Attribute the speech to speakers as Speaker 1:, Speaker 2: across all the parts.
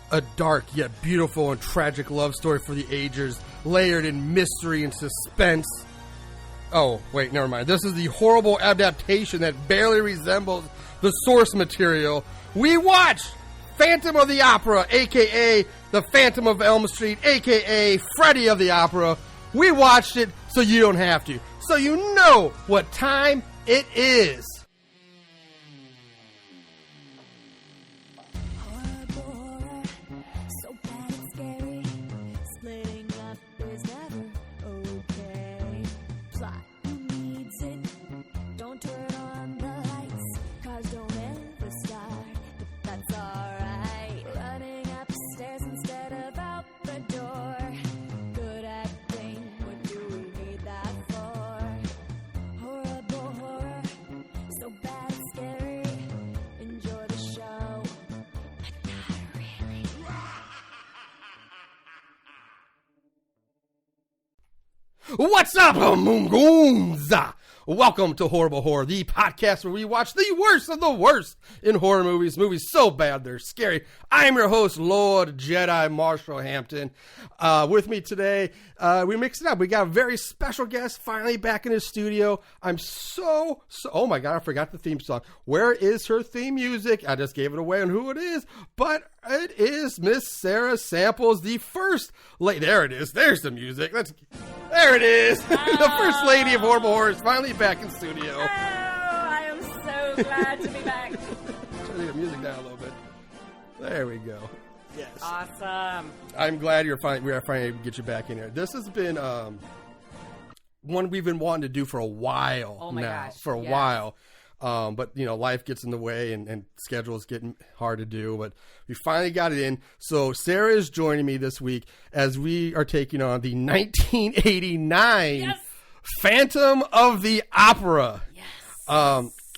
Speaker 1: A dark yet beautiful and tragic love story for the ages, layered in mystery and suspense. Oh, wait, never mind. This is the horrible adaptation that barely resembles the source material. We watch Phantom of the Opera, a.k.a. the Phantom of Elm Street, a.k.a. Freddy of the Opera. We watched it so you don't have to. So you know what time it is. What's up, Moongoons? Welcome to Horrible Horror, the podcast where we watch the worst of the worst in horror movies. Movies so bad they're scary. I'm your host, Lord Jedi Marshall Hampton. With me today, we mixed it up. We got a very special guest finally back in his studio. I'm so oh my god, I forgot the theme song. Where is her theme music? I just gave it away on who it is, but it is Miss Sarah Samples, the first lady. There it is. There's the music. There it is. The first lady of Horrible Horror is finally back in studio.
Speaker 2: Oh, I am so glad to be back.
Speaker 1: Turn the music down a little bit. There we go. Yes.
Speaker 2: Awesome.
Speaker 1: I'm glad we are finally able to get you back in here. This has been one we've been wanting to do for a while
Speaker 2: oh my
Speaker 1: now.
Speaker 2: Gosh.
Speaker 1: For a
Speaker 2: yes.
Speaker 1: while. But, you know, life gets in the way and schedules getting hard to do. But we finally got it in. So Sarah is joining me this week as we are taking on the 1989
Speaker 2: yes.
Speaker 1: Phantom of the Opera.
Speaker 2: Yes.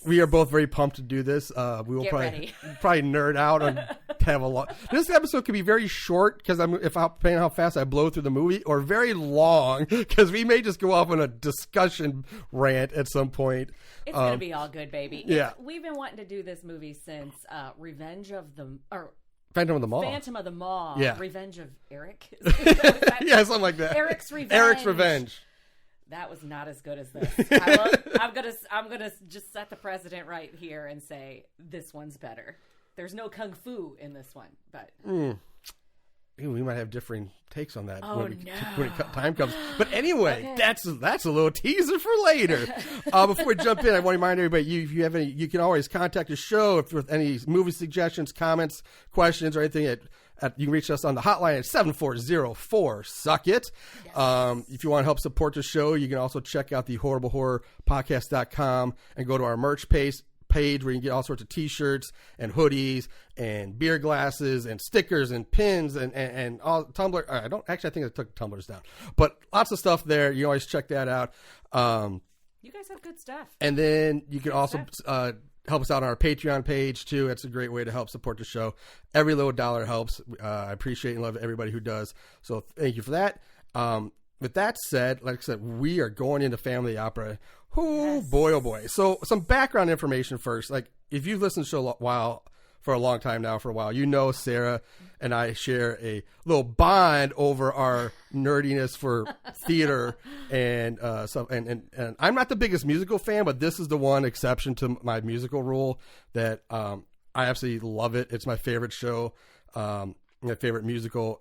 Speaker 1: We are both very pumped to do this. We will probably nerd out and have a lot. This episode could be very short because depending on how fast I blow through the movie, or very long because we may just go off on a discussion rant at some point.
Speaker 2: It's gonna be all good, baby.
Speaker 1: Yeah,
Speaker 2: we've been wanting to do this movie since
Speaker 1: Phantom of the Mall.
Speaker 2: Phantom of the Mall.
Speaker 1: Yeah.
Speaker 2: Revenge of Eric.
Speaker 1: Yeah, something like that.
Speaker 2: Eric's Revenge.
Speaker 1: Eric's Revenge.
Speaker 2: That was not as good as this. I'm gonna just set the precedent right here and say this one's better. There's no kung fu in this one, but
Speaker 1: we might have differing takes on that when time comes. But anyway,
Speaker 2: okay.
Speaker 1: that's a little teaser for later. Before we jump in, I want to remind everybody, if you have any, you can always contact the show with any movie suggestions, comments, questions, or anything. You can reach us on the hotline at 740-4-SUCK-IT. Yes. If you want to help support the show, you can also check out the horriblehorrorpodcast.com and go to our merch page where you can get all sorts of t-shirts and hoodies and beer glasses and stickers and pins and all Tumblr. I think I took tumblers down, but lots of stuff there. You always check that out.
Speaker 2: You guys have good stuff.
Speaker 1: And then you can also help us out on our Patreon page too. That's a great way to help support the show. Every little dollar helps. I appreciate and love everybody who does. So thank you for that. With that said, like I said, we are going into Family Opera. Oh boy, oh boy. So some background information first. Like if you've listened to the show for a long time now, you know Sarah and I share a little bond over our nerdiness for theater and stuff. And I'm not the biggest musical fan, but this is the one exception to my musical rule that I absolutely love it. It's my favorite show, my favorite musical.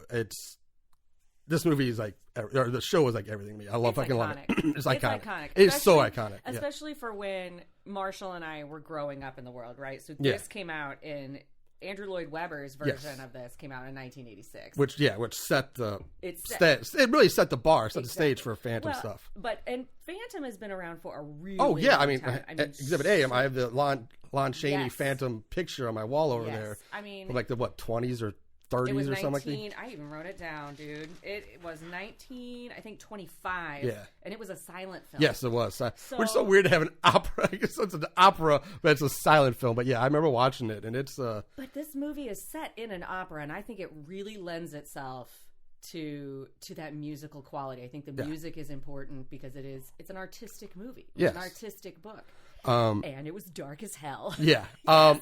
Speaker 1: This movie is like, or the show is like everything to me. I fucking love it. It's iconic. It's so iconic.
Speaker 2: Especially for when Marshall and I were growing up in the world, right? So this came out in Andrew Lloyd Webber's version of this came out in 1986. Which
Speaker 1: set the it really set the bar, set the stage for Phantom stuff.
Speaker 2: And Phantom has been around for a really
Speaker 1: long
Speaker 2: time.
Speaker 1: Exhibit A, I have the Lon Chaney Phantom picture on my wall over there.
Speaker 2: I mean,
Speaker 1: from like the 20s or 30s or something like that.
Speaker 2: I even wrote it down, dude. It was 1925.
Speaker 1: Yeah.
Speaker 2: And it was a silent film.
Speaker 1: Yes, it was. Which is so weird to have an opera. I guess it's an opera, but it's a silent film. But yeah, I remember watching it, and it's...
Speaker 2: But this movie is set in an opera, and I think it really lends itself to that musical quality. I think the music is important because it's an artistic movie. It's an artistic book. And it was dark as hell.
Speaker 1: Yeah.
Speaker 2: Yes.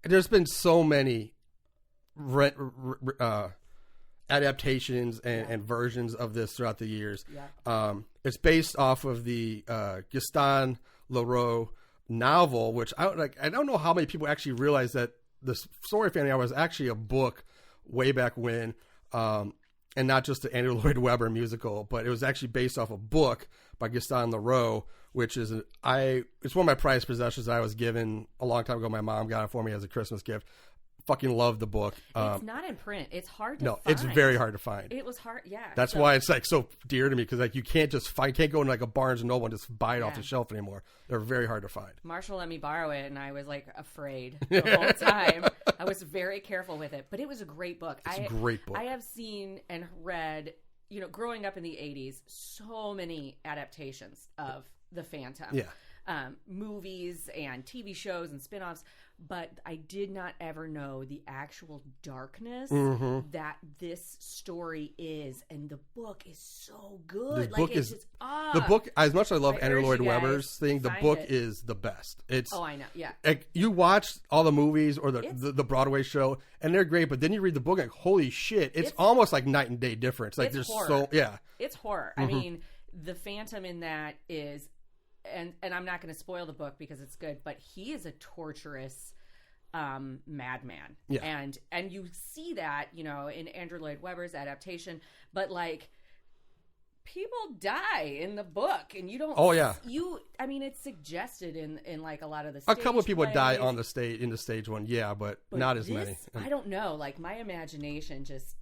Speaker 1: there's been so many adaptations and versions of this throughout the years. Yeah. It's based off of the Gaston Leroux novel, which I don't know how many people actually realize that the Story Family Hour was actually a book way back when, and not just the Andrew Lloyd Webber musical, but it was actually based off a book by Gaston Leroux, which is it's one of my prized possessions I was given a long time ago. My mom got it for me as a Christmas gift. Fucking love the book.
Speaker 2: It's not in print. It's hard to find.
Speaker 1: It's very hard to find.
Speaker 2: It was hard, yeah.
Speaker 1: That's why it's like so dear to me, because like you can't go into like a Barnes and Noble and just buy it off the shelf anymore. They're very hard to find.
Speaker 2: Marshall let me borrow it, and I was like afraid the whole time. I was very careful with it, but it was a great book.
Speaker 1: It's a great book.
Speaker 2: I have seen and read, growing up in the 80s, so many adaptations of The Phantom. Yeah. Movies and TV shows and spin-offs. But I did not ever know the actual darkness that this story is, and the book is so good.
Speaker 1: The book. As much as I love Andrew Lloyd Webber's thing, the book is the best. It's
Speaker 2: I know, yeah.
Speaker 1: Like, you watch all the movies or the Broadway show, and they're great, but then you read the book, like holy shit, it's almost like night and day difference. Like there's horror.
Speaker 2: It's horror. I mean, the Phantom in that is. And I'm not going to spoil the book because it's good, but he is a torturous madman. Yeah. And you see that, in Andrew Lloyd Webber's adaptation, but like people die in the book and you don't it's suggested in like a lot of the stage
Speaker 1: a couple of people
Speaker 2: plays.
Speaker 1: Die on the stage in the stage one, but not as many.
Speaker 2: I don't know, like my imagination just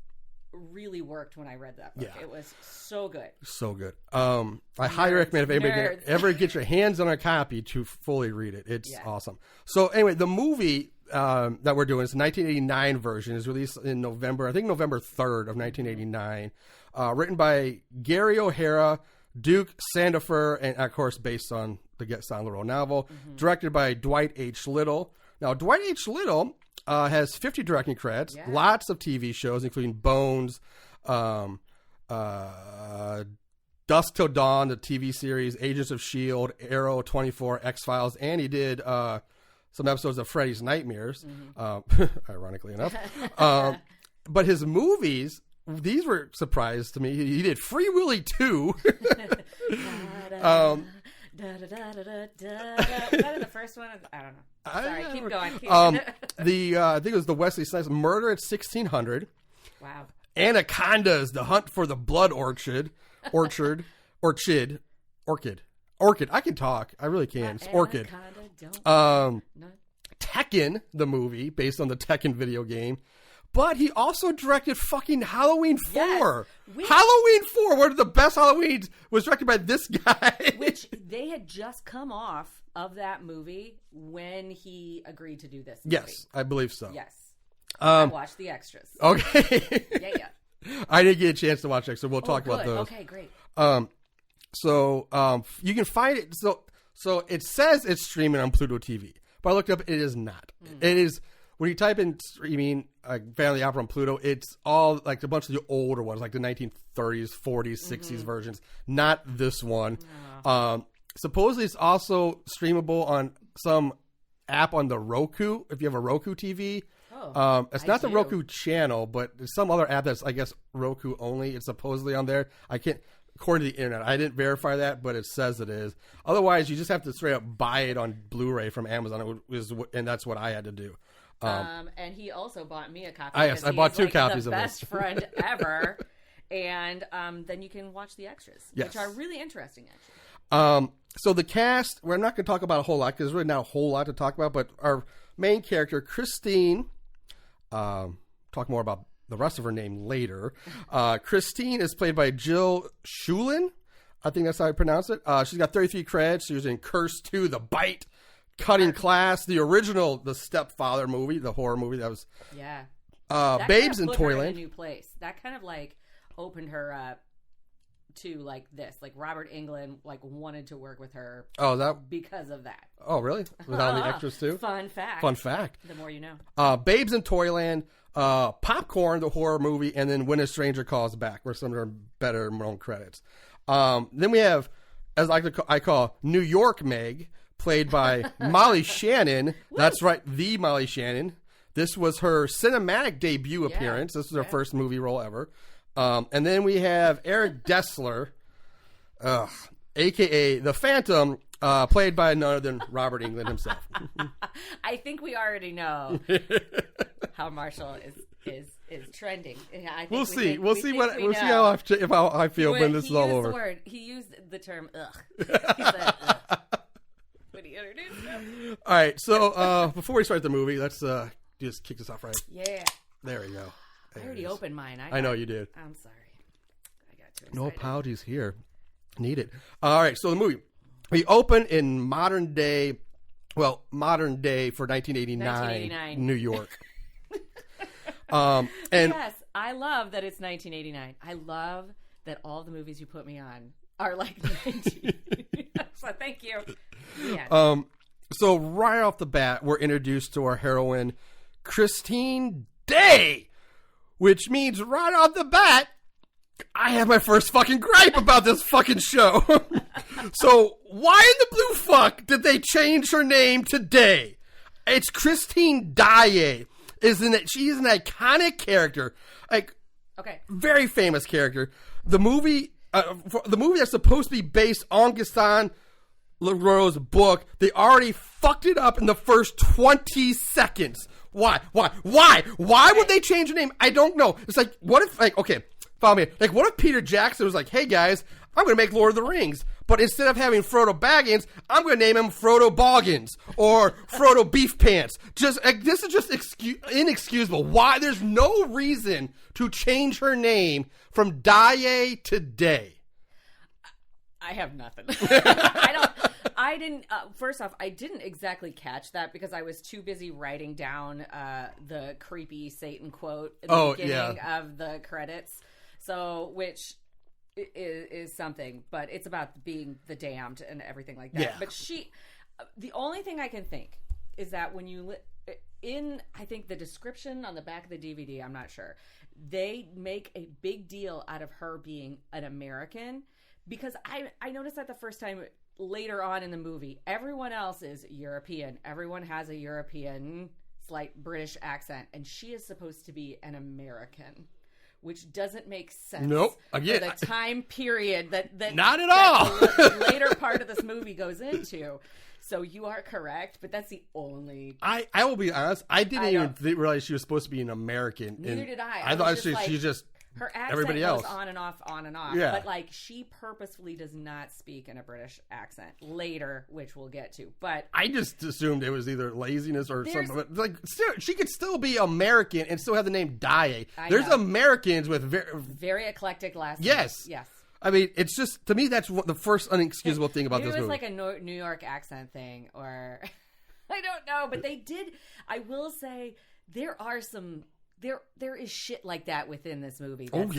Speaker 2: really worked when I read that book. Yeah. It was so good.
Speaker 1: So good. I highly recommend if anybody ever get your hands on a copy to fully read it. It's awesome. So anyway, the movie that we're doing is the 1989 version. Is released in November 3rd of 1989. Written by Gary O'Hara, Duke Sandifer, and of course based on the Gaston Leroux novel. Directed by Dwight H. Little. Now, Dwight H. Little has 50 directing credits, lots of TV shows, including Bones, Dusk Till Dawn, the TV series, Agents of S.H.I.E.L.D., Arrow, 24, X-Files, and he did some episodes of Freddy's Nightmares, ironically enough. But his movies, these were surprise to me. He did Free Willy 2.
Speaker 2: Was that in the first one? I don't know. Sorry, keep going.
Speaker 1: I think it was the Wesley Snipes Murder at 1600.
Speaker 2: Wow.
Speaker 1: Anacondas, The Hunt for the Blood Orchid. I can talk. I really can. It's Orchid. Tekken, the movie based on the Tekken video game. But he also directed fucking Halloween 4. Yes, Halloween 4, one of the best Halloweens, was directed by this guy.
Speaker 2: Which they had just come off of that movie when he agreed to do this movie.
Speaker 1: Yes, I believe so.
Speaker 2: Yes. I watched the extras.
Speaker 1: Okay.
Speaker 2: Yeah.
Speaker 1: I didn't get a chance to watch extras, so we'll talk about those.
Speaker 2: Okay, great.
Speaker 1: So you can find it. So it says it's streaming on Pluto TV, but I looked up, it is not. It is... When you type in streaming Family Opera on Pluto, it's all like a bunch of the older ones, like the 1930s, 40s, 60s versions. Not this one. No. Supposedly, it's also streamable on some app on the Roku, if you have a Roku TV. It's not the Roku channel, but there's some other app that's, I guess, Roku only. It's supposedly on there. I can't, according to the internet, I didn't verify that, but it says it is. Otherwise, you just have to straight up buy it on Blu-ray from Amazon, and that's what I had to do.
Speaker 2: And he also bought me a copy.
Speaker 1: Yes, I bought 2 copies of this.
Speaker 2: Best friend ever. And then you can watch the extras, which are really interesting, actually.
Speaker 1: So the cast, we're not going to talk about a whole lot because there's really not a whole lot to talk about. But our main character, Christine, talk more about the rest of her name later. Christine is played by Jill Schulin. I think that's how I pronounce it. She's got 33 credits. She was in Curse 2, The Bite, Cutting Class, the original, the Stepfather movie, the horror movie that was.
Speaker 2: Yeah.
Speaker 1: Babes in Toyland.
Speaker 2: Her in a new place. That kind of like opened her up to like this. Like Robert Englund like wanted to work with her. Because of that.
Speaker 1: Oh, really? Was that on the extras too?
Speaker 2: Fun fact.
Speaker 1: The
Speaker 2: more you know.
Speaker 1: Babes in Toyland, Popcorn, the horror movie, and then When a Stranger Calls Back, were some of her better known credits. Then we have, as I call New York Meg, played by Molly Shannon. That's right, the Molly Shannon. This was her cinematic debut appearance. This was her first movie role ever. And then we have Eric Dessler, a.k.a. the Phantom, played by none other than Robert Englund himself.
Speaker 2: I think we already know how Marshall is trending. I think
Speaker 1: we'll see how I feel when this is all over.
Speaker 2: He used the term "ugh." He said "ugh" when he introduced him.
Speaker 1: All right, so before we start the movie, let's just kick this off right.
Speaker 2: Yeah.
Speaker 1: There we go.
Speaker 2: I already opened mine.
Speaker 1: I know you did.
Speaker 2: I'm sorry. I got too excited.
Speaker 1: No apologies here. Need it. All right, so the movie. We open in modern day for 1989 New York. And
Speaker 2: yes, I love that it's 1989. I love that all the movies you put me on are like 19. So thank you. Yeah.
Speaker 1: So right off the bat, we're introduced to our heroine, Christine Day, which means right off the bat, I have my first fucking gripe about this fucking show. So why in the blue fuck did they change her name to Day? It's Christine Daae. She is an iconic character, very famous character. The movie that's supposed to be based on Gaston Leroux's book, they already fucked it up in the first 20 seconds. Why would they change her name? I don't know. It's like, what if, follow me. Like, what if Peter Jackson was like, hey guys, I'm going to make Lord of the Rings, but instead of having Frodo Baggins, I'm going to name him Frodo Boggins or Frodo Beef Pants. This is just inexcusable. Why? There's no reason to change her name from Daae to Day.
Speaker 2: I have nothing. First off, I didn't exactly catch that because I was too busy writing down the creepy Satan quote at the beginning of the credits. So, which is something, but it's about being the damned and everything like that. Yeah. But the only thing I can think is that when you, I think the description on the back of the DVD, I'm not sure, they make a big deal out of her being an American, because I noticed that the first time later on in the movie, everyone else is European. Everyone has a European, slight British accent, and she is supposed to be an American, which doesn't make sense.
Speaker 1: Nope.
Speaker 2: Again, for the time period that
Speaker 1: not at all.
Speaker 2: The later part of this movie goes into. So you are correct, but that's the only.
Speaker 1: I will be honest. I didn't even realize she was supposed to be an American.
Speaker 2: Neither did I.
Speaker 1: I thought she's just.
Speaker 2: Her accent
Speaker 1: everybody else
Speaker 2: goes on and off.
Speaker 1: Yeah.
Speaker 2: But she purposefully does not speak in a British accent later, which we'll get to. But
Speaker 1: I just assumed it was either laziness or something. But she could still be American and still have the name Daae. There's Americans with
Speaker 2: very eclectic last
Speaker 1: names. Yes. I mean, it's just, to me, that's the first unexcusable thing about this movie.
Speaker 2: It was like a New York accent thing, or I don't know, but they did. I will say there are some. There is shit like that within this movie. That's I'm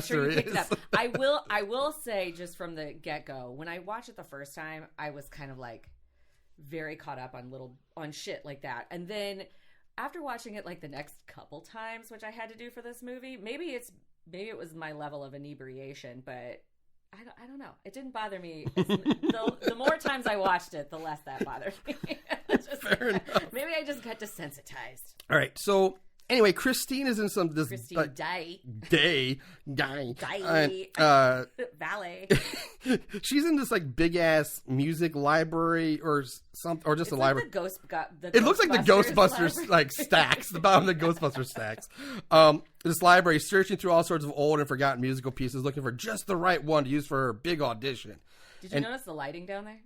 Speaker 2: sure you picked it up. I will say, just from the get-go, when I watched it the first time, I was kind of very caught up on shit like that. And then after watching it the next couple times, which I had to do for this movie, maybe it was my level of inebriation, but I don't know. It didn't bother me. The more times I watched it, the less that bothered me. Fair enough. Maybe I just got desensitized.
Speaker 1: All right. So anyway, Christine is in
Speaker 2: Christine Daae. Ballet.
Speaker 1: She's in this big ass music library or something, or just a library.
Speaker 2: It
Speaker 1: looks like the Ghostbusters stacks, the bottom of the Ghostbusters stacks. This library, searching through all sorts of old and forgotten musical pieces, looking for just the right one to use for her big audition.
Speaker 2: Did you notice the lighting down there?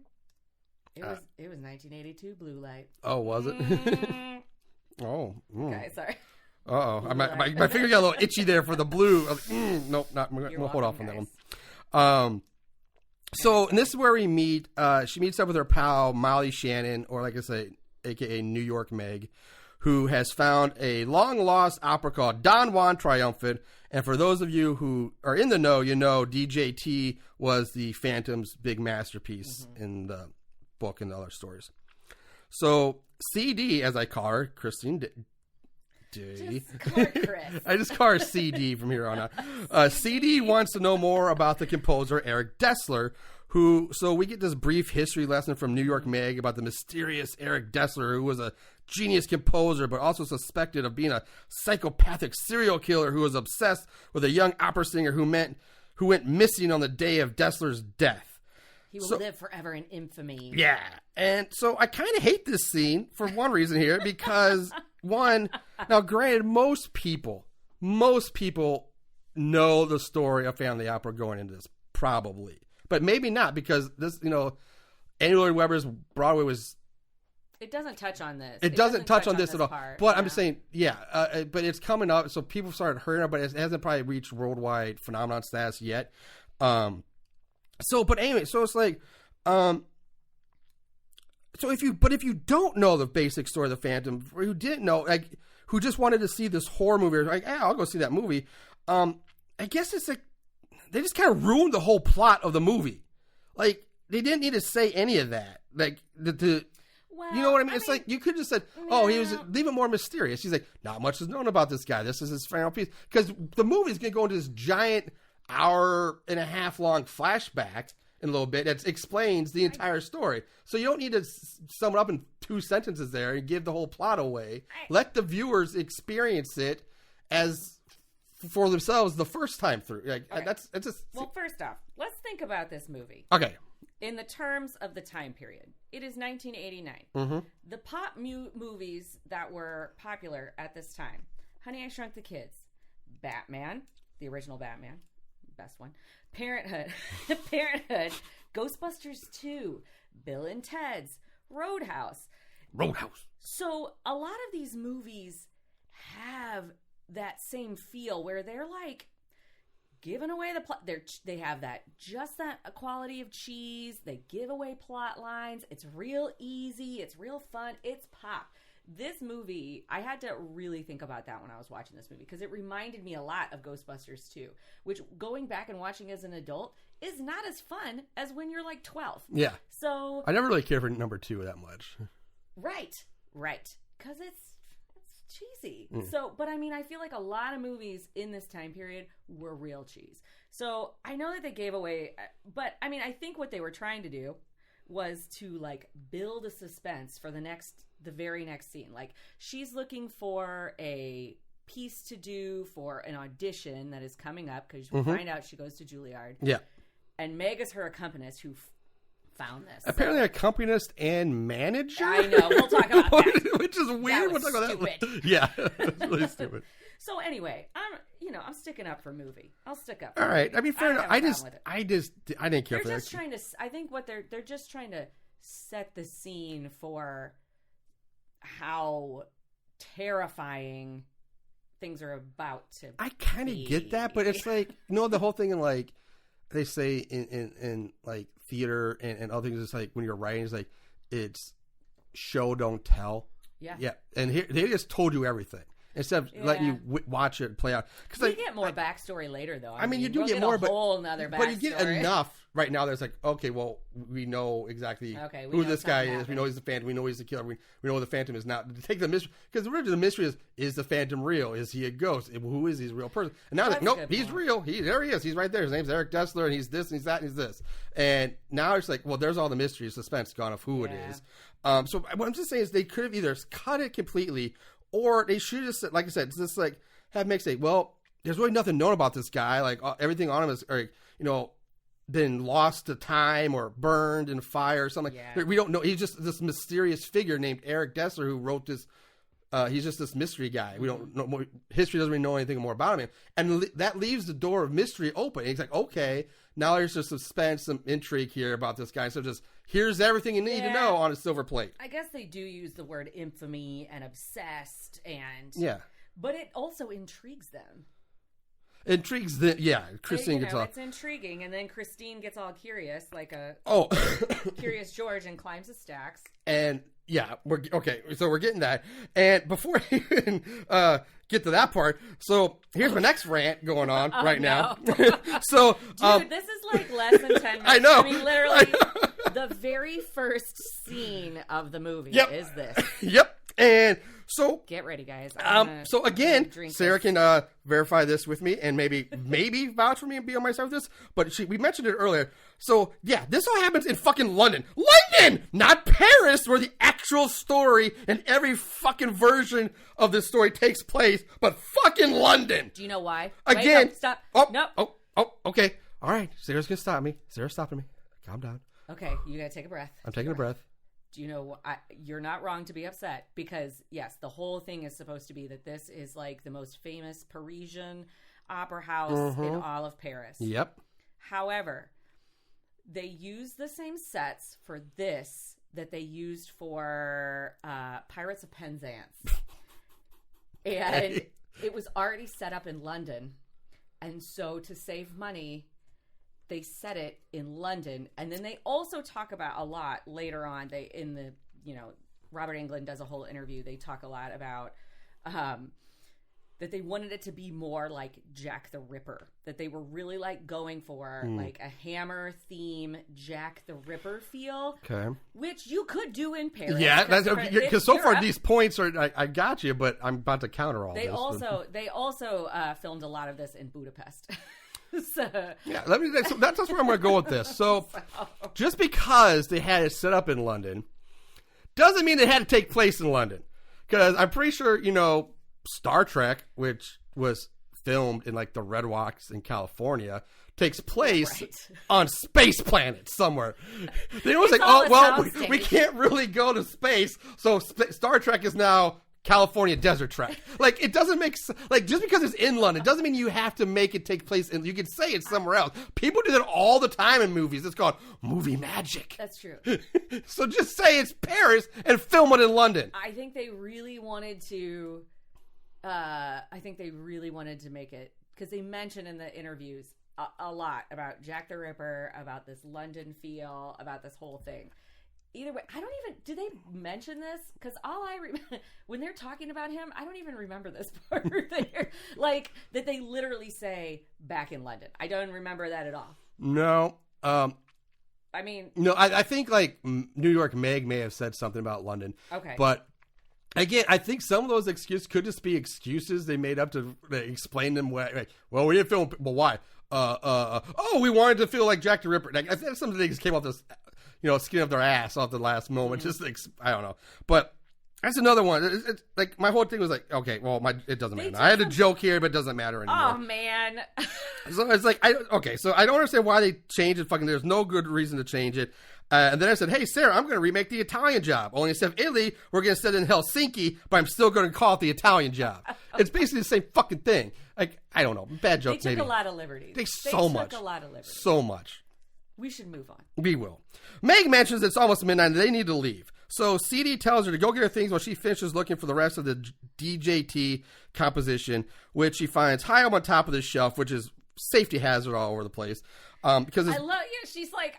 Speaker 2: It was 1982 blue light.
Speaker 1: Oh, was it? Oh.
Speaker 2: Okay, sorry.
Speaker 1: Uh-oh. My finger got a little itchy there for the blue. Nope, we'll hold off on that one. So, and this is where we meet. She meets up with her pal, Molly Shannon, or like I say, a.k.a. New York Meg, who has found a long-lost opera called Don Juan Triumphant. And for those of you who are in the know, you know DJT was the Phantom's big masterpiece in the book and the other stories. So, CD, as I call her, Christine Day.
Speaker 2: Just call her Chris.
Speaker 1: I just call her CD from here on out. CD wants to know more about the composer Eric Dessler, So we get this brief history lesson from New York Mag about the mysterious Eric Dessler, who was a genius composer, but also suspected of being a psychopathic serial killer who was obsessed with a young opera singer who went missing on the day of Dessler's death.
Speaker 2: He will live forever in infamy.
Speaker 1: Yeah. And so I kind of hate this scene for one reason here, because now granted, most people know the story of Family Opera going into this, probably. But maybe not, because this, Andrew Lloyd Webber's Broadway was...
Speaker 2: It doesn't touch on this.
Speaker 1: It doesn't touch on this at all.
Speaker 2: Part,
Speaker 1: but I'm just saying, but it's coming up, so people started hearing it, but it hasn't probably reached worldwide phenomenon status yet. But anyway, so it's like, so if you don't know the basic story of the Phantom, or who didn't know, like, who just wanted to see this horror movie, like, I'll go see that movie. I guess it's like, they just kind of ruined the whole plot of the movie. Like, they didn't need to say any of that. Like, you know what I mean? It's like, you could just said, leave it more mysterious. He's like, not much is known about this guy. This is his final piece. Because the movie's going to go into this giant hour-and-a-half long flashback in a little bit that explains the entire story. So you don't need to sum it up in 2 sentences there and give the whole plot away. Let the viewers experience it as... for themselves the first time through. Like, okay. That's just...
Speaker 2: Well, first off, let's think about this movie.
Speaker 1: Okay.
Speaker 2: In the terms of the time period. It is 1989.
Speaker 1: Mm-hmm.
Speaker 2: The pop movies that were popular at this time. Honey, I Shrunk the Kids. Batman. The original Batman. Best one. Parenthood. Ghostbusters 2. Bill and Ted's. Roadhouse. So, a lot of these movies have... that same feel where they're like giving away the plot. They have that quality of cheese. They give away plot lines. It's real easy. It's real fun. It's pop. This movie, I had to really think about that when I was watching this movie, because it reminded me a lot of Ghostbusters 2, which going back and watching as an adult is not as fun as when you're like 12.
Speaker 1: Yeah.
Speaker 2: So
Speaker 1: I never really cared for number 2 that much.
Speaker 2: Right. Because it's cheesy. So, but I mean, I feel like a lot of movies in this time period were real cheese. So I know that they gave away, but I mean, I think what they were trying to do was to like build a suspense for the very next scene. Like, she's looking for a piece to do for an audition that is coming up, because we find out she goes to Juilliard.
Speaker 1: Yeah.
Speaker 2: And Meg is her accompanist who found this.
Speaker 1: Apparently, accompanist and manager.
Speaker 2: I know. We'll talk about that.
Speaker 1: Which is weird.
Speaker 2: We'll talk about
Speaker 1: that.
Speaker 2: Stupid.
Speaker 1: Yeah, it's really stupid.
Speaker 2: So anyway, I'm sticking up for movie. I'll stick up.
Speaker 1: All right. I mean, fair enough. I didn't care
Speaker 2: for
Speaker 1: that.
Speaker 2: I think what they're just trying to set the scene for how terrifying things are about to.
Speaker 1: I kind of get that, but it's like, the whole thing in, like, they say in like theater and other things, it's like when you're writing, it's like, it's show don't tell. Yeah. And here they just told you everything instead of letting you watch it play out.
Speaker 2: Because you get more backstory later, though.
Speaker 1: I mean, you do get more,
Speaker 2: but whole nother backstory.
Speaker 1: But you get enough right now. There's like, okay, well, we know exactly who this guy is. We know he's the Phantom. We know he's the killer. We know the Phantom is not. Take the mystery, because originally the mystery is the Phantom real? Is he a ghost? Who is he? He's a real person? And now it's like, nope, he's real. There he is. He's right there. His name's Eric Dessler, and he's this, and he's that, and he's this. And now it's like, well, there's all the mystery, suspense gone of who it is. So what I'm just saying is they could have either cut it completely, or they should have just, like I said, it's just like have Meg say, well, there's really nothing known about this guy. Like, everything on him is, been lost to time or burned in fire or something. Yeah. We don't know. He's just this mysterious figure named Eric Dessler who wrote this. He's just this mystery guy. We don't know more. History doesn't really know anything more about him. And that leaves the door of mystery open. And he's like, okay, now there's some suspense, some intrigue here about this guy. So just here's everything you need to know on a silver plate.
Speaker 2: I guess they do use the word infamy and obsessed, and but it also intrigues them.
Speaker 1: Intrigues Christine gets all.
Speaker 2: It's intriguing, and then Christine gets all curious, like a curious George, and climbs the stacks. And
Speaker 1: we're getting that. And before I even get to that part, so here's my next rant going on now. So,
Speaker 2: dude, this is like less than 10 minutes.
Speaker 1: I know.
Speaker 2: I mean, literally, the very first scene of the movie is this.
Speaker 1: Yep. And so
Speaker 2: get ready, guys.
Speaker 1: So again, Sarah can verify this with me and maybe vouch for me and be on my side with this. But we mentioned it earlier. So yeah, this all happens in fucking London, not Paris, where the actual story and every fucking version of this story takes place, but fucking London.
Speaker 2: Do you know why?
Speaker 1: Again,
Speaker 2: wait, no, stop.
Speaker 1: Oh,
Speaker 2: no.
Speaker 1: Oh, okay. All right, Sarah's gonna stop me. Sarah's stopping me. Calm down.
Speaker 2: Okay, you gotta take a breath.
Speaker 1: I'm taking a breath.
Speaker 2: Do you know, you're not wrong to be upset because, yes, the whole thing is supposed to be that this is like the most famous Parisian opera house in all of Paris.
Speaker 1: Yep.
Speaker 2: However, they use the same sets for this that they used for Pirates of Penzance. And it was already set up in London. And so to save money, they set it in London, and then they also talk about a lot later on. Robert Englund does a whole interview. They talk a lot about that they wanted it to be more like Jack the Ripper. That they were really like going for like a Hammer theme, Jack the Ripper feel. Okay, which you could do in Paris.
Speaker 1: Yeah, that's okay. Because so far these points are I got you, but I'm about to counter all this.
Speaker 2: They also filmed a lot of this in Budapest.
Speaker 1: Yeah, that's where I'm going to go with this. So, just because they had it set up in London doesn't mean it had to take place in London. Because I'm pretty sure, Star Trek, which was filmed in like the Red Rocks in California, takes place on space planets somewhere. They was like, we can't really go to space, so Star Trek is now California desert trek. Like, it doesn't make sense. Like, just because it's in London doesn't mean you have to make it take place you can say it's somewhere else. People do that all the time in movies. It's called movie magic.
Speaker 2: That's true.
Speaker 1: So just say it's Paris and film it in London.
Speaker 2: I think they really wanted to make it, because they mentioned in the interviews a lot about Jack the Ripper, about this London feel, about this whole thing. Either way, do they mention this? Because all I remember, when they're talking about him, I don't even remember this part there. Like, that they literally say, back in London. I don't remember that at all.
Speaker 1: No.
Speaker 2: No,
Speaker 1: I think, like, New York Meg may have said something about London.
Speaker 2: Okay.
Speaker 1: But, again, I think some of those excuses could just be excuses they made up to explain them. Like, well, we didn't film, well, why? We wanted to feel like Jack the Ripper. Like, I think some of the things came off this... skin up their ass off the last moment. Just I don't know, but that's another one. It's like my whole thing was like, okay, well, it doesn't matter. I had a joke here, but it doesn't matter anymore.
Speaker 2: Oh man!
Speaker 1: So it's like so I don't understand why they changed it. Fucking, there's no good reason to change it. And then I said, hey Sarah, I'm going to remake The Italian Job. Only instead of Italy, we're going to set it in Helsinki, but I'm still going to call it The Italian Job. It's basically the same fucking thing. Like, I don't know, bad joke.
Speaker 2: They took a lot of liberties.
Speaker 1: They took a lot of liberties. So much.
Speaker 2: We should move on.
Speaker 1: We will. Meg mentions it's almost midnight and they need to leave. So CD tells her to go get her things while she finishes looking for the rest of the DJT composition, which she finds high up on top of the shelf, which is safety hazard all over the place. Because
Speaker 2: she's like,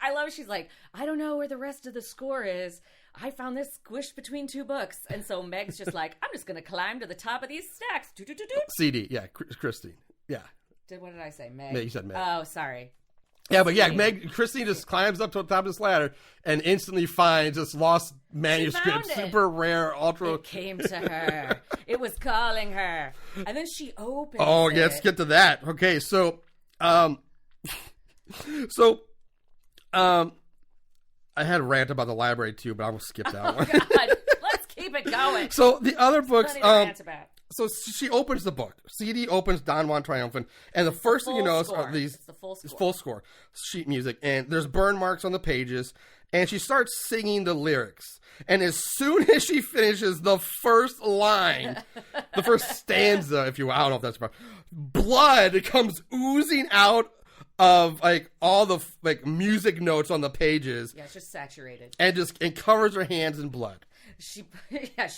Speaker 2: I don't know where the rest of the score is. I found this squished between two books. And so Meg's just like, I'm just going to climb to the top of these stacks.
Speaker 1: CD, yeah, Christine. Yeah.
Speaker 2: What did I say? Meg?
Speaker 1: You said Meg.
Speaker 2: Oh, sorry.
Speaker 1: Yeah, but yeah, Christine just climbs up to the top of this ladder and instantly finds this lost manuscript, super rare, ultra.
Speaker 2: It came to her. It was calling her, and then she opens.
Speaker 1: Oh, yeah, let's get to that. Okay, so, I had a rant about the library too, but I'm gonna skip that one.
Speaker 2: God. Let's keep it going.
Speaker 1: So the other books, so she opens the book. CD opens Don Juan Triumphant, and the first thing you notice are these full score sheet music, and there's burn marks on the pages, and she starts singing the lyrics. And as soon as she finishes the first line, the first stanza, if you will, I don't know if that's about, blood comes oozing out of like all the like music notes on the pages.
Speaker 2: Yeah, it's just saturated,
Speaker 1: and covers her hands in blood.
Speaker 2: She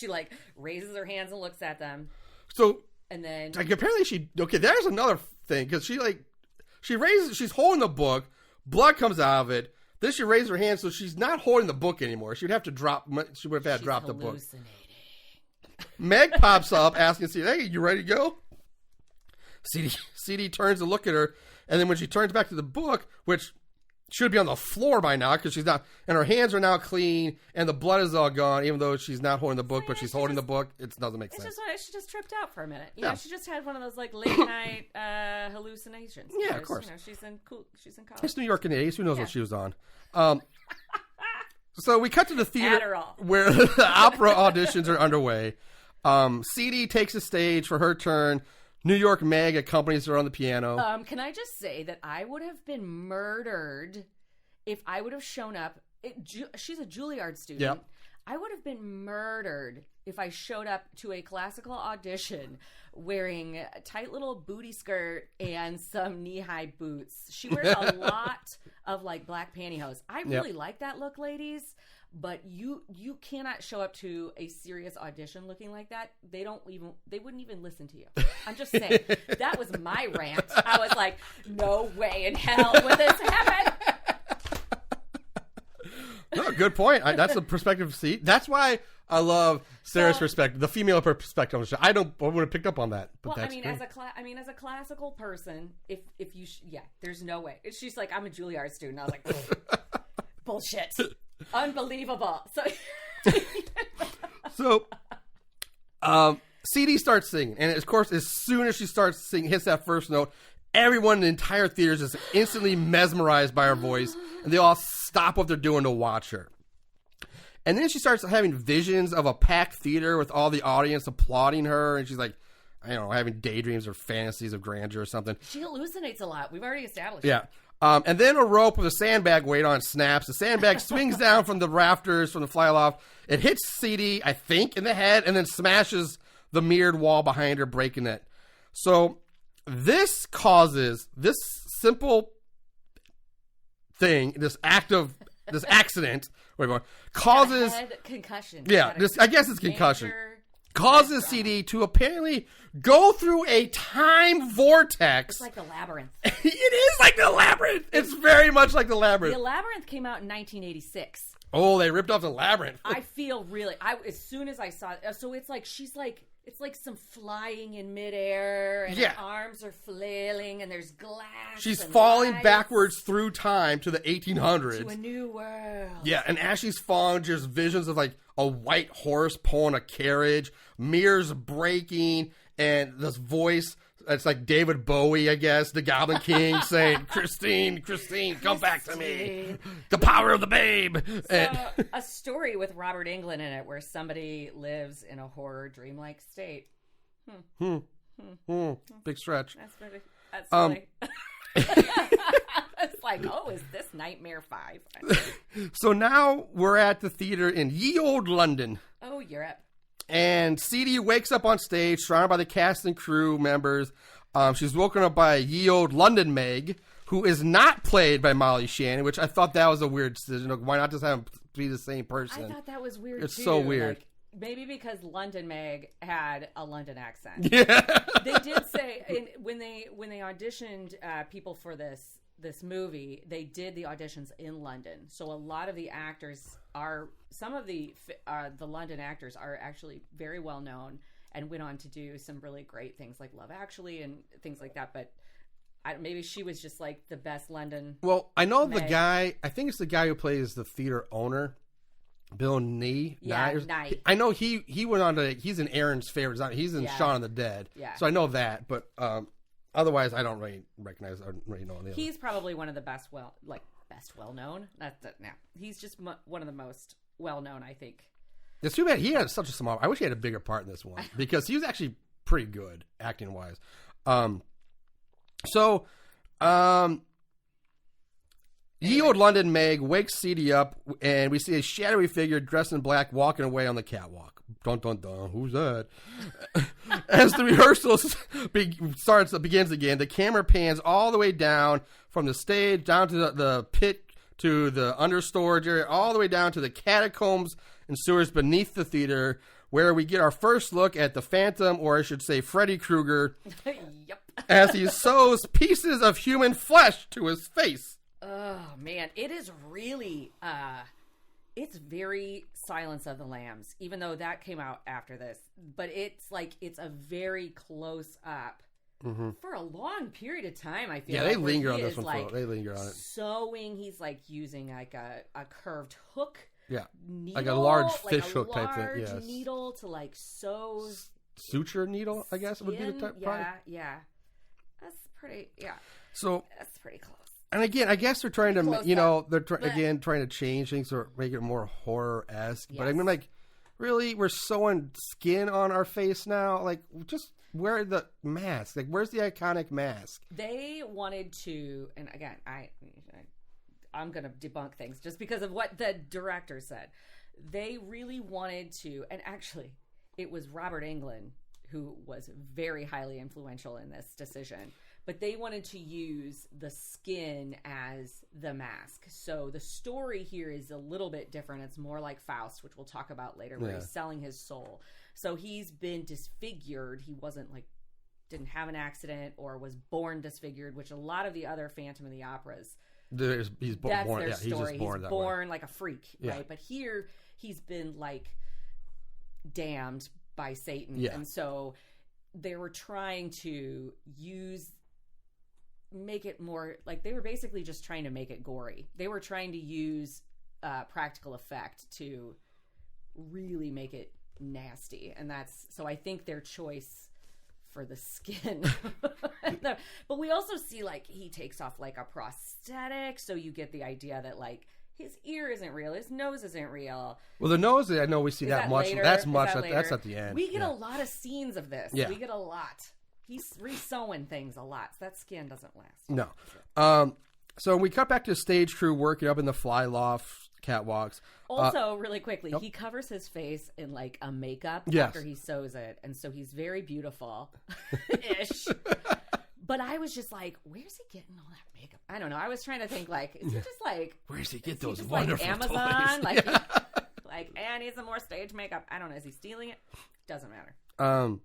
Speaker 2: like raises her hands and looks at them.
Speaker 1: So,
Speaker 2: and then
Speaker 1: like apparently there's another thing, because she's holding the book, blood comes out of it, then she raises her hand, so she's not holding the book anymore. She would have had to drop the book. Meg pops up asking CD, hey, you ready to go? CD turns to look at her, and then when she turns back to the book, which should be on the floor by now because she's not, and her hands are now clean, and the blood is all gone. Even though she's not holding the book, but she's holding the book, it doesn't make sense.
Speaker 2: She just tripped out for a minute. You know, she just had one of those like late night hallucinations.
Speaker 1: Yeah, of course.
Speaker 2: You know, she's in college.
Speaker 1: It's New York in the 80s. Who knows what she was on? So we cut to the theater
Speaker 2: Adderall.
Speaker 1: where the opera auditions are underway. CD takes the stage for her turn. New York Meg accompanies her on the piano.
Speaker 2: Can I just say that I would have been murdered if I would have shown up. She's a Juilliard student.
Speaker 1: Yep.
Speaker 2: I would have been murdered if I showed up to a classical audition wearing a tight little booty skirt and some knee-high boots. She wears a lot of like black pantyhose. I really like that look, ladies. But you cannot show up to a serious audition looking like that. They wouldn't even listen to you. I'm just saying. That was my rant. I was like, no way in hell would this happen.
Speaker 1: No, good point. That's a perspective to see. That's why I love Sarah's perspective, the female perspective on the show. I would have picked up on that. But
Speaker 2: well, as a classical person, if you there's no way. She's like, I'm a Juilliard student. I was like, bullshit. Unbelievable. So
Speaker 1: CD starts singing, and of course, as soon as she starts singing, hits that first note, everyone in the entire theater is just instantly mesmerized by her voice, and they all stop what they're doing to watch her. And then she starts having visions of a packed theater with all the audience applauding her, and she's like, I don't know, having daydreams or fantasies of grandeur or something.
Speaker 2: She hallucinates a lot. We've already established
Speaker 1: that. And then a rope with a sandbag weight on snaps. The sandbag swings down from the rafters from the flyloft. It hits CD, I think, in the head, and then smashes the mirrored wall behind her, breaking it. So this causes this simple thing, this accident, causes
Speaker 2: concussion.
Speaker 1: Yeah, I guess it's concussion. Causes CD to apparently go through a time vortex.
Speaker 2: It's like the Labyrinth.
Speaker 1: It is like the Labyrinth. It's very much like the Labyrinth.
Speaker 2: The Labyrinth came out in 1986.
Speaker 1: Oh, they ripped off the Labyrinth.
Speaker 2: I feel really. As soon as I saw it, so it's like it's like some flying in midair, and her arms are flailing, and there's glass.
Speaker 1: She's falling backwards through time to the 1800s.
Speaker 2: To a new world.
Speaker 1: Yeah, and as she's falling, just visions of like a white horse pulling a carriage, mirrors breaking, and this voice. It's like David Bowie, I guess, the Goblin King saying, Christine, come back to me. The power of the babe.
Speaker 2: So, a story with Robert Englund in it where somebody lives in a horror dreamlike state.
Speaker 1: Big stretch.
Speaker 2: That's really. It's like, is this Nightmare 5?
Speaker 1: So now we're at the theater in ye old London.
Speaker 2: Oh, Europe.
Speaker 1: And CD wakes up on stage, surrounded by the cast and crew members. She's woken up by ye old London Meg, who is not played by Molly Shannon, which I thought that was a weird decision. Why not just have them be the same person?
Speaker 2: I thought that was weird,
Speaker 1: It's
Speaker 2: too.
Speaker 1: so weird.
Speaker 2: Like, maybe because London Meg had a London accent.
Speaker 1: Yeah.
Speaker 2: They did say, when they auditioned people for this movie, they did the auditions in London. So a lot of the actors some of the London actors are actually very well known and went on to do some really great things like Love Actually and things like that. But maybe she was just like the best London.
Speaker 1: Well, I know the guy. I think it's the guy who plays the theater owner, Bill Nye.
Speaker 2: Nye.
Speaker 1: I know he went on to. He's in Aaron's favorites. He's in Shaun of the Dead.
Speaker 2: Yeah.
Speaker 1: So I know that, but otherwise I don't really recognize. I don't really know the other.
Speaker 2: He's probably one of the best well known. He's just one of the most well known, I think.
Speaker 1: It's too bad he had such a small. I wish he had a bigger part in this one because he was actually pretty good acting wise. Ye old London Meg wakes CD up, and we see a shadowy figure dressed in black walking away on the catwalk. Dun dun dun. Who's that? As the rehearsals begins again, the camera pans all the way down from the stage down to the pit to the understorage area, all the way down to the catacombs and sewers beneath the theater, where we get our first look at the Phantom, or I should say Freddy Krueger,
Speaker 2: Yep.
Speaker 1: as he sews pieces of human flesh to his face.
Speaker 2: Oh, man. It is really, it's very Silence of the Lambs, even though that came out after this. But it's like, it's a very close up for a long period of time. I feel
Speaker 1: they linger on this one. They linger on it.
Speaker 2: Sewing. He's like using like a curved hook.
Speaker 1: Yeah,
Speaker 2: needle,
Speaker 1: like a large fish hook type thing.
Speaker 2: Large needle to like sew.
Speaker 1: Suture needle, I guess, would be the type.
Speaker 2: Yeah. That's pretty. Yeah.
Speaker 1: So
Speaker 2: that's pretty close.
Speaker 1: And again, I guess they're trying to, they're trying to change things or make it more horror-esque. Yes. But I mean, like, really, we're sewing skin on our face now? Like, just wear the mask. Like, where's the iconic mask?
Speaker 2: They wanted to, and again, I'm going to debunk things just because of what the director said. They really wanted to, and actually, it was Robert Englund who was very highly influential in this decision. But they wanted to use the skin as the mask. So the story here is a little bit different. It's more like Faust, which we'll talk about later, where he's selling his soul. So he's been disfigured. He wasn't like, didn't have an accident or was born disfigured, which a lot of the other Phantom of the Operas,
Speaker 1: he's born.
Speaker 2: That's their
Speaker 1: He's
Speaker 2: story.
Speaker 1: just born,
Speaker 2: he's born like a freak, right? But here he's been like damned by Satan. Yeah. And so they were trying to make it more like, they were basically just trying to make it gory. They were trying to use practical effect to really make it nasty. And so I think their choice for the skin. But we also see like he takes off like a prosthetic. So you get the idea that like his ear isn't real. His nose isn't real.
Speaker 1: Well, the nose, I know we see that much.
Speaker 2: Later?
Speaker 1: That's at the end.
Speaker 2: We get a lot of scenes of this.
Speaker 1: Yeah.
Speaker 2: We get a lot. He's re-sewing things a lot. So that skin doesn't last.
Speaker 1: No. So we cut back to stage crew working up in the fly loft catwalks.
Speaker 2: Also, really quickly, he covers his face in like a makeup after he sews it. And so he's very beautiful-ish. But I was just like, where's he getting all that makeup? I don't know. I was trying to think like, is he just like...
Speaker 1: Where's he get those wonderful
Speaker 2: like Amazon? Like, I need some more stage makeup. I don't know. Is he stealing it? Doesn't matter.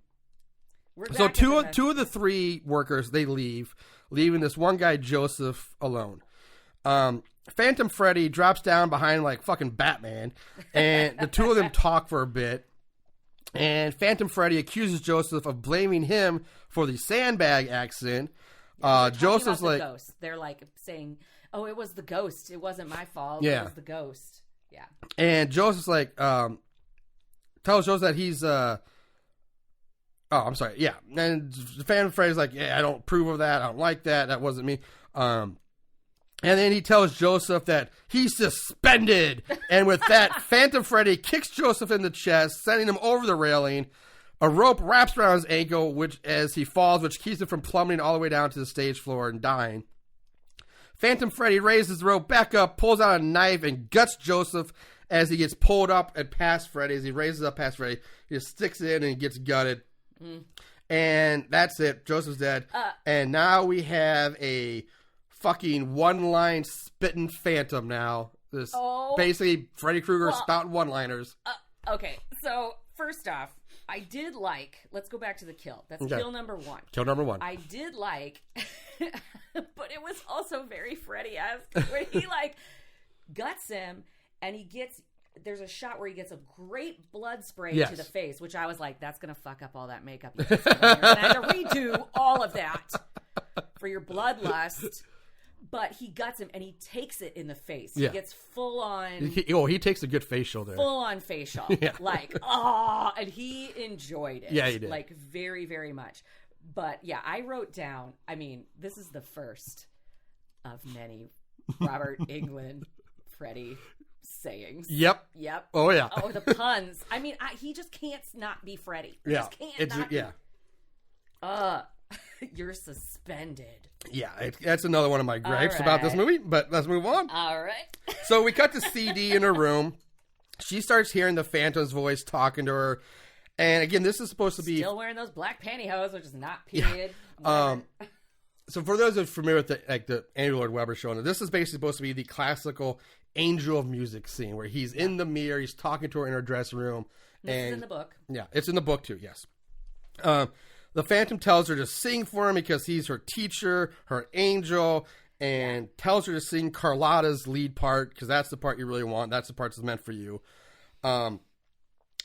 Speaker 1: So two of the three workers, they leaving this one guy, Joseph, alone. Phantom Freddy drops down behind like fucking Batman, and the two of them talk for a bit. And Phantom Freddy accuses Joseph of blaming him for the sandbag accident. Joseph's like,
Speaker 2: ghost. They're like saying, "Oh, it was the ghost. It wasn't my fault.
Speaker 1: Yeah.
Speaker 2: It was the ghost." Yeah.
Speaker 1: And Joseph's like, tells Joseph that he's oh, I'm sorry. Yeah. And Phantom Freddy's like, yeah, I don't approve of that. I don't like that. That wasn't me. And then he tells Joseph that he's suspended. And with that, Phantom Freddy kicks Joseph in the chest, sending him over the railing. A rope wraps around his ankle, which as he falls, which keeps him from plummeting all the way down to the stage floor and dying. Phantom Freddy raises the rope back up, pulls out a knife, and guts Joseph as he gets pulled up and past Freddy. As he raises up past Freddy, he just sticks it in and he gets gutted. And that's it. Joseph's dead. And now we have a fucking one-line spitting phantom now. This basically Freddy Krueger spouting one-liners.
Speaker 2: Okay, so first off, I did like, let's go back to the kill. That's kill number one.
Speaker 1: Kill number one.
Speaker 2: I did like, but it was also very Freddy-esque, where he like guts him and he gets, there's a shot where he gets a great blood spray to the face, which I was like, that's going to fuck up all that makeup. You're going to have to redo all of that for your bloodlust. But he guts him and he takes it in the face. He gets full on.
Speaker 1: He takes a good facial there.
Speaker 2: Full on facial. Like, and he enjoyed it.
Speaker 1: Yeah, he did.
Speaker 2: Like, very, very much. But yeah, I wrote down, I mean, this is the first of many Robert Englund, Freddy sayings.
Speaker 1: Yep. Oh, yeah.
Speaker 2: Oh, the puns. I mean, he just can't not be Freddy. He just can't not be. You're suspended.
Speaker 1: Yeah, that's another one of my gripes about this movie, but let's move on.
Speaker 2: All right.
Speaker 1: So we cut to CD in her room. She starts hearing the Phantom's voice talking to her. And again, this is supposed to be...
Speaker 2: Still wearing those black pantyhose, which is not period.
Speaker 1: So for those who are familiar with the Andrew Lloyd Webber show, this is basically supposed to be the classical Angel of Music scene where he's in the mirror, he's talking to her in her dressing room.
Speaker 2: This is in the book.
Speaker 1: Yeah, it's in the book too, yes. The Phantom tells her to sing for him because he's her teacher, her angel, and tells her to sing Carlotta's lead part because that's the part you really want. That's the part that's meant for you. And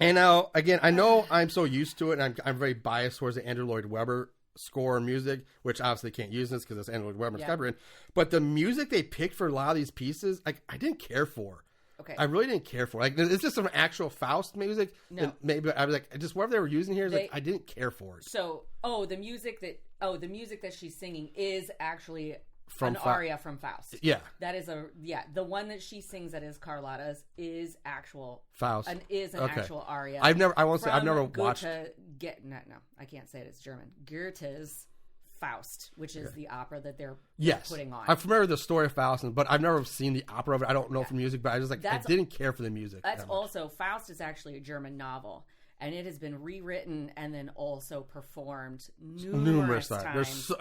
Speaker 1: now, again, I know I'm so used to it, and I'm very biased towards the Andrew Lloyd Webber score and music, which obviously can't use this because it's Andrew Lloyd Webber's copyright. But the music they picked for a lot of these pieces, like, I didn't care for.
Speaker 2: Okay.
Speaker 1: I really didn't care for. Like, it's just some actual Faust music.
Speaker 2: No.
Speaker 1: Maybe I was like, just whatever they were using here, I didn't care for it.
Speaker 2: So, the music that she's singing is actually
Speaker 1: From
Speaker 2: an aria from Faust.
Speaker 1: Yeah.
Speaker 2: That is the one that she sings that is Carlotta's is actual
Speaker 1: Faust.
Speaker 2: Actual aria.
Speaker 1: I've never watched.
Speaker 2: No, I can't say it. It's German. Goethe's Faust, which is the opera that they're putting on.
Speaker 1: I'm familiar with the story of Faust, but I've never seen the opera of it. I don't know from music, but I didn't care for the music.
Speaker 2: That's also Faust is actually a German novel, and it has been rewritten and then also performed numerous times.
Speaker 1: There's so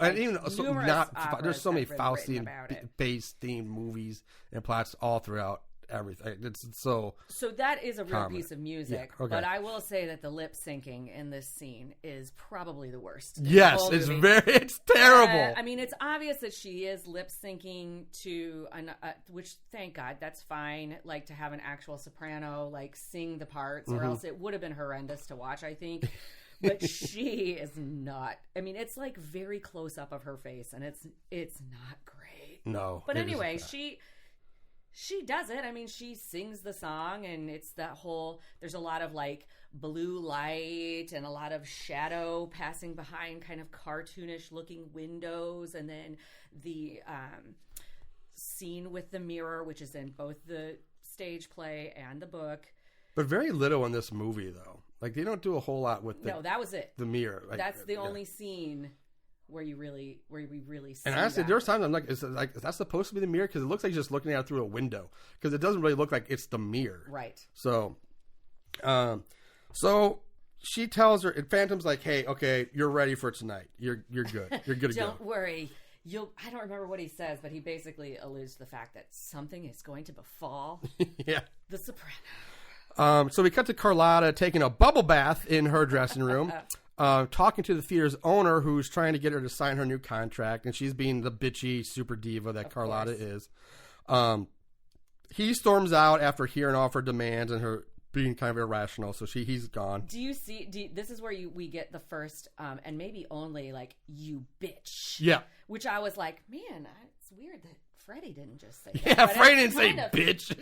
Speaker 1: many Faustian-based themed movies and plots all throughout everything. It's so
Speaker 2: that is a real piece of music.
Speaker 1: Yeah, okay.
Speaker 2: But I will say that the lip syncing in this scene is probably the worst.
Speaker 1: Yes, it's terrible.
Speaker 2: I mean, it's obvious that she is lip syncing to which, thank God, that's fine. Like, to have an actual soprano like sing the parts, or else it would have been horrendous to watch, I think. But she is not. I mean, it's like very close up of her face, and it's not great.
Speaker 1: No.
Speaker 2: But anyway, she does it. I mean, she sings the song, and it's that whole, there's a lot of like blue light and a lot of shadow passing behind kind of cartoonish looking windows. And then the scene with the mirror, which is in both the stage play and the book.
Speaker 1: But very little in this movie, though. Like, they don't do a whole lot with
Speaker 2: No, that was it.
Speaker 1: The mirror. Like,
Speaker 2: that's the only scene where we really see.
Speaker 1: And honestly, there's times I'm like, is that supposed to be the mirror? Because it looks like you're just looking at it through a window. Because it doesn't really look like it's the mirror.
Speaker 2: Right.
Speaker 1: So she tells her, and Phantom's like, hey, okay, you're ready for tonight. You're good. You're good to go.
Speaker 2: Don't worry. I don't remember what he says, but he basically alludes to the fact that something is going to befall the soprano.
Speaker 1: So we cut to Carlotta taking a bubble bath in her dressing room. Talking to the theater's owner, who's trying to get her to sign her new contract, and she's being the bitchy super diva that Carlotta is. He storms out after hearing all of her demands and her being kind of irrational, so he's gone.
Speaker 2: Do you see? This is where we get the first, and maybe only, like, you bitch.
Speaker 1: Yeah.
Speaker 2: Which I was like, man, it's weird that Freddy didn't just say that.
Speaker 1: Yeah, Freddy didn't say bitch.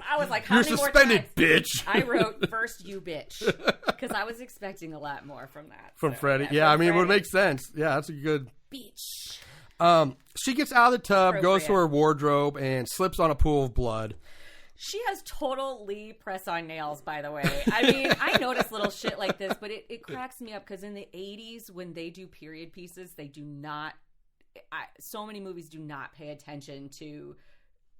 Speaker 2: I was like, how
Speaker 1: You're
Speaker 2: many
Speaker 1: suspended,
Speaker 2: more times?
Speaker 1: bitch.
Speaker 2: I wrote first, you bitch, because I was expecting a lot more from that.
Speaker 1: From Freddy. Yeah, I mean, it would make sense. Yeah, that's a good
Speaker 2: bitch.
Speaker 1: She gets out of the tub, goes to her wardrobe, and slips on a pool of blood.
Speaker 2: She has total Lee press-on nails, by the way. I mean, I notice little shit like this, but it cracks me up because in the 80s, when they do period pieces, they do not. So many movies do not pay attention to,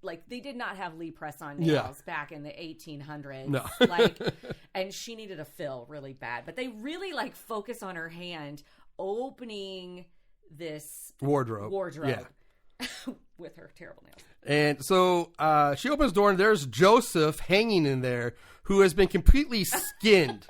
Speaker 2: like, they did not have Lee press-on nails back in the 1800s.
Speaker 1: No.
Speaker 2: Like, and she needed a fill really bad. But they really, like, focus on her hand opening this
Speaker 1: wardrobe.
Speaker 2: Yeah. With her terrible nails.
Speaker 1: And so she opens the door, and there's Joseph hanging in there, who has been completely skinned.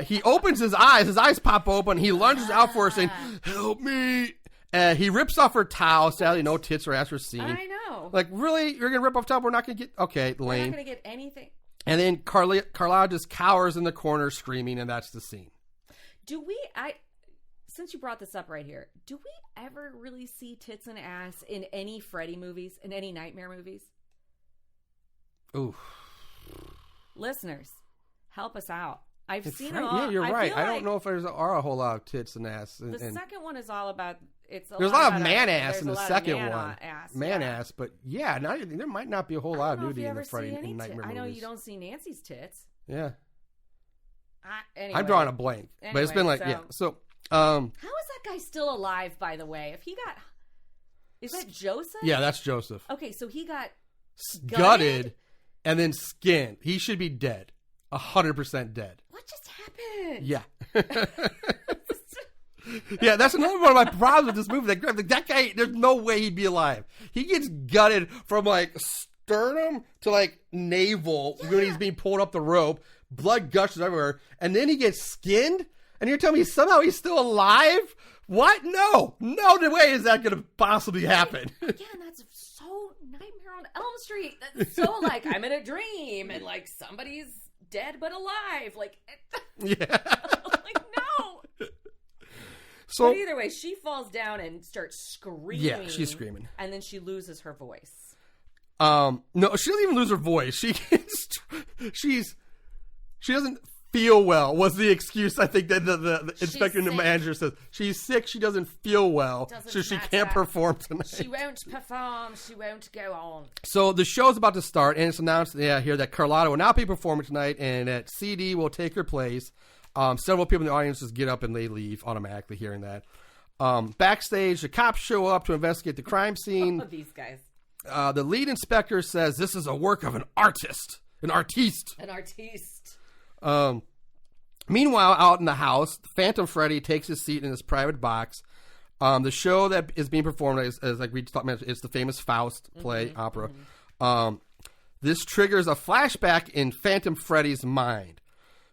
Speaker 1: He opens his eyes pop open, he lunges out for her saying, help me. He rips off her towel. Sadly, no tits or ass were seen.
Speaker 2: I know.
Speaker 1: Like, really? You're going to rip off towel? We're not going to get... Okay, lame.
Speaker 2: We're not going to get anything.
Speaker 1: And then Carlotta just cowers in the corner screaming, and that's the scene.
Speaker 2: Since you brought this up right here, do we ever really see tits and ass in any Freddy movies, in any Nightmare movies?
Speaker 1: Ooh.
Speaker 2: Listeners, help us out. I've seen them all.
Speaker 1: Yeah, you're right. I don't know if there are a whole lot of tits and ass.
Speaker 2: The second one is all about...
Speaker 1: There's a lot of man ass in the second one. Ass, but yeah, there might not be a whole lot of nudity in the Freddy and Nightmare movies.
Speaker 2: I know you don't see Nancy's tits.
Speaker 1: Yeah.
Speaker 2: Anyway,
Speaker 1: I'm drawing a blank, but it's been like, So,
Speaker 2: how is that guy still alive, by the way? Is that Joseph?
Speaker 1: Yeah, that's Joseph.
Speaker 2: Okay, so he got
Speaker 1: gutted and then skinned. He should be dead. 100% dead.
Speaker 2: What just happened?
Speaker 1: Yeah. Yeah, that's another one of my problems with this movie. That guy, there's no way he'd be alive. He gets gutted from, like, sternum to, like, navel when he's being pulled up the rope. Blood gushes everywhere. And then he gets skinned? And you're telling me somehow he's still alive? What? No way is that going to possibly happen.
Speaker 2: Again, that's so Nightmare on Elm Street. That's so, like, I'm in a dream and, like, somebody's dead but alive. Like,
Speaker 1: yeah.
Speaker 2: like, no.
Speaker 1: So
Speaker 2: but either way, she falls down and starts screaming.
Speaker 1: Yeah, she's screaming.
Speaker 2: And then she loses her voice.
Speaker 1: No, she doesn't even lose her voice. She doesn't feel well was the excuse I think that the inspector and the manager says. She's sick, she doesn't feel well, so she can't perform tonight.
Speaker 2: She won't perform, she won't go on.
Speaker 1: So the show's about to start, and it's announced here that Carlotta will not be performing tonight, and that CD will take her place. Several people in the audience just get up and they leave automatically hearing that. Backstage, the cops show up to investigate the crime scene.
Speaker 2: Oh, these guys.
Speaker 1: The lead inspector says this is a work of an artiste. An artiste. Meanwhile, out in the house, Phantom Freddy takes his seat in his private box. The show that is being performed is like we talked about, it's the famous Faust play opera. This triggers a flashback in Phantom Freddy's mind.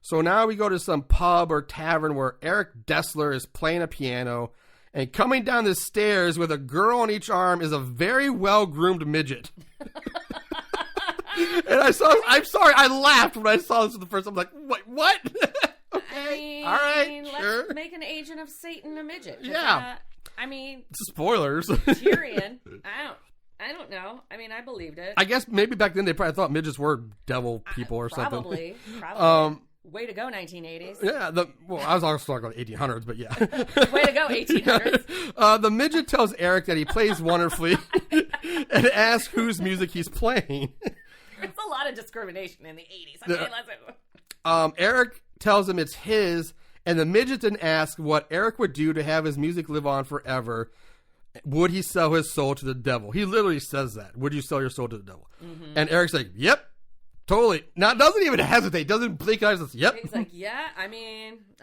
Speaker 1: So now we go to some pub or tavern where Eric Dessler is playing a piano, and coming down the stairs with a girl on each arm is a very well-groomed midget. And I'm sorry, I laughed when I saw this for the first time. I'm like, wait, what? Okay, all right, sure.
Speaker 2: Let's make an agent of Satan a midget.
Speaker 1: Yeah. Spoilers.
Speaker 2: Tyrion, I don't know. I believed it.
Speaker 1: I guess maybe back then they probably thought midgets were devil people or something.
Speaker 2: Probably. Way to go, 1980s.
Speaker 1: Yeah, I was also talking about the 1800s, but yeah.
Speaker 2: Way to go, 1800s.
Speaker 1: The midget tells Eric that he plays wonderfully and asks whose music he's playing.
Speaker 2: There's a lot of discrimination in the 80s. Okay, listen.
Speaker 1: Eric tells him it's his, and the midget then asks what Eric would do to have his music live on forever. Would he sell his soul to the devil? He literally says that. Would you sell your soul to the devil? Mm-hmm. And Eric's like, yep. Totally. Now, doesn't even hesitate. Doesn't blink eyes. Yep.
Speaker 2: He's like, yeah,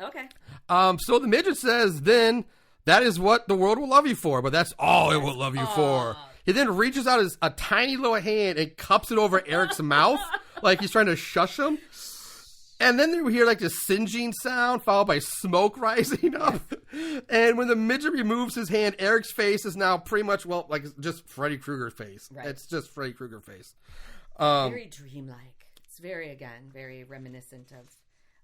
Speaker 2: okay.
Speaker 1: So the midget says, then, that is what the world will love you for, but that's all it will love you for. He then reaches out a tiny little hand and cups it over Eric's mouth, like he's trying to shush him. And then we hear like this singeing sound, followed by smoke rising up. And when the midget removes his hand, Eric's face is now pretty much, like just Freddy Krueger's face. Right. It's just Freddy Krueger's face.
Speaker 2: Very dreamlike. It's very reminiscent of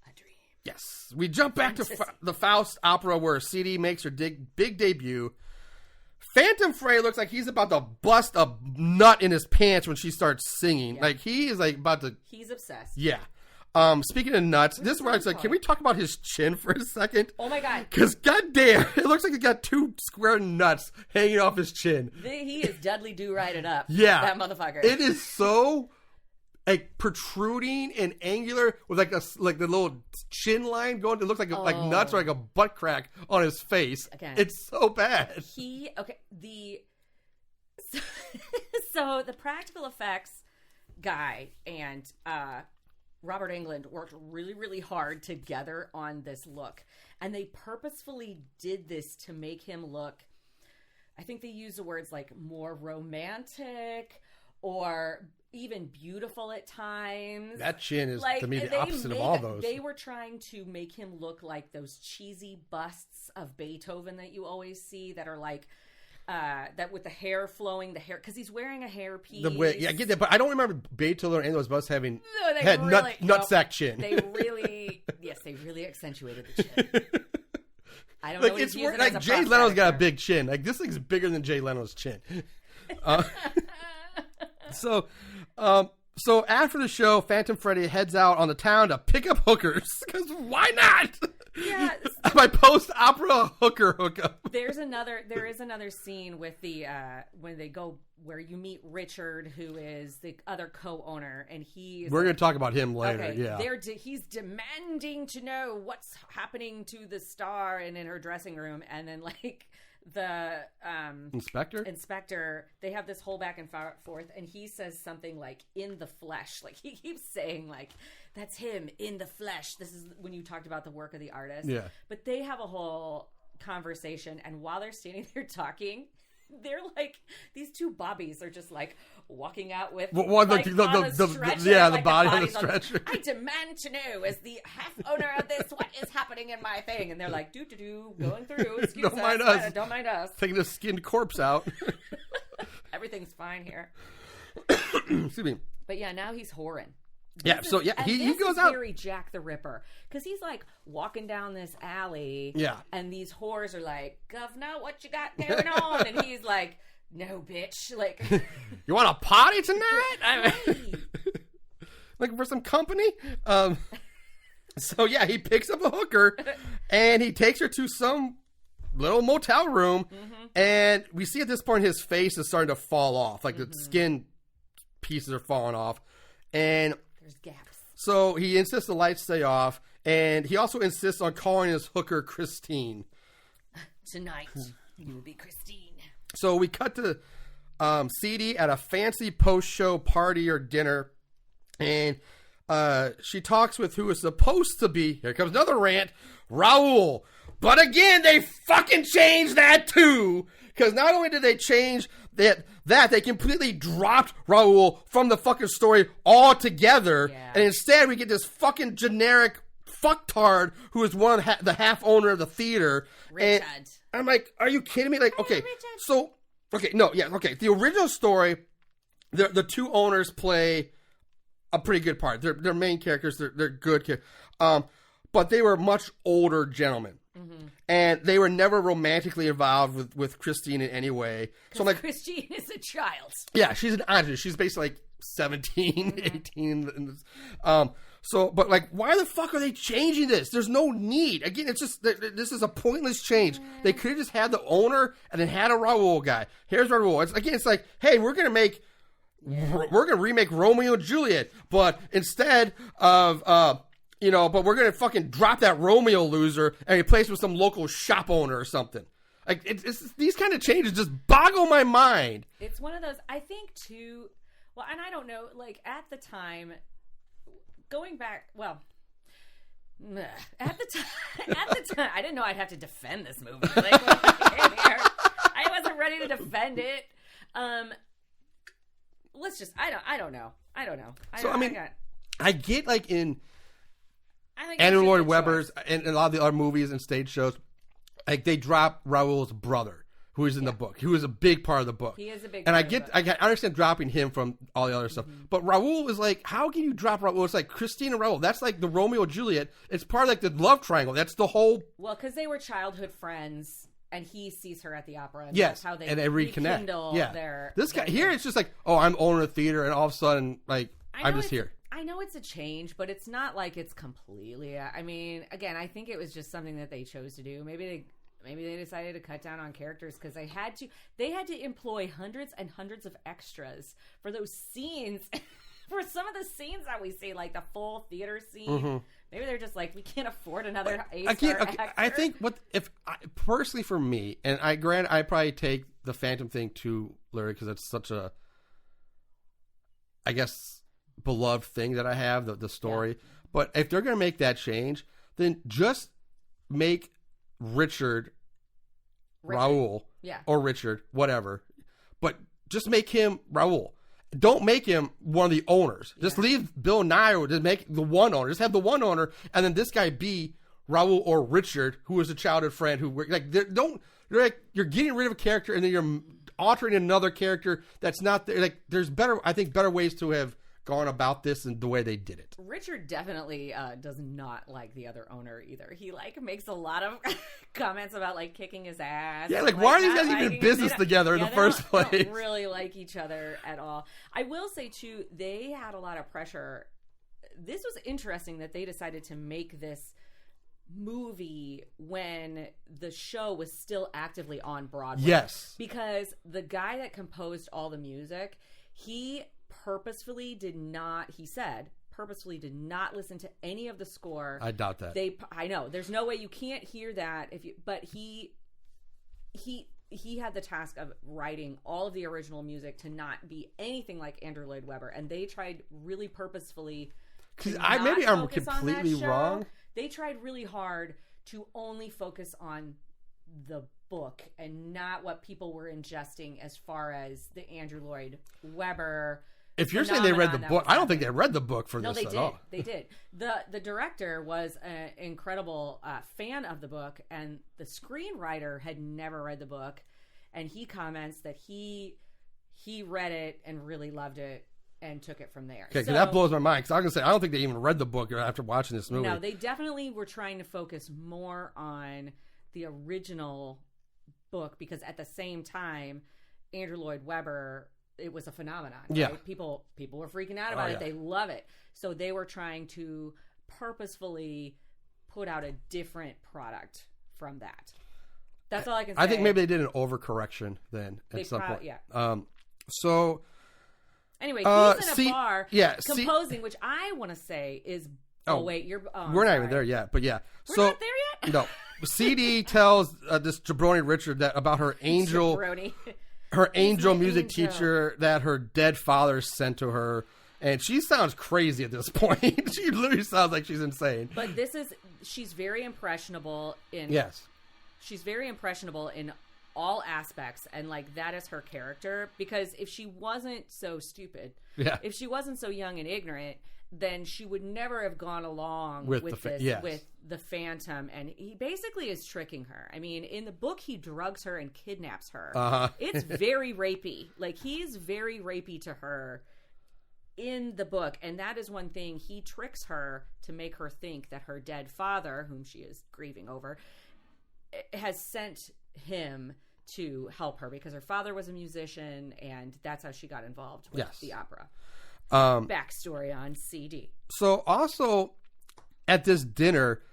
Speaker 2: a dream.
Speaker 1: Yes. We jump back to the Faust opera where CD makes her big debut. Phantom Freddy looks like he's about to bust a nut in his pants when she starts singing. Yeah. Like he is like about to...
Speaker 2: He's obsessed.
Speaker 1: Yeah. Speaking of nuts, this is where I was like, can we talk about his chin for a second?
Speaker 2: Oh my God.
Speaker 1: Because goddamn, it looks like he's got two square nuts hanging off his chin.
Speaker 2: He is Dudley Do-Right-It Up.
Speaker 1: Yeah.
Speaker 2: That motherfucker.
Speaker 1: It is so... like protruding and angular with like the little chin line going. It looks like like nuts or like a butt crack on his face. Again, it's so bad.
Speaker 2: So the practical effects guy and Robert Englund worked really, really hard together on this look, and they purposefully did this to make him look. I think they use the words like more romantic or even beautiful at times.
Speaker 1: That chin is, to me, the opposite of all those.
Speaker 2: They were trying to make him look like those cheesy busts of Beethoven that you always see that are like, that with the hair flowing, because he's wearing a hairpiece.
Speaker 1: I get that, but I don't remember Beethoven or any of those busts having nutsack chin.
Speaker 2: They really accentuated the chin. I don't know what he's using
Speaker 1: like Jay Leno's got a big chin. Like this thing's bigger than Jay Leno's chin. So after the show, Phantom Freddy heads out on the town to pick up hookers. Because why not?
Speaker 2: Yeah.
Speaker 1: My post-opera hookup.
Speaker 2: There is another scene with the when they go where you meet Richard, who is the other co-owner, and we're
Speaker 1: going to talk about him later.
Speaker 2: Okay,
Speaker 1: yeah,
Speaker 2: he's demanding to know what's happening to the star and in her dressing room, and then like. The inspector, they have this whole back and forth, and he says something like in the flesh, like he keeps saying like that's him in the flesh. This is when you talked about the work of the artist.
Speaker 1: Yeah,
Speaker 2: but they have a whole conversation, and while they're standing there talking, they're like these two bobbies are just like walking out with
Speaker 1: the body on the stretcher.
Speaker 2: I demand to know, as the half owner of this, what is happening in my thing? And they're like, going through. Excuse us. Don't mind us.
Speaker 1: Taking the skinned corpse out.
Speaker 2: Everything's fine here.
Speaker 1: Excuse me.
Speaker 2: But yeah, now he's whoring.
Speaker 1: He goes out
Speaker 2: very Jack the Ripper, because he's like walking down this alley, and these whores are like, "Governor, what you got going on?" And he's like, "No, bitch, like,
Speaker 1: you want a party tonight? Looking for some company?" So he picks up a hooker, and he takes her to some little motel room, and we see at this point his face is starting to fall off, like the skin pieces are falling off, and
Speaker 2: there's gaps.
Speaker 1: So he insists the lights stay off, and he also insists on calling his hooker Christine.
Speaker 2: Tonight, you will be Christine.
Speaker 1: So we cut to CD at a fancy post-show party or dinner, and she talks with who is supposed to be, here comes another rant, Raul. But again, they fucking changed that too, because not only did they change that they completely dropped Raul from the fucking story altogether, and instead we get this fucking generic fucktard who is the half owner of the theater.
Speaker 2: Richard.
Speaker 1: And I'm like, are you kidding me? Like, okay, the original story, the two owners play a pretty good part. They're main characters. They're good. But they were much older gentlemen. And they were never romantically involved with Christine in any way. So I'm like,
Speaker 2: Christine is a child.
Speaker 1: Yeah, she's an adult. She's basically like 17, 18. But like, why the fuck are they changing this? There's no need. Again, it's just, this is a pointless change. They could have just had the owner and then had a Raul guy. Here's Raul. It's like, hey, we're going to remake Romeo and Juliet, but instead of, but we're going to fucking drop that Romeo loser and replace with some local shop owner or something. Like, it's these kind of changes just boggle my mind.
Speaker 2: It's one of those, I think, too, well, and I don't know, like, at the time, going back, well, at the time, I didn't know I'd have to defend this movie. Like, when I came here, I wasn't ready to defend it. Let's just, I don't know.
Speaker 1: I get, like, in Andrew Lloyd Webber's and a lot of the other movies and stage shows, like, they drop Raul's brother, who is in the book, who is a big part of the book.
Speaker 2: He is a big
Speaker 1: part
Speaker 2: of the book.
Speaker 1: I understand dropping him from all the other stuff, but Raul is like, how can you drop Raul? It's like Christine and Raul. That's like the Romeo and Juliet. It's part of like the love triangle. That's the whole.
Speaker 2: Well, because they were childhood friends, and he sees her at the opera, and
Speaker 1: yes,
Speaker 2: that's how they
Speaker 1: reconnect.
Speaker 2: Their
Speaker 1: this guy here, it's just like, oh, I'm owning a theater, and all of a sudden, like, I'm just here.
Speaker 2: I know it's a change, but it's not like it's completely. I mean, again, I think it was just something that they chose to do. Maybe they decided to cut down on characters because they had to employ hundreds and hundreds of extras for those scenes. For some of the scenes that we see, like the full theater scene, maybe they're just like, we can't afford another A-star actor.
Speaker 1: I think personally for me, and I probably take the Phantom thing too, Larry, because it's such a, I guess, beloved thing that I have, the story. Yeah. But if they're going to make that change, then just make Richard. Raul, or Richard, whatever. But just make him Raul. Don't make him one of the owners. Just leave Bill Nye, or just make the one owner. Just have the one owner, and then this guy be Raul or Richard, who is a childhood friend. You're getting rid of a character, and then you're altering another character that's not there. Like, there's better ways to have gone about this and the way they did it.
Speaker 2: Richard definitely does not like the other owner either. He makes a lot of comments about kicking his ass.
Speaker 1: Yeah, why are these guys even in business together in the first place?
Speaker 2: They don't really like each other at all. I will say too, they had a lot of pressure. This was interesting that they decided to make this movie when the show was still actively on Broadway.
Speaker 1: Yes.
Speaker 2: Because the guy that composed all the music, he purposefully did not listen to any of the score.
Speaker 1: I doubt that.
Speaker 2: I know there's no way you can't hear that but he had the task of writing all of the original music to not be anything like Andrew Lloyd Webber, and they tried really purposefully. Because
Speaker 1: maybe I'm completely wrong.
Speaker 2: They tried really hard to only focus on the book and not what people were ingesting as far as the Andrew Lloyd Webber.
Speaker 1: If you're saying they read the book, I don't think they read the book for this at all.
Speaker 2: They did. The director was an incredible fan of the book, and the screenwriter had never read the book, and he comments that he read it and really loved it, and took it from there.
Speaker 1: Okay, so that blows my mind, because I was going to say, I don't think they even read the book after watching this movie.
Speaker 2: No, they definitely were trying to focus more on the original book, because at the same time, Andrew Lloyd Webber, it was a phenomenon.
Speaker 1: Yeah.
Speaker 2: Right? People were freaking out about it. They love it. So they were trying to purposefully put out a different product from that. That's all I can say.
Speaker 1: I think maybe they did an overcorrection then at some point.
Speaker 2: Yeah.
Speaker 1: So...
Speaker 2: Anyway, he's in a bar composing, which I want to say is... wait,
Speaker 1: we're not even there yet, but yeah.
Speaker 2: We're not there yet?
Speaker 1: No. CD tells this jabroni Richard that about her angel... her angel music teacher that her dead father sent to her. And she sounds crazy at this point. She literally sounds like she's insane.
Speaker 2: But she's very impressionable in...
Speaker 1: Yes.
Speaker 2: She's very impressionable in all aspects, and like that is her character, because if she wasn't so stupid, if she wasn't so young and ignorant, then she would never have gone along with the Phantom, and he basically is tricking her. I mean, in the book, he drugs her and kidnaps her. It's very rapey. Like, he's very rapey to her in the book, and that is one thing. He tricks her to make her think that her dead father, whom she is grieving over, has sent him to help her, because her father was a musician, and that's how she got involved with the opera. Backstory on CD.
Speaker 1: So also at this dinner,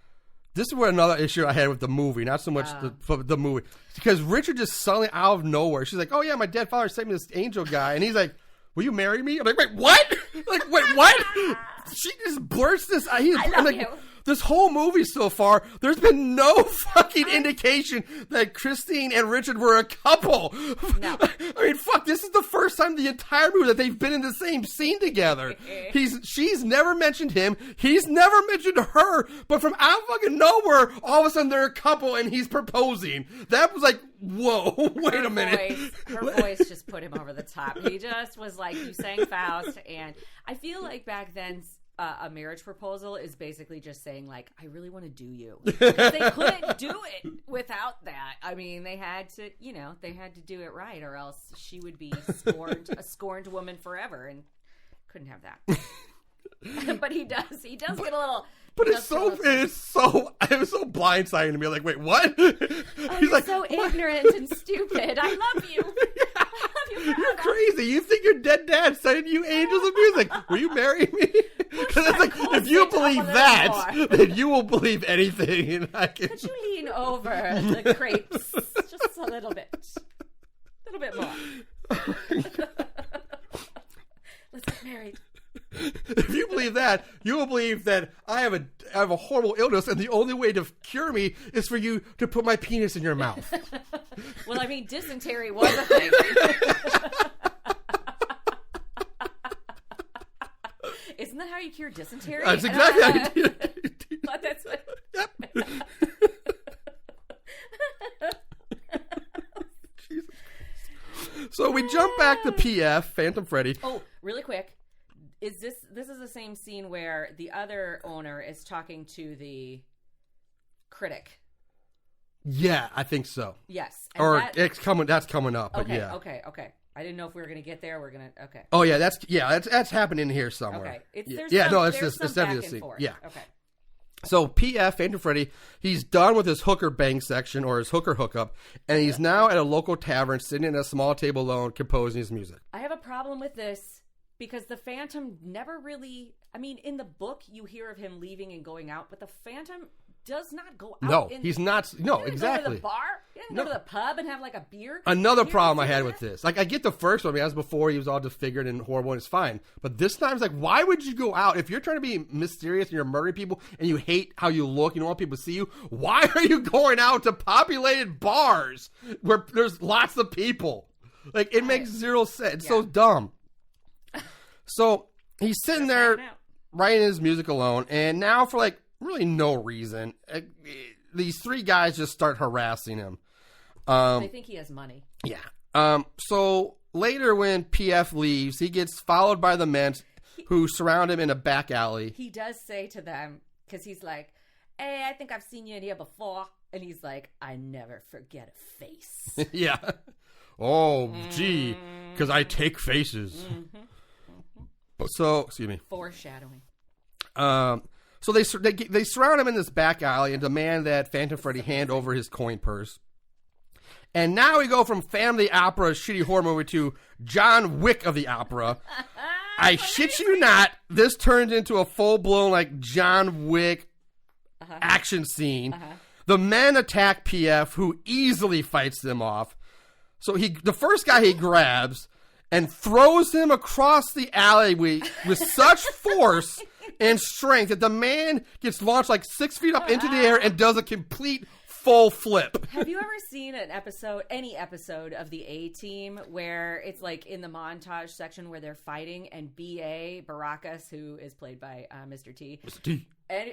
Speaker 1: this is where another issue I had with the movie, not so much the movie, because Richard just suddenly out of nowhere, she's like, "Oh yeah, my dead father sent me this angel guy," and he's like, "Will you marry me?" I'm like, "Wait, what?" Like, wait, what? She just blurts this out.
Speaker 2: I love you.
Speaker 1: This whole movie so far, there's been no fucking indication that Christine and Richard were a couple. No. I mean, fuck, this is the first time the entire movie that they've been in the same scene together. She's never mentioned him. He's never mentioned her. But from out fucking nowhere, all of a sudden they're a couple and he's proposing. That was like, whoa, wait a minute.
Speaker 2: Her voice just put him over the top. He just was like, you sang Faust. And I feel like back then, a marriage proposal is basically just saying, like, I really want to do you. Because they couldn't do it without that. I mean, they had to do it right, or else she would be a scorned woman forever, and couldn't have that. But he does get a little...
Speaker 1: But it was so blindsiding to me. Like, wait, what?
Speaker 2: He's like, so ignorant and stupid. I love you. I love you.
Speaker 1: You're crazy. You think your dead dad sent you angels of music? Will you marry me? Because it's like, if you believe that, then you will believe anything.
Speaker 2: Could you lean over the crepes just a little bit? A little bit more. Let's get married.
Speaker 1: If you believe that, you will believe that I have a horrible illness, and the only way to cure me is for you to put my penis in your mouth.
Speaker 2: Well, I mean, dysentery was a thing. Isn't that how you cure dysentery?
Speaker 1: That's exactly how you do it.
Speaker 2: But that's what...
Speaker 1: Yep. Jesus. So we jump back to PF, Phantom Freddy.
Speaker 2: Oh, really quick. This is the same scene where the other owner is talking to the critic.
Speaker 1: Yeah, I think so.
Speaker 2: Yes.
Speaker 1: And that's coming up. But
Speaker 2: okay,
Speaker 1: yeah.
Speaker 2: Okay. I didn't know if we were going to get there. Okay.
Speaker 1: Oh yeah, that's happening here somewhere.
Speaker 2: Okay.
Speaker 1: It's definitely a scene. Yeah.
Speaker 2: Okay.
Speaker 1: So PF, Phantom Freddy, he's done with his hooker bang section, or his hooker hookup, and he's now at a local tavern sitting at a small table alone composing his music.
Speaker 2: I have a problem with this, because the Phantom never really... I mean, in the book, you hear of him leaving and going out, but the Phantom does not go out.
Speaker 1: No, he's not. No, exactly.
Speaker 2: Go to the bar? He didn't go to the pub and have like a beer?
Speaker 1: Another problem I had with this. Like, I get the first one. I mean, as before, he was all disfigured and horrible, and it's fine. But this time, it's like, why would you go out? If you're trying to be mysterious and you're murdering people and you hate how you look, you don't want people to see you, why are you going out to populated bars where there's lots of people? Like, it makes zero sense. It's so dumb. So he's sitting there writing his music alone, and now for like really no reason, these three guys just start harassing him.
Speaker 2: They think he has money.
Speaker 1: Yeah. So later when PF leaves, he gets followed by the men who surround him in a back alley.
Speaker 2: He does say to them, because he's like, "Hey, I think I've seen you in here before," and he's like, "I never forget a face."
Speaker 1: Yeah. Oh, gee, because I take faces. So, excuse me.
Speaker 2: Foreshadowing.
Speaker 1: So they surround him in this back alley and demand that Phantom Freddy hand over his coin purse. And now we go from Phantom of the Opera, shitty horror movie, to John Wick of the Opera. I shit you not, this turns into a full-blown, like, John Wick action scene. The men attack PF, who easily fights them off. So the first guy he grabs and throws him across the alleyway with such force and strength that the man gets launched like 6 feet up into the air and does a complete full flip.
Speaker 2: Have you ever seen any episode of the A-Team where it's like in the montage section where they're fighting and B.A. Baracus, who is played by Mr. T.
Speaker 1: Mr. T.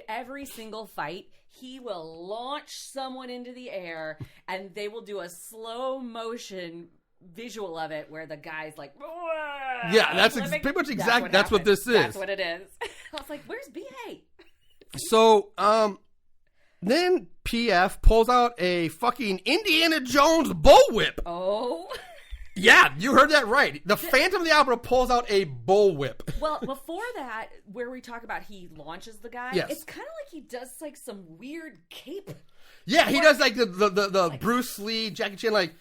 Speaker 2: Every single fight, he will launch someone into the air and they will do a slow motion visual of it where the guy's like,
Speaker 1: yeah, that's pretty much exactly, that's what this is.
Speaker 2: That's what it is. I was like, where's B.A.?
Speaker 1: So, then PF pulls out a fucking Indiana Jones bullwhip.
Speaker 2: Oh.
Speaker 1: Yeah, you heard that right. The Phantom of the Opera pulls out a bullwhip.
Speaker 2: Well, before that, where we talk about he launches the guy, it's kind of like he does like some weird cape.
Speaker 1: Yeah, he does like the like, Bruce Lee, Jackie Chan, like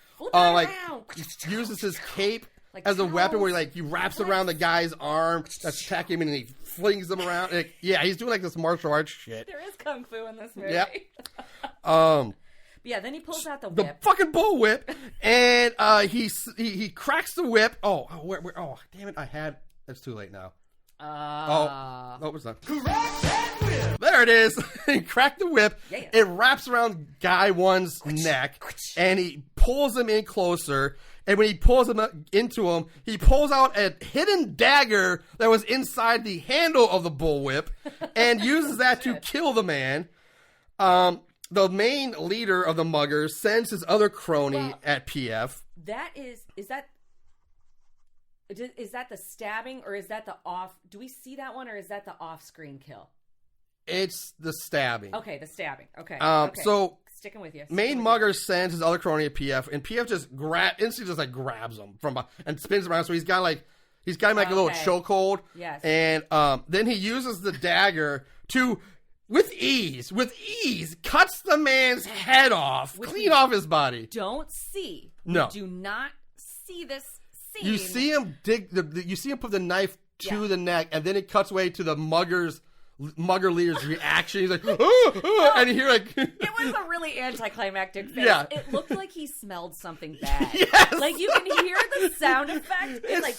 Speaker 1: uses his cape as a weapon where he wraps around the guy's arm that's attacking him and he flings them around. Like, yeah, he's doing like this martial arts shit.
Speaker 2: There is kung fu in this movie.
Speaker 1: Yeah.
Speaker 2: Yeah, then he pulls out the
Speaker 1: The
Speaker 2: whip.
Speaker 1: fucking bull whip, and he cracks the whip. Oh, damn it! It's too late now. It's not. There it is. He cracked the whip. Yeah. It wraps around guy one's neck, and he pulls him in closer. And when he pulls him into him, he pulls out a hidden dagger that was inside the handle of the bullwhip, and uses that to kill the man. The main leader of the muggers sends his other crony at PF. Is that the stabbing or is that the off? Do we see that one or is that the off-screen kill? It's the stabbing. Okay, the stabbing. Okay. So sticking with you. Main mugger sends his other crony at PF, and PF just instantly grabs him and spins him around. So he's got him like a little chokehold. Yes. And then he uses the dagger to. With ease, cuts the man's head off, clean off his body. Don't see. No. You do not see this scene. You see him you see him put the knife to the neck, and then it cuts away to the mugger leader's reaction. He's like, and you hear like... It was a really anticlimactic face. Yeah. It looked like he smelled something bad. Yes. Like, you can hear the sound effect. It's like...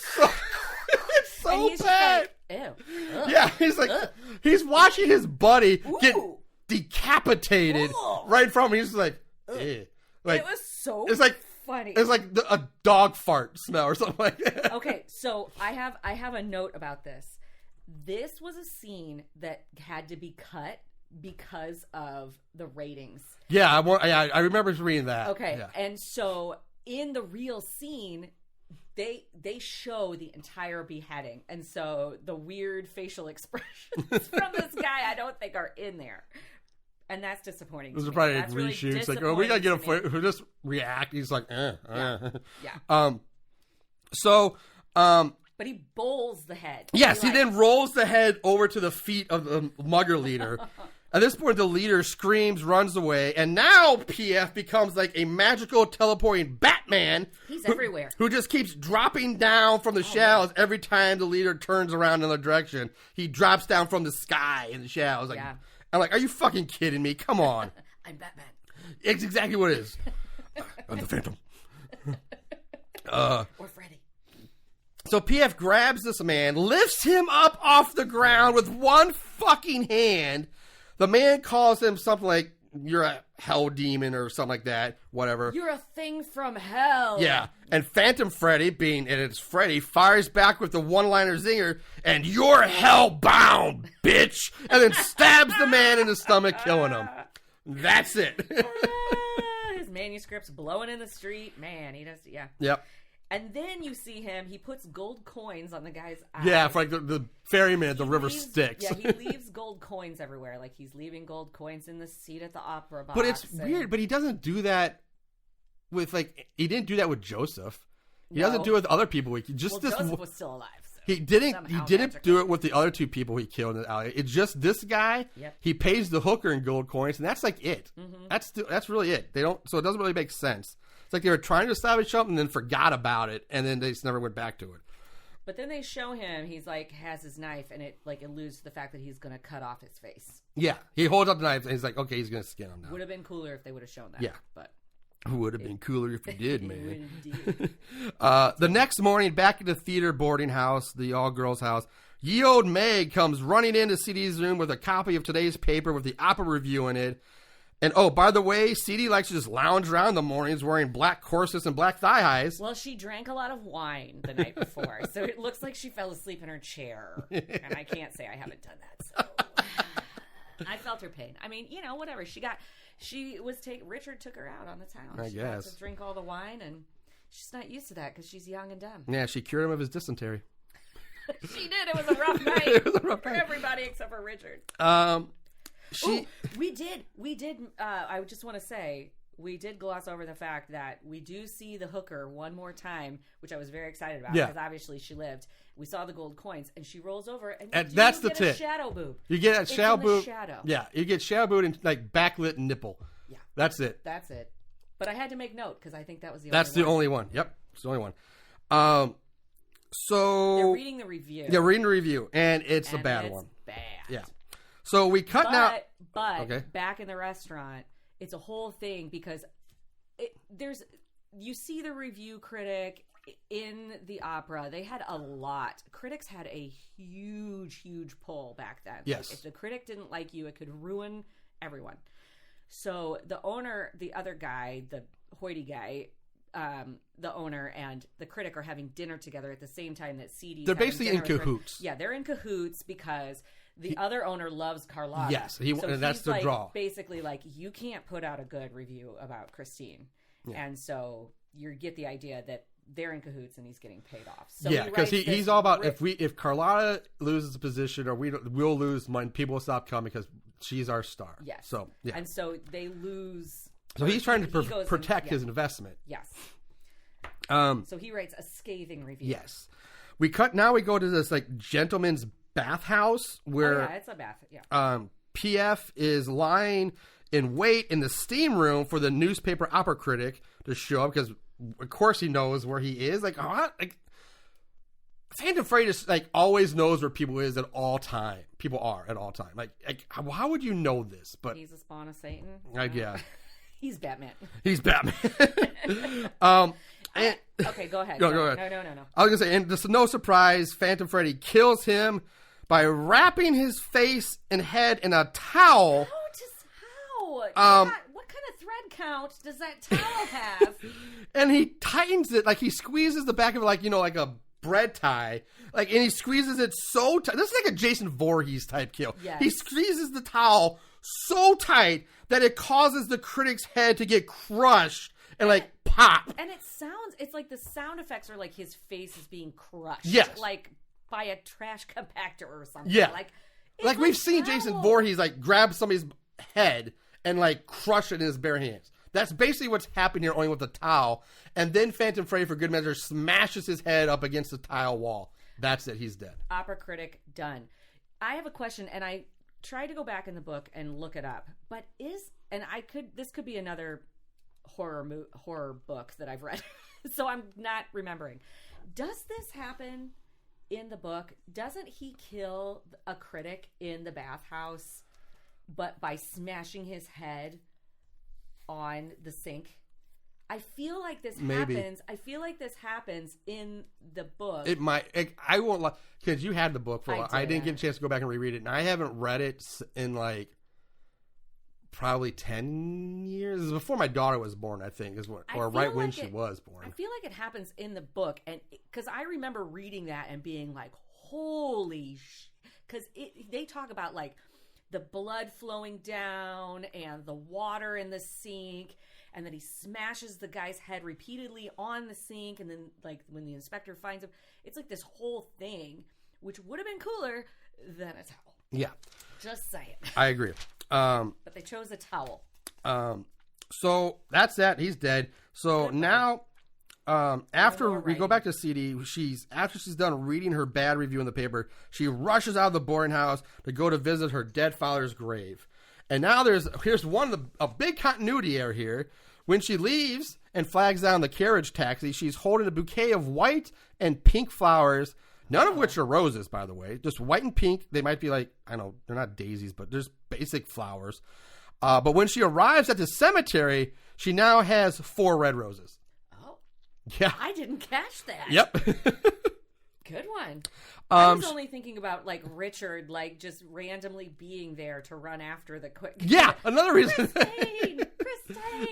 Speaker 1: It's so bad. Like, ew. Ugh. Yeah, he's like... Ugh. He's watching his buddy get decapitated right from him. He's like, ew. Like, it was so funny. It's like a dog fart smell or something like that. Okay, so I have a note about this. This was a scene that had to be cut because of the ratings. Yeah, I remember reading that. Okay, yeah. And so in the real scene, they show the entire beheading, and so the weird facial expressions from this guy I don't think are in there, and that's disappointing. It was probably a reshoot. It's like, we gotta get a foot who just react. He's like, yeah. But he bowls the head. Yes, he then rolls the head over to the feet of the mugger leader. At this point, the leader screams, runs away, and now PF becomes like a magical teleporting Batman. He's everywhere. Who just keeps dropping down from the shadows every time the leader turns around in another direction. He drops down from the sky in the shadows. Like, I'm like, are you fucking kidding me? Come on. I'm Batman. It's exactly what it is. I'm the Phantom. Or Freddy. So PF grabs this man, lifts him up off the ground with one fucking hand. The man calls him something like, you're a hell demon or something like that. Whatever. You're a thing from hell. Yeah. And Phantom Freddy, it's Freddy, fires back with the one-liner zinger, and you're hell-bound, bitch! And then stabs the man in the stomach, killing him. That's it. His manuscript's blowing in the street. Man, he does, yeah. Yep. And then you see him, he puts gold coins on the guy's eyes. Yeah, for like the ferryman at the river Styx. Yeah, he leaves gold coins everywhere. Like, he's leaving gold coins in the seat at the opera box. But it's weird, but he doesn't do that with, like, he didn't do that with Joseph. He doesn't do it with other people. Joseph was still alive. So. He didn't do it with the other 2 people he killed in the alley. It's just this guy.
Speaker 2: Yep.
Speaker 1: He pays the hooker in gold coins, and that's like it.
Speaker 2: Mm-hmm.
Speaker 1: That's really it. So it doesn't really make sense. It's like they were trying to establish something and then forgot about it, and then they just never went back to it.
Speaker 2: But then they show him, he's like, has his knife, and it like alludes to the fact that he's going to cut off his face.
Speaker 1: Yeah. He holds up the knife, and he's like, okay, he's going to skin him now.
Speaker 2: Would have been cooler if they would have shown that.
Speaker 1: Yeah.
Speaker 2: But
Speaker 1: would have been cooler if he did, man.
Speaker 2: Indeed.
Speaker 1: The next morning, back at the theater boarding house, the all-girls house, ye old Meg comes running into CD's room with a copy of today's paper with the opera review in it. And, oh, by the way, CD likes to just lounge around in the mornings wearing black corsets and black thigh highs.
Speaker 2: Well, she drank a lot of wine the night before, so it looks like she fell asleep in her chair. And I can't say I haven't done that, so I felt her pain. I mean, whatever. Richard took her out on the town.
Speaker 1: I guess.
Speaker 2: Got to drink all the wine, and she's not used to that because she's young and dumb.
Speaker 1: Yeah, she cured him of his dysentery.
Speaker 2: She did. It was a rough night for everybody except for Richard. We did. I just want to say, we did gloss over the fact that we do see the hooker one more time, which I was very excited about because obviously she lived. We saw the gold coins, and she rolls over, and
Speaker 1: that's the
Speaker 2: get
Speaker 1: tip.
Speaker 2: A shadow boob.
Speaker 1: You get a shadow boob.
Speaker 2: Shadow.
Speaker 1: Yeah, you get shadow boob and like backlit nipple.
Speaker 2: Yeah,
Speaker 1: that's it.
Speaker 2: That's it. But I had to make note because I think that was the.
Speaker 1: That's
Speaker 2: only
Speaker 1: the
Speaker 2: one.
Speaker 1: only one. Yep, it's the only one. So
Speaker 2: they're reading the review.
Speaker 1: Yeah, reading the review, and it's a bad one.
Speaker 2: Bad.
Speaker 1: Yeah. So we cut now.
Speaker 2: But back in the restaurant, it's a whole thing because you see the review critic in the opera. They had a lot. Critics had a huge pull back then.
Speaker 1: Yes.
Speaker 2: Like, if the critic didn't like you, it could ruin everyone. So the owner, the other guy, the hoity guy, the owner and the critic are having dinner together at the same time that CD's
Speaker 1: They're basically in cahoots.
Speaker 2: Yeah, they're in cahoots because the other owner loves Carlotta.
Speaker 1: Yes, and that's the draw.
Speaker 2: Basically, like, you can't put out a good review about Christine. Yeah. And so you get the idea that they're in cahoots and he's getting paid off. So
Speaker 1: yeah, because he's all about if Carlotta loses a position or we'll lose money, people will stop coming because she's our star.
Speaker 2: Yes.
Speaker 1: So yeah,
Speaker 2: and so they lose.
Speaker 1: So he's trying to protect his investment.
Speaker 2: Yes. So he writes a scathing review.
Speaker 1: Yes. We go to this like gentleman's bathhouse where
Speaker 2: it's a bath. Yeah.
Speaker 1: PF is lying in wait in the steam room for the newspaper opera critic to show up because of course he knows where he is. Like, Phantom Freddy just like always knows where people is at all time. People are at all time. Like how would you know this? But
Speaker 2: he's a spawn of Satan.
Speaker 1: Yeah.
Speaker 2: He's Batman.
Speaker 1: He's Batman.
Speaker 2: Okay, go ahead.
Speaker 1: Go ahead.
Speaker 2: No.
Speaker 1: I was gonna say, and just no surprise, Phantom Freddy kills him by wrapping his face and head in a towel.
Speaker 2: How? What kind of thread count does that towel have?
Speaker 1: And he tightens it, like he squeezes the back of it, like like a bread tie, and he squeezes it so tight. This is like a Jason Voorhees type kill.
Speaker 2: Yes.
Speaker 1: He squeezes the towel so tight that it causes the critic's head to get crushed and pop.
Speaker 2: And it's like the sound effects are like his face is being crushed.
Speaker 1: Yes.
Speaker 2: Like by a trash compactor or something.
Speaker 1: Yeah.
Speaker 2: Like
Speaker 1: we've seen Jason Voorhees grab somebody's head and crush it in his bare hands. That's basically what's happening here, only with the towel. And then Phantom Freddy, for good measure, smashes his head up against the tile wall. That's it. He's dead. Opera
Speaker 2: critic done. I have a question, and I tried to go back in the book and look it up. But this could be another horror book that I've read, so I'm not remembering. Does this happen in the book? Doesn't he kill a critic in the bathhouse, but by smashing his head on the sink? I feel like this happens. I feel like this happens in the book.
Speaker 1: It might. I won't lie, because you had the book for a while. I didn't get a chance to go back and reread it, and I haven't read it in probably 10 years. It was before my daughter was born, I think, when she was born.
Speaker 2: I feel like it happens in the book, and because I remember reading that and being like, "Holy sh!" Because they talk about the blood flowing down and the water in the sink, and then he smashes the guy's head repeatedly on the sink, and then when the inspector finds him, it's this whole thing, which would have been cooler than a towel.
Speaker 1: Yeah,
Speaker 2: just saying.
Speaker 1: I agree.
Speaker 2: But they chose a towel.
Speaker 1: So that's that. He's dead. So now after we go back to CD, after she's done reading her bad review in the paper, she rushes out of the boarding house to go to visit her dead father's grave. And now here's a big continuity error here. When she leaves and flags down the carriage taxi, she's holding a bouquet of white and pink flowers, none of which are roses, by the way, just white and pink. They might be like, I know, they're not daisies, but there's basic flowers. But when she arrives at the cemetery, she now has 4 red roses. Yeah.
Speaker 2: I didn't catch that.
Speaker 1: Yep.
Speaker 2: Good one. I was only thinking about, like, Richard, like, just randomly being there to run after the quick.
Speaker 1: Yeah, another reason.
Speaker 2: Christine!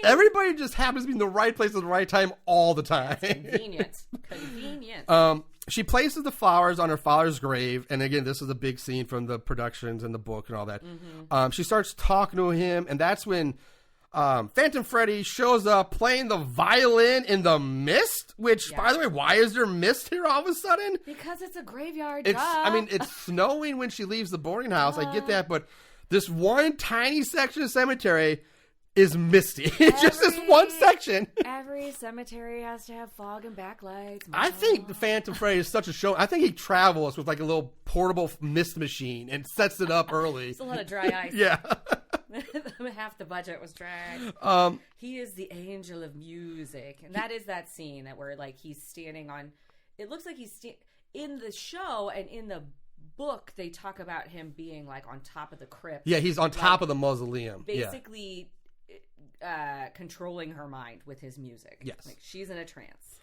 Speaker 1: Everybody just happens to be in the right place at the right time all the time.
Speaker 2: That's convenient.
Speaker 1: She places the flowers on her father's grave. And again, this is a big scene from the productions and the book and all that. Mm-hmm. She starts talking to him, and that's when Phantom Freddy shows up playing the violin in the mist, which, by the way, why is there mist here all of a sudden?
Speaker 2: Because it's a graveyard.
Speaker 1: It's snowing when she leaves the boarding house. I get that, but this one tiny section of cemetery is misty. It's just this one section.
Speaker 2: Every cemetery has to have fog and backlights.
Speaker 1: I think the Phantom Freddy is such a show. I think he travels with like a little portable mist machine and sets it up early.
Speaker 2: It's a lot of dry ice.
Speaker 1: Yeah.
Speaker 2: Half the budget was dry. He is the angel of music. And that is that scene that where like he's standing on, it looks like he's in the show and in the book they talk about him being like on top of the crypt.
Speaker 1: Yeah, he's on top of the mausoleum.
Speaker 2: Basically controlling her mind with his music.
Speaker 1: Yes.
Speaker 2: Like she's in a trance.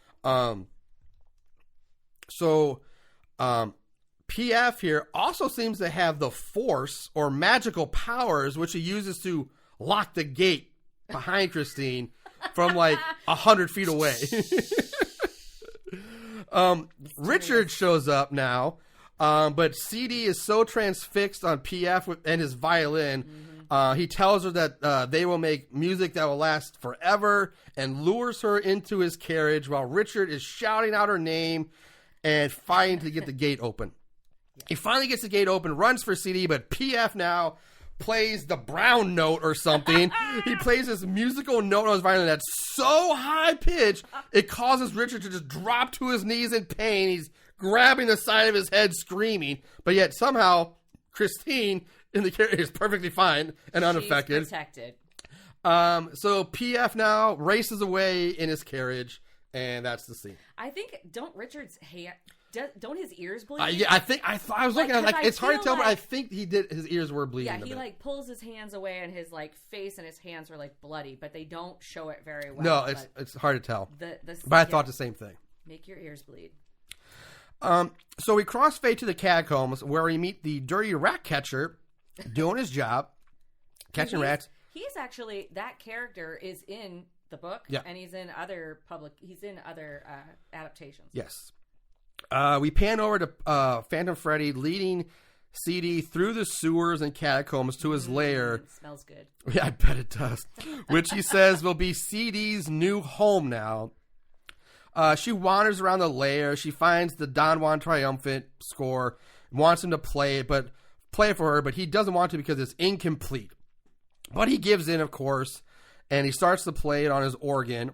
Speaker 1: PF here also seems to have the force or magical powers, which he uses to lock the gate behind Christine from like 100 feet away. Richard shows up now, but CD is so transfixed on PF and his violin. He tells her that they will make music that will last forever and lures her into his carriage while Richard is shouting out her name and fighting to get the gate open. He finally gets the gate open, runs for CD, but PF now plays the brown note or something. He plays this musical note on his violin that's so high pitched it causes Richard to just drop to his knees in pain. He's grabbing the side of his head, screaming, but yet somehow Christine in the carriage is perfectly fine and unaffected.
Speaker 2: She's protected.
Speaker 1: So PF now races away in his carriage, and that's the scene.
Speaker 2: I think don't his ears bleed?
Speaker 1: Yeah, I was looking at like it's hard to tell, but I think he did. His ears were bleeding.
Speaker 2: Yeah, he like pulls his hands away, and his like face and his hands were like bloody, but they don't show it very well.
Speaker 1: No, it's hard to tell. But I thought the same thing.
Speaker 2: Make your ears bleed.
Speaker 1: So we cross fade to the catacombs where we meet the dirty rat catcher doing his job, catching rats.
Speaker 2: He's actually that character is in the book, and he's in other adaptations.
Speaker 1: Yes. We pan over to Phantom Freddy leading CD through the sewers and catacombs to his lair.
Speaker 2: It smells good.
Speaker 1: Yeah, I bet it does. Which he says will be CD's new home now. She wanders around the lair. She finds the Don Juan Triumphant score, wants him to play it for her, but he doesn't want to because it's incomplete. But he gives in, of course, and he starts to play it on his organ,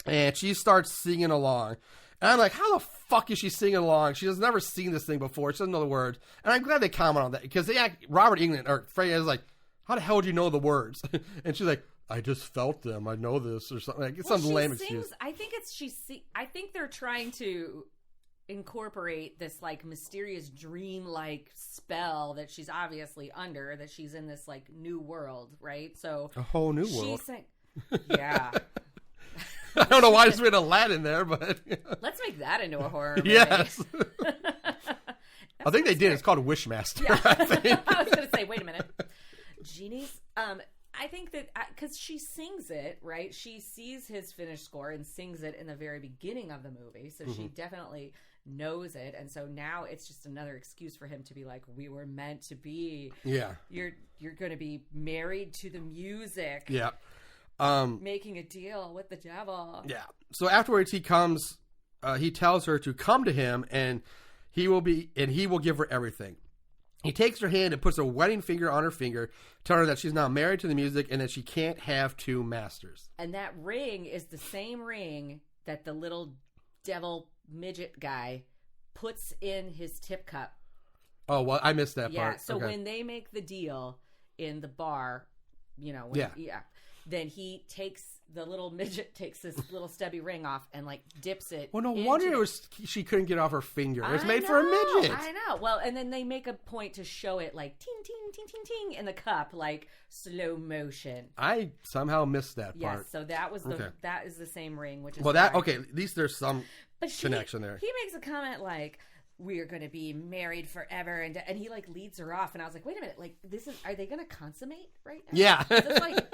Speaker 1: and she starts singing along. And I'm like, how the fuck is she singing along? She has never seen this thing before. She doesn't know the words. And I'm glad they comment on that because Robert Englund or Freddy is like, how the hell do you know the words? And she's like, I just felt them. I know this or something. Like, it's some lame excuse.
Speaker 2: I think they're trying to incorporate this like mysterious dream-like spell that she's obviously under, that she's in this like new world, right? So
Speaker 1: a whole new world.
Speaker 2: Yeah.
Speaker 1: I don't know why I just read Aladdin there, but
Speaker 2: let's make that into a horror movie.
Speaker 1: Yes. I think they did. It's called Wishmaster. Yeah.
Speaker 2: I was going to say, wait a minute. Genies. I think that because she sings it, right? She sees his finished score and sings it in the very beginning of the movie, so she definitely knows it, and so now it's just another excuse for him to be like, we were meant to be. Yeah. You're going to be married to the music.
Speaker 1: Yeah.
Speaker 2: Making a deal with the devil.
Speaker 1: Yeah. So afterwards, he comes. He tells her to come to him, and he will give her everything. He takes her hand and puts a wedding finger on her finger, telling her that she's now married to the music and that she can't have two masters.
Speaker 2: And that ring is the same ring that the little devil midget guy puts in his tip cup.
Speaker 1: Oh, well, I missed that part.
Speaker 2: Yeah, so when they make the deal in the bar, then the little midget takes this little stubby ring off and like dips it.
Speaker 1: Well, no wonder she couldn't get off her finger. It was made for a midget.
Speaker 2: I know. Well, and then they make a point to show it like ting, ting, ting, ting, ting in the cup, like slow motion.
Speaker 1: I somehow missed that part.
Speaker 2: Yes, so that is the same ring, which is
Speaker 1: at least there's some connection there.
Speaker 2: He makes a comment like, we're going to be married forever. And he like leads her off. And I was like, wait a minute. Like, are they going to consummate right now?
Speaker 1: Yeah.
Speaker 2: It's like,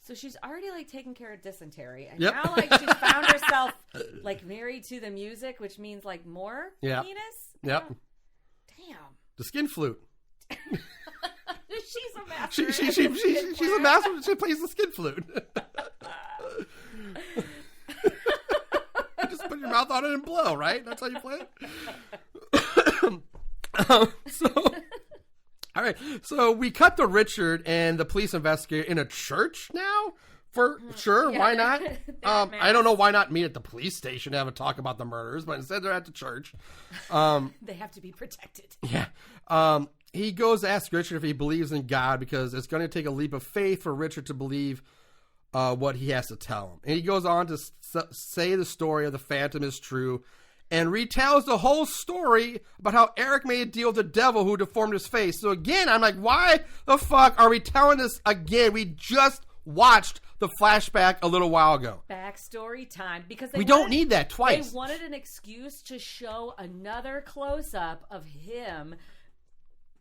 Speaker 2: so she's already like taking care of dysentery. And now like she's found herself like married to the music, which means like more penis.
Speaker 1: Yep.
Speaker 2: Damn.
Speaker 1: The skin flute.
Speaker 2: She's a master.
Speaker 1: She's a master. She plays the skin flute. Just put your mouth on it and blow, right? That's how you play it. All right. So we cut to Richard and the police investigator in a church now. For sure, why not? I don't know why not meet at the police station to have a talk about the murders, but instead they're at the church.
Speaker 2: They have to be protected.
Speaker 1: Yeah. He goes to ask Richard if he believes in God because it's going to take a leap of faith for Richard to believe what he has to tell him. And he goes on to say the story of the Phantom is true and retells the whole story about how Eric made a deal with the devil who deformed his face. So again, I'm like, why the fuck are we telling this again? We just watched the flashback a little while ago.
Speaker 2: Backstory time. Because
Speaker 1: we don't need that twice.
Speaker 2: They wanted an excuse to show another close-up of him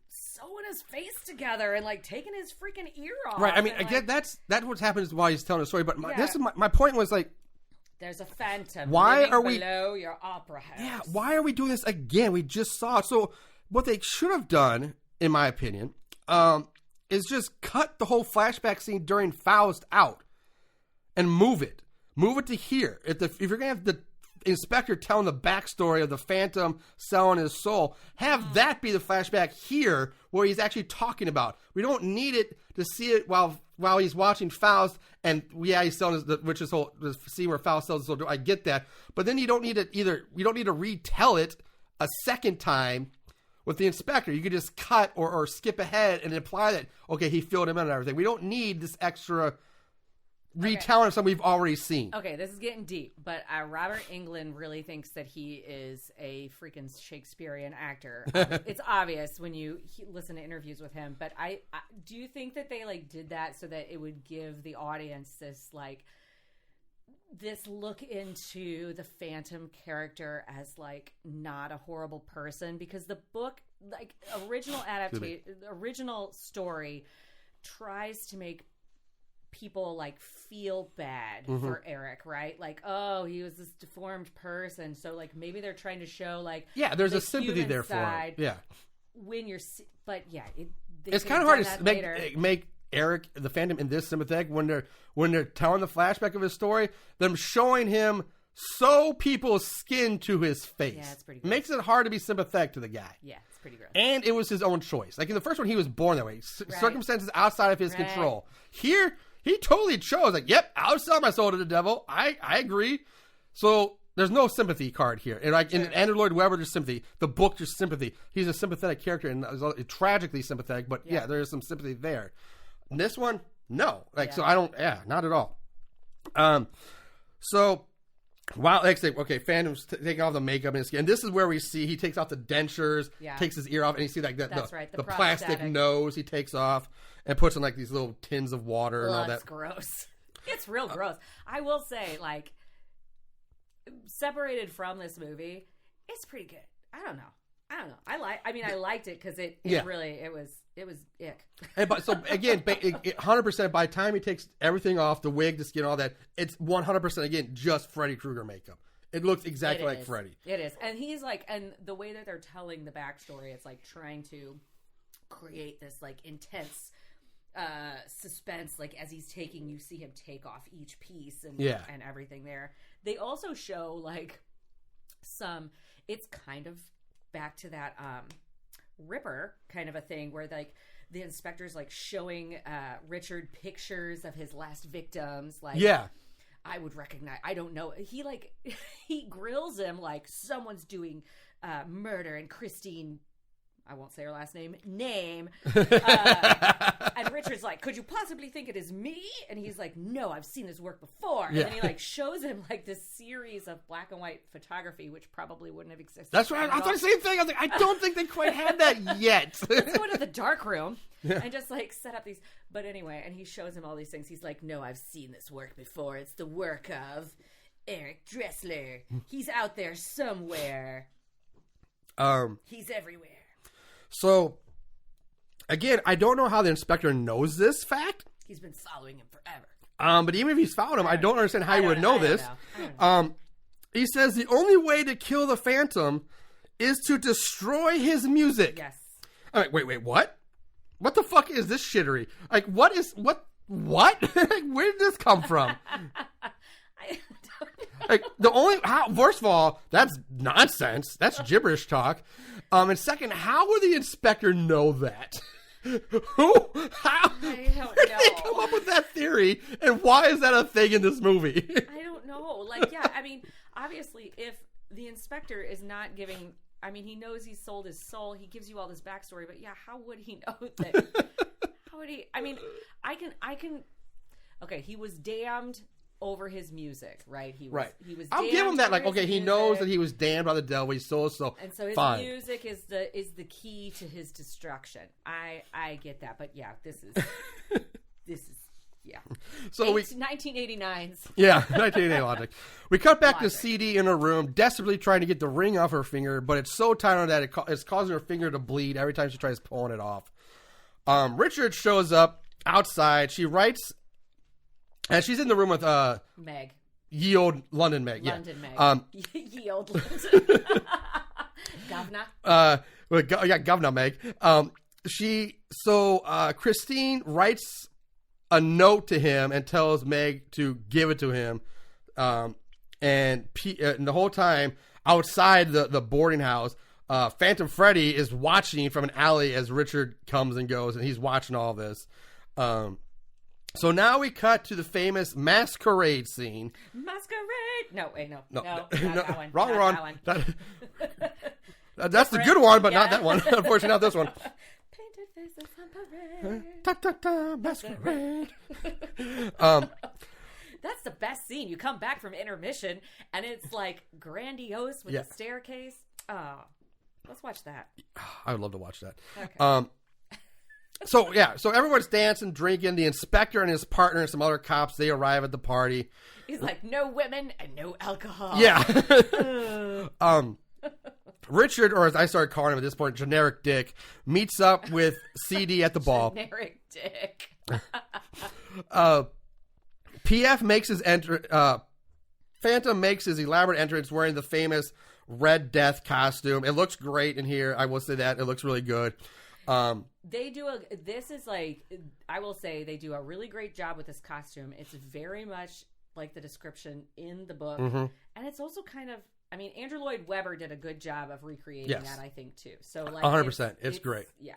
Speaker 2: sewing his face together and like taking his freaking ear off.
Speaker 1: Right. I mean, again, that's what happens while he's telling the story. But my point was like,
Speaker 2: there's a phantom.
Speaker 1: Why are we
Speaker 2: below your opera house?
Speaker 1: Yeah. Why are we doing this again? We just saw it. So what they should have done, in my opinion, is just cut the whole flashback scene during Faust out and move it to here. If you're gonna have the inspector telling the backstory of the Phantom selling his soul, have that be the flashback here where he's actually talking about. We don't need it to see it while he's watching Faust and he's selling his soul, the scene where Faust sells his soul. I get that, but then you don't need it either. You don't need to retell it a second time with the inspector. You could just cut or skip ahead and imply that, okay, he filled him in and everything. We don't need this extra retelling of something we've already seen.
Speaker 2: Okay, this is getting deep, but Robert Englund really thinks that he is a freaking Shakespearean actor. It's obvious when you listen to interviews with him, but I do you think that they like did that so that it would give the audience this look into the Phantom character as like not a horrible person? Because the book, like original story, tries to make people like feel bad for Eric, right? Like, oh, he was this deformed person, so like maybe they're trying to show like
Speaker 1: there's a sympathy there for him. Yeah,
Speaker 2: when you're, but
Speaker 1: it's kind of hard to make Eric the Phantom in this sympathetic when they're telling the flashback of his story, them showing him sew people's skin to his face.
Speaker 2: Yeah, it's pretty gross.
Speaker 1: Makes it hard to be sympathetic to the guy.
Speaker 2: Yeah, it's pretty gross.
Speaker 1: And it was his own choice. Like in the first one, he was born that way. Circumstances outside of his control. Here, he totally chose, like, yep, I'll sell my soul to the devil. I agree. So there's no sympathy card here. And like in Andrew Lloyd Webber, there's sympathy. The book, there's sympathy. He's a sympathetic character and tragically sympathetic, but there is some sympathy there. In this one, no. So I don't, not at all. So while, like I say, okay, Phantom's taking off the makeup and his skin. And this is where we see he takes off the dentures, takes his ear off, and you see like the plastic nose he takes off and puts in like these little tins of water and all that.
Speaker 2: That's gross. It's real gross. I will say, like, separated from this movie, it's pretty good. I don't know. I liked it because it was ick.
Speaker 1: But so again, 100% by the time he takes everything off, the wig, the skin, all that, it's 100% again just Freddy Krueger makeup. It looks exactly like Freddy.
Speaker 2: It is, and he's like, and the way that they're telling the backstory, it's like trying to create this like intense suspense. Like as he's taking, you see him take off each piece and everything there. They also show like it's kind of back to that Ripper kind of a thing where like the inspector's like showing Richard pictures of his last victims, like I would recognize. I don't know. He grills him like someone's doing murder, and Christine, I won't say her last name. And Richard's like, could you possibly think it is me? And he's like, no, I've seen this work before. And then he like shows him like this series of black and white photography, which probably wouldn't have existed.
Speaker 1: That's right. I thought the same thing. I was like, I don't think they quite had that yet.
Speaker 2: Let's go to the dark room and just like set up these. But anyway, and he shows him all these things. He's like, no, I've seen this work before. It's the work of Eric Dressler. He's out there somewhere. He's everywhere.
Speaker 1: So, again, I don't know how the inspector knows this fact.
Speaker 2: He's been following him forever.
Speaker 1: But even if he's followed him, I don't understand how he would know this. He says the only way to kill the Phantom is to destroy his music.
Speaker 2: Yes.
Speaker 1: I'm like, wait, what? What the fuck is this shittery? Like, what? Like, where did this come from? Like, first of all, that's nonsense. That's gibberish talk. And second, how would the inspector know that? How?
Speaker 2: I don't know.
Speaker 1: Where did they come up with that theory? And why is that a thing in this movie?
Speaker 2: I don't know. Like, yeah, I mean, obviously, if the inspector is not giving, I mean, he knows he sold his soul. He gives you all this backstory, but yeah, how would he know that? How would he? I mean, I can. Okay, he was damned over his music, right? He was
Speaker 1: I'll give him that. Like, okay, he knows that he was damned by the devil. He sold his soul.
Speaker 2: And so his music is the key to his destruction. I get that, but yeah, this is yeah.
Speaker 1: So
Speaker 2: 1989's.
Speaker 1: Yeah, 1989 logic. We cut back to CD in her room, desperately trying to get the ring off her finger, but it's so tight on that it's causing her finger to bleed every time she tries pulling it off. Richard shows up outside. She writes. And she's in the room with
Speaker 2: Meg.
Speaker 1: Ye Old London Meg.
Speaker 2: London Meg. Ye Old London. Governor.
Speaker 1: Governor Meg. Christine writes a note to him and tells Meg to give it to him. And the whole time outside the boarding house, Phantom Freddy is watching from an alley as Richard comes and goes, and he's watching all this. So now we cut to the famous masquerade scene.
Speaker 2: Masquerade! No, wait, no, not
Speaker 1: no,
Speaker 2: that one.
Speaker 1: Wrong
Speaker 2: not
Speaker 1: one. That's the good one, but not that one. Unfortunately, not this one.
Speaker 2: Painted faces on parade.
Speaker 1: Ta-ta-ta, masquerade.
Speaker 2: That's the best scene. You come back from intermission, and it's like grandiose with a staircase. Oh, let's watch that.
Speaker 1: I would love to watch that.
Speaker 2: Okay.
Speaker 1: So everyone's dancing, drinking. The inspector and his partner and some other cops, they arrive at the party.
Speaker 2: He's like, no women and no alcohol.
Speaker 1: Yeah. Richard, or as I started calling him at this point, Generic Dick, meets up with CD at the ball.
Speaker 2: Generic Dick.
Speaker 1: PF makes his Phantom makes his elaborate entrance wearing the famous Red Death costume. It looks great in here. I will say that. It looks really good.
Speaker 2: They do I will say they do a really great job with this costume. It's very much like the description in the book. Mm-hmm. And it's also kind of, I mean, Andrew Lloyd Webber did a good job of recreating that, I think, too. So, like,
Speaker 1: 100%. It's great.
Speaker 2: Yeah.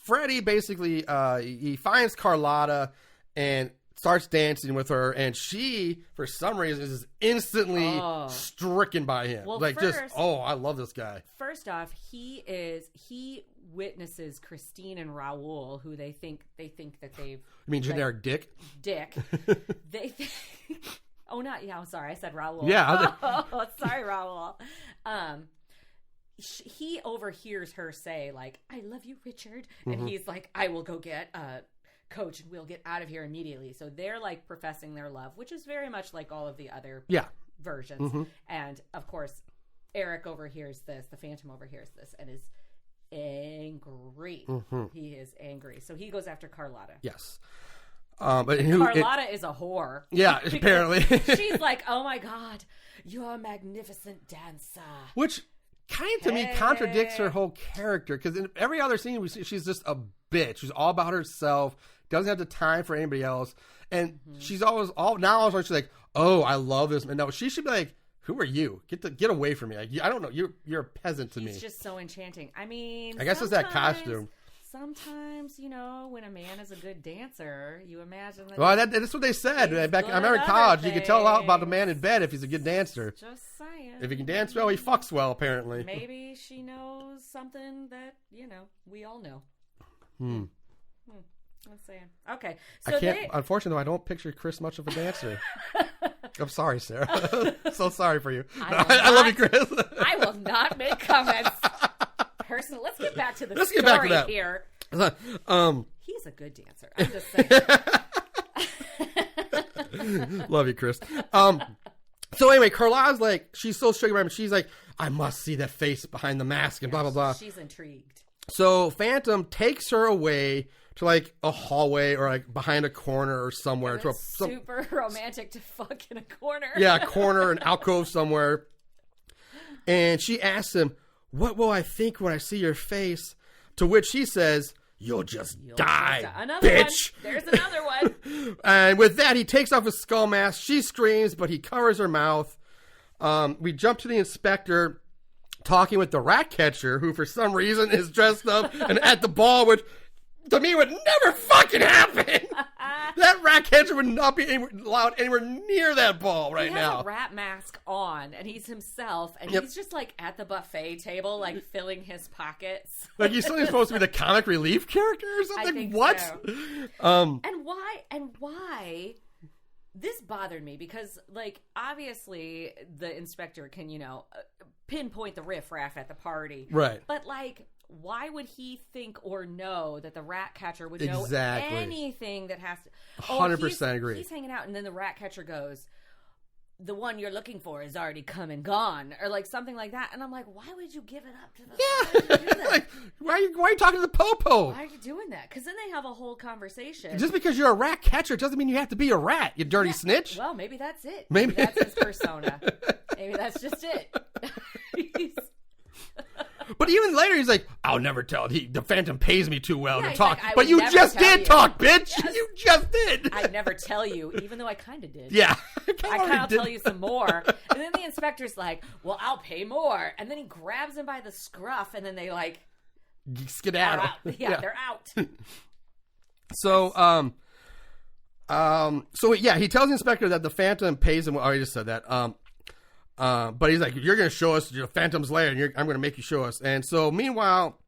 Speaker 1: Freddy basically, he finds Carlotta and starts dancing with her, and she, for some reason, is instantly stricken by him.
Speaker 2: Well,
Speaker 1: I love this guy.
Speaker 2: First off, he witnesses Christine and Raoul, who they think that they've.
Speaker 1: You mean Generic Dick?
Speaker 2: Dick. They think. Oh, I'm sorry. I said Raoul.
Speaker 1: Yeah.
Speaker 2: Sorry, Raoul. He overhears her say, like, "I love you, Richard," and he's like, "I will go get Coach and we'll get out of here immediately." So they're like professing their love, which is very much like all of the other versions. Mm-hmm. And of course, Eric overhears this, the Phantom overhears this, and is angry. Mm-hmm. He is angry. So he goes after Carlotta.
Speaker 1: Yes.
Speaker 2: Carlotta is a whore.
Speaker 1: Yeah, apparently.
Speaker 2: She's like, "Oh my God, you're a magnificent dancer."
Speaker 1: Which kind of to me contradicts her whole character, because in every other scene we see, she's just a bitch. She's all about herself, doesn't have the time for anybody else, and she's always she's like, "Oh, I love this man." No, she should be like, "Who are you? Get away from me! Like, I don't know. You're a peasant to me."
Speaker 2: She's just so enchanting. I mean,
Speaker 1: I guess it's that costume.
Speaker 2: sometimes, when a man is a good dancer, you imagine that.
Speaker 1: Well, that's what they said. Back I remember in college, you could tell a lot about the man in bed if he's a good dancer.
Speaker 2: Just saying.
Speaker 1: If he can dance well, he fucks well, apparently.
Speaker 2: Maybe she knows something that, we all know. I'm saying. Okay. So
Speaker 1: unfortunately, I don't picture Chris much of a dancer. I'm sorry, Sarah. So sorry for you. I love you, Chris.
Speaker 2: I will not make comments. Personal. Let's get back to the story here. He's a good dancer. I'm just saying.
Speaker 1: Love you, Chris. So anyway, Carlotta's like, she's so strict about him. She's like, I must see that face behind the mask and blah, blah, blah.
Speaker 2: She's intrigued.
Speaker 1: So Phantom takes her away to like a hallway or like behind a corner or somewhere.
Speaker 2: Super romantic to fuck in a corner.
Speaker 1: Yeah, a corner, an alcove somewhere. And she asks him, what will I think when I see your face? To which he says, You'll just die, bitch.
Speaker 2: One. There's another one.
Speaker 1: And with that, he takes off his skull mask. She screams, but he covers her mouth. We jump to the inspector talking with the rat catcher, who for some reason is dressed up and at the ball, which to me would never fucking happen. That rat catcher would not be allowed anywhere near that ball right now.
Speaker 2: He has a rat mask on, and he's himself, and he's just like at the buffet table, like filling his pockets.
Speaker 1: Like he's suddenly supposed to be the comic relief character or something.
Speaker 2: I think
Speaker 1: what?
Speaker 2: So. And why? This bothered me because, like, obviously the inspector can, pinpoint the riffraff at the party,
Speaker 1: right?
Speaker 2: But like, why would he think or know that the rat catcher would know anything that has to?
Speaker 1: 100% agree.
Speaker 2: He's hanging out, and then the rat catcher goes, "The one you're looking for is already come and gone," or like something like that. And I'm like, why would you give it up to the? Why would you do that?
Speaker 1: Like, why are you talking to the popo?
Speaker 2: Why are you doing that? Because then they have a whole conversation.
Speaker 1: Just because you're a rat catcher doesn't mean you have to be a rat. You dirty snitch.
Speaker 2: Well, maybe that's it.
Speaker 1: Maybe
Speaker 2: that's his persona. Maybe that's just it.
Speaker 1: But even later, he's like, I'll never tell. The Phantom pays me too well to talk.
Speaker 2: Like,
Speaker 1: but you just did talk, bitch. Yes. You just did.
Speaker 2: I'd never tell you, even though I kind of did.
Speaker 1: Yeah.
Speaker 2: I kind of tell you some more. And then the inspector's like, well, I'll pay more. And then he grabs him by the scruff, and then they like
Speaker 1: skedaddle.
Speaker 2: Yeah, they're out.
Speaker 1: So, he tells the inspector that the Phantom pays him. Oh, I just said that. But he's like, you're going to show us your Phantom's lair, and I'm going to make you show us. And so, meanwhile,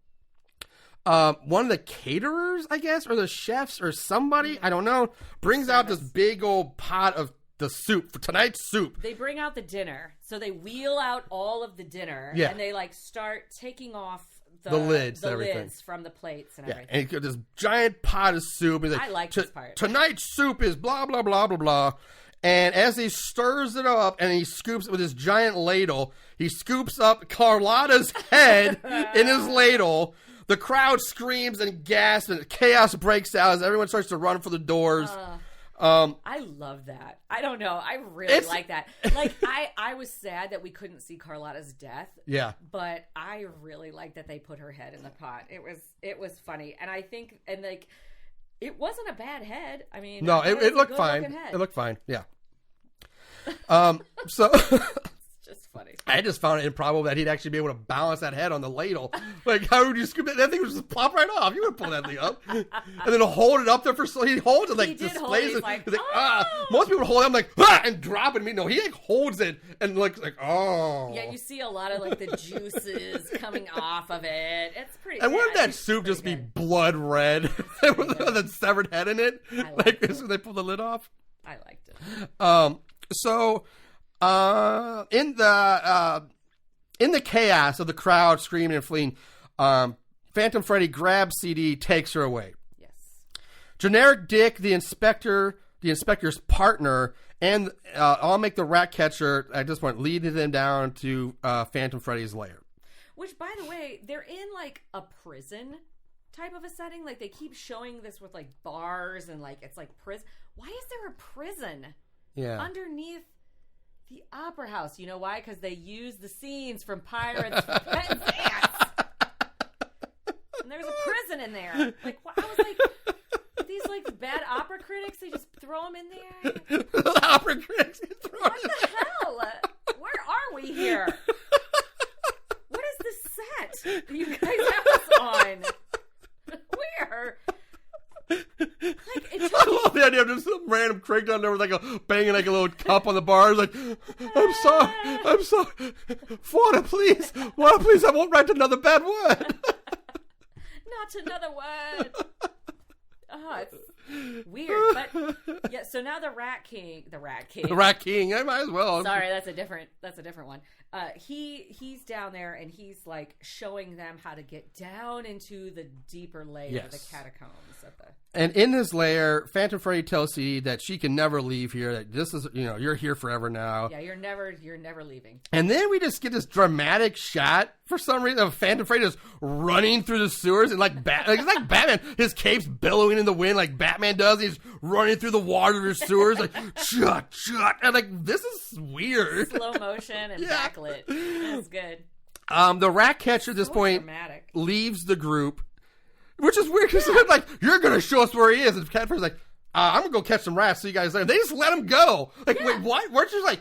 Speaker 1: one of the caterers, I guess, or the chefs, or somebody, I don't know, brings out this big old pot of the soup for tonight's soup.
Speaker 2: They bring out the dinner, so they wheel out all of the dinner, and they like start taking off the lids from the plates and everything.
Speaker 1: And this giant pot of soup. He's like,
Speaker 2: I like this part.
Speaker 1: Tonight's soup is blah blah blah blah blah. And as he stirs it up and he scoops it with his giant ladle, he scoops up Carlotta's head in his ladle. The crowd screams and gasps and chaos breaks out as everyone starts to run for the doors.
Speaker 2: I love that. I don't know. I really like that. Like, I was sad that we couldn't see Carlotta's death.
Speaker 1: Yeah.
Speaker 2: But I really like that they put her head in the pot. It was funny. And I think, and like, it wasn't a bad head. I mean,
Speaker 1: no, it looked fine. It looked fine. Yeah. So
Speaker 2: it's just funny.
Speaker 1: I just found it improbable that he'd actually be able to balance that head on the ladle. Like, how would you scoop that? That thing would just plop right off. You wouldn't pull that thing up. And then hold it up there he holds it, like, displays it. He's like, Most people hold it, I'm like, and drop it. No, he like holds it and like, oh.
Speaker 2: Yeah, you see a lot of like the juices coming off of it. It's pretty.
Speaker 1: And wouldn't that soup just be blood red with the severed head in it? Like, as they pull the lid off?
Speaker 2: I liked it.
Speaker 1: So, in the chaos of the crowd screaming and fleeing, Phantom Freddy grabs CD, takes her away.
Speaker 2: Yes.
Speaker 1: Generic Dick, the inspector's partner, and I'll make the rat catcher at this point lead them down to Phantom Freddy's lair.
Speaker 2: Which, by the way, they're in like a prison type of a setting. Like, they keep showing this with like bars and like it's like prison. Why is there a prison?
Speaker 1: Yeah.
Speaker 2: Underneath the opera house. You know why? Because they use the scenes from Pirates and Ants. And there's a prison in there. Like, I was like, these like bad opera critics, they just throw them in there.
Speaker 1: The opera critics throw
Speaker 2: what the hell? Where are we here? What is this set you guys have us on?
Speaker 1: random Craig down there with like a banging like a little cup on the bar. Like, I'm sorry. Water, please. I won't write another bad word.
Speaker 2: Not another word. Oh, it's weird. But yeah, so now the Rat King.
Speaker 1: I might as well.
Speaker 2: Sorry, that's a different one. He's down there and he's like showing them how to get down into the deeper layer of the catacombs of the.
Speaker 1: And in this layer, Phantom Freddy tells C that she can never leave here. That this is, you're here forever now.
Speaker 2: Yeah, you're never leaving.
Speaker 1: And then we just get this dramatic shot for some reason of Phantom Freddy just running through the sewers and like it's like Batman. His cape's billowing in the wind like Batman does. He's running through the water of the sewers like shut. And like this is weird.
Speaker 2: Slow motion and backlit. That's good.
Speaker 1: The rat catcher at this point leaves the group. Which is weird because they're like, you're going to show us where he is. And Cat Freddy's like, I'm going to go catch some rats. See you guys later. They just let him go. Like, wait, what? Weren't you like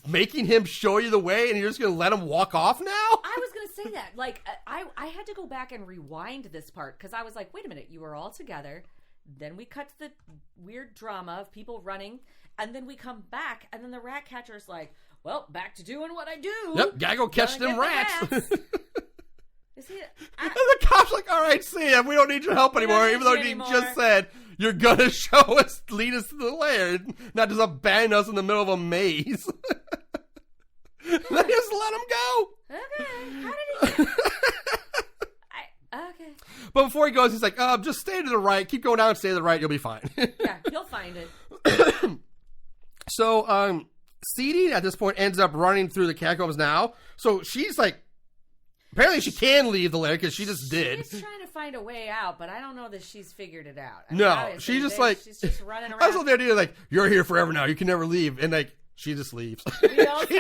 Speaker 1: making him show you the way and you're just going to let him walk off now?
Speaker 2: I was going to say that. Like, I had to go back and rewind this part because I was like, wait a minute. You were all together. Then we cut to the weird drama of people running. And then we come back. And then the rat catcher's like, well, back to doing what I do.
Speaker 1: Yep, gotta go catch them rats.
Speaker 2: Is he?
Speaker 1: And the cop's like, all right, see ya. We don't need your help anymore, even though he just said you're gonna lead us to the lair, not just abandon us in the middle of a maze. They just let him go.
Speaker 2: Okay, how did he? Okay.
Speaker 1: But before he goes, he's like, just stay to the right. Keep going down, stay to the right. You'll be fine.
Speaker 2: Yeah, you'll find it.
Speaker 1: So, Seeding at this point ends up running through the catacombs now. So she's like, apparently she can leave the lair because she just did.
Speaker 2: She's trying to find a way out, but I don't know that she's figured it out.
Speaker 1: She's just
Speaker 2: running around.
Speaker 1: I love the idea like, you're here forever now. You can never leave. And like, she just leaves. She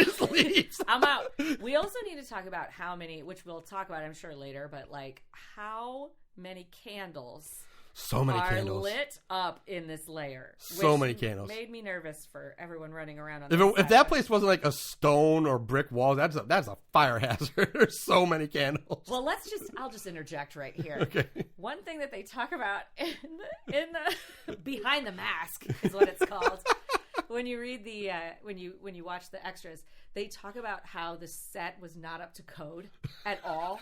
Speaker 1: just leaves.
Speaker 2: I'm out. We also need to talk about how many, which we'll talk about I'm sure later, but like how many candles are lit up in this layer.
Speaker 1: So many candles.
Speaker 2: Made me nervous for everyone running around on
Speaker 1: if that place wasn't like a stone or brick wall, that's a fire hazard. There's so many candles.
Speaker 2: Well, I'll just interject right here.
Speaker 1: Okay.
Speaker 2: One thing that they talk about in the behind the mask is what it's called. When you read the when you watch the extras, they talk about how the set was not up to code at all,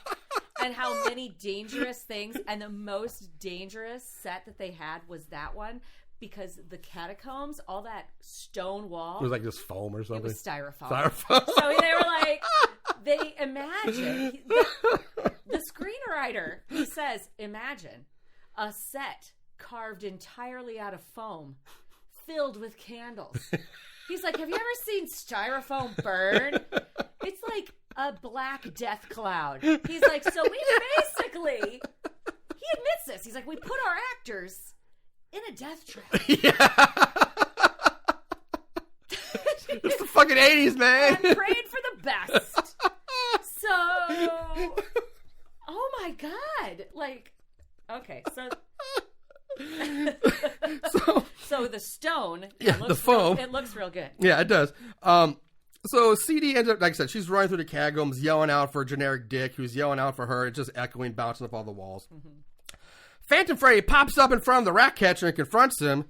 Speaker 2: and how many dangerous things, and the most dangerous set that they had was that one because the catacombs, all that stone wall,
Speaker 1: it was like just foam or something.
Speaker 2: It was styrofoam. So they were like, they imagine the screenwriter. He says, imagine a set carved entirely out of foam, filled with candles. He's like, have you ever seen styrofoam burn? It's like a black death cloud. He's like, so we basically, he admits this. He's like, we put our actors in a death trap.
Speaker 1: Yeah. It's the fucking 80s, man.
Speaker 2: And prayed for the best. So, oh my God. Like, okay, so the stone,
Speaker 1: the foam,
Speaker 2: it looks real good.
Speaker 1: Yeah, it does. So CD ends up, like I said, she's running through the catacombs, yelling out for generic Dick, who's yelling out for her. It's just echoing, bouncing up all the walls. Mm-hmm. Phantom Freddy pops up in front of the rat catcher and confronts him.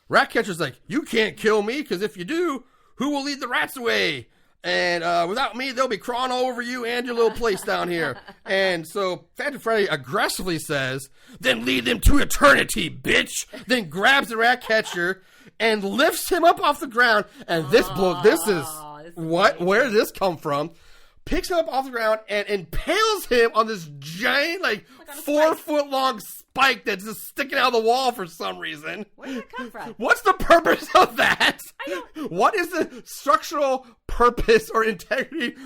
Speaker 1: Rat catcher's like, you can't kill me, because if you do, who will lead the rats away? And without me, they'll be crawling all over you and your little place down here. And so Phantom Freddy aggressively says, then lead them to eternity, bitch. Then grabs the rat catcher and lifts him up off the ground. And this is where did this come from? Picks him up off the ground and impales him on this giant, like 4 foot long spike that's just sticking out of the wall for some reason.
Speaker 2: Where did it come from?
Speaker 1: What's the purpose of that? What is the structural purpose or integrity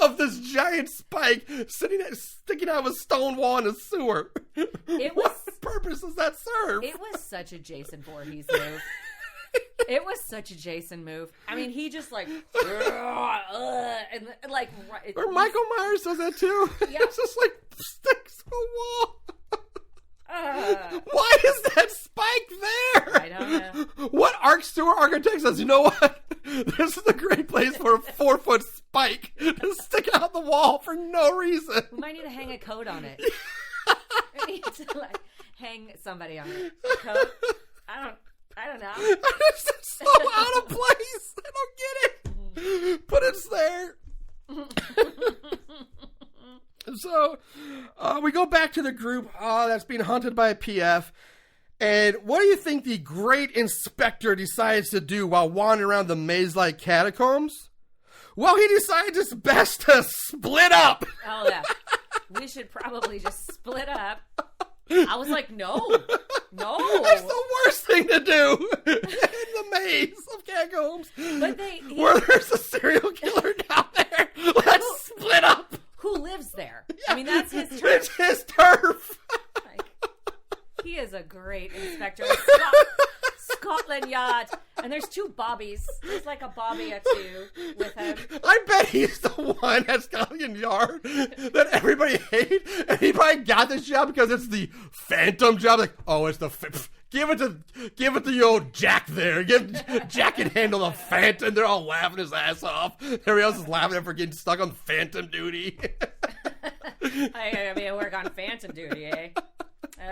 Speaker 1: of this giant spike sticking out of a stone wall in a sewer? What purpose does that serve?
Speaker 2: It was such a Jason Voorhees move. It was such a Jason move. I mean, he just like, and like.
Speaker 1: Or Michael Myers does that too. Yeah. It's just like sticks to the wall. Why is that spike there?
Speaker 2: I don't know.
Speaker 1: What sewer architect says, you know what? This is a great place for a 4 foot spike to stick out the wall for no reason.
Speaker 2: We might need to hang a coat on it. We need to like hang somebody on it. A coat? I don't. I don't know.
Speaker 1: It's so out of place. I don't get it. But it's there. So we go back to the group that's being hunted by a PF. And what do you think the great inspector decides to do while wandering around the maze-like catacombs? Well, he decided it's best to split up.
Speaker 2: Oh, yeah. We should probably just split up. I was like, no.
Speaker 1: That's the worst thing to do in the maze of catacombs.
Speaker 2: But
Speaker 1: where there's a serial killer down there. Let's split up.
Speaker 2: Who lives there? Yeah. I mean, that's his turf.
Speaker 1: It's his turf.
Speaker 2: He is a great inspector. Scotland Yard. And there's two Bobbies. There's like a Bobby or two with him.
Speaker 1: I bet he's the one at Scotland Yard that everybody hates. And he probably got this job because it's the Phantom job. Like, oh, it's the... Give it to the old Jack there. Jack can handle the Phantom. They're all laughing his ass off. Everybody else is laughing at for getting stuck on Phantom duty.
Speaker 2: I mean, work on Phantom duty, eh?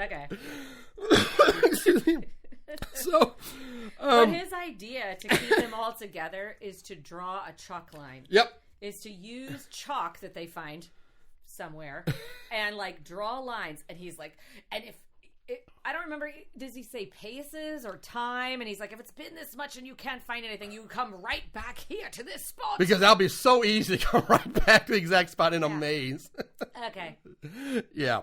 Speaker 2: Okay.
Speaker 1: Excuse me. So,
Speaker 2: but his idea to keep them all together is to draw a chalk line.
Speaker 1: Yep.
Speaker 2: Is to use chalk that they find somewhere and like draw lines. And he's like, and if I don't remember, does he say paces or time? And he's like, if it's been this much and you can't find anything, you come right back here to this spot.
Speaker 1: Because that'll be so easy to come right back to the exact spot in a maze.
Speaker 2: Okay.
Speaker 1: Yeah.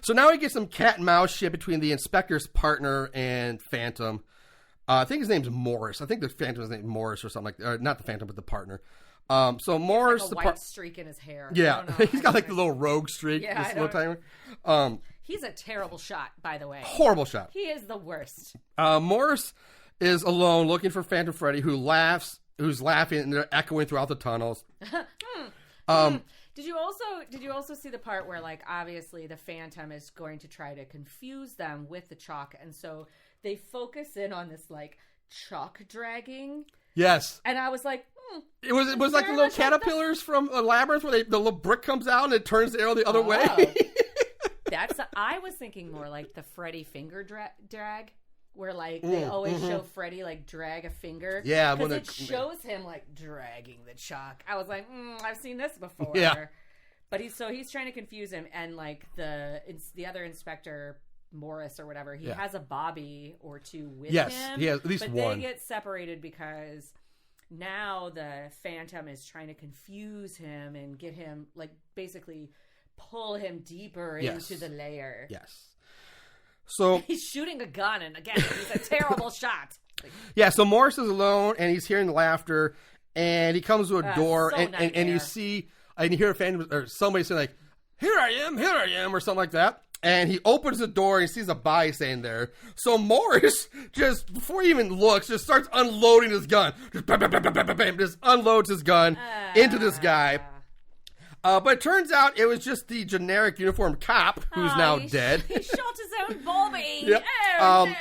Speaker 1: So now we get some cat and mouse shit between the inspector's partner and Phantom. I think his name's Morris. I think the Phantom's name is Morris or something like that. Or not the Phantom, but the partner. So Morris,
Speaker 2: like a white streak in his hair.
Speaker 1: Yeah, he's got like the little rogue streak.
Speaker 2: Yeah,
Speaker 1: this little timer.
Speaker 2: He's a terrible shot, by the way.
Speaker 1: Horrible shot.
Speaker 2: He is the worst.
Speaker 1: Morris is alone looking for Phantom Freddy, who's laughing and they're echoing throughout the tunnels.
Speaker 2: Did you also see the part where, like, obviously the Phantom is going to try to confuse them with the chalk, and so they focus in on this like chalk dragging?
Speaker 1: Yes.
Speaker 2: And I was like,
Speaker 1: it was like the little caterpillars from a labyrinth where the little brick comes out and it turns the arrow the other way.
Speaker 2: I was thinking more like the Freddy finger drag. Where, like, they always show Freddy, like, drag a finger.
Speaker 1: Yeah.
Speaker 2: Because it shows him, like, dragging the chalk. I was like, I've seen this before.
Speaker 1: Yeah.
Speaker 2: But he's trying to confuse him. And, like, the other inspector, Morris or whatever, he has a Bobby or two with him.
Speaker 1: Yes, he has at least one.
Speaker 2: But they get separated because now the Phantom is trying to confuse him and get him, like, basically pull him deeper into the layer.
Speaker 1: Yes. So
Speaker 2: he's shooting a gun, and again, he's a terrible shot.
Speaker 1: Yeah, so Morris is alone, and he's hearing laughter, and he comes to a door, and you see, and you hear a fan or somebody say like, here I am, or something like that. And he opens the door and he sees a body standing there. So Morris, just before he even looks, just starts unloading his gun. Just bam, bam, bam, bam, bam, bam, just unloads his gun into this guy. But it turns out it was just the generic uniformed cop who's now dead.
Speaker 2: He shot his own Bobby.
Speaker 1: Yep.
Speaker 2: Oh, no.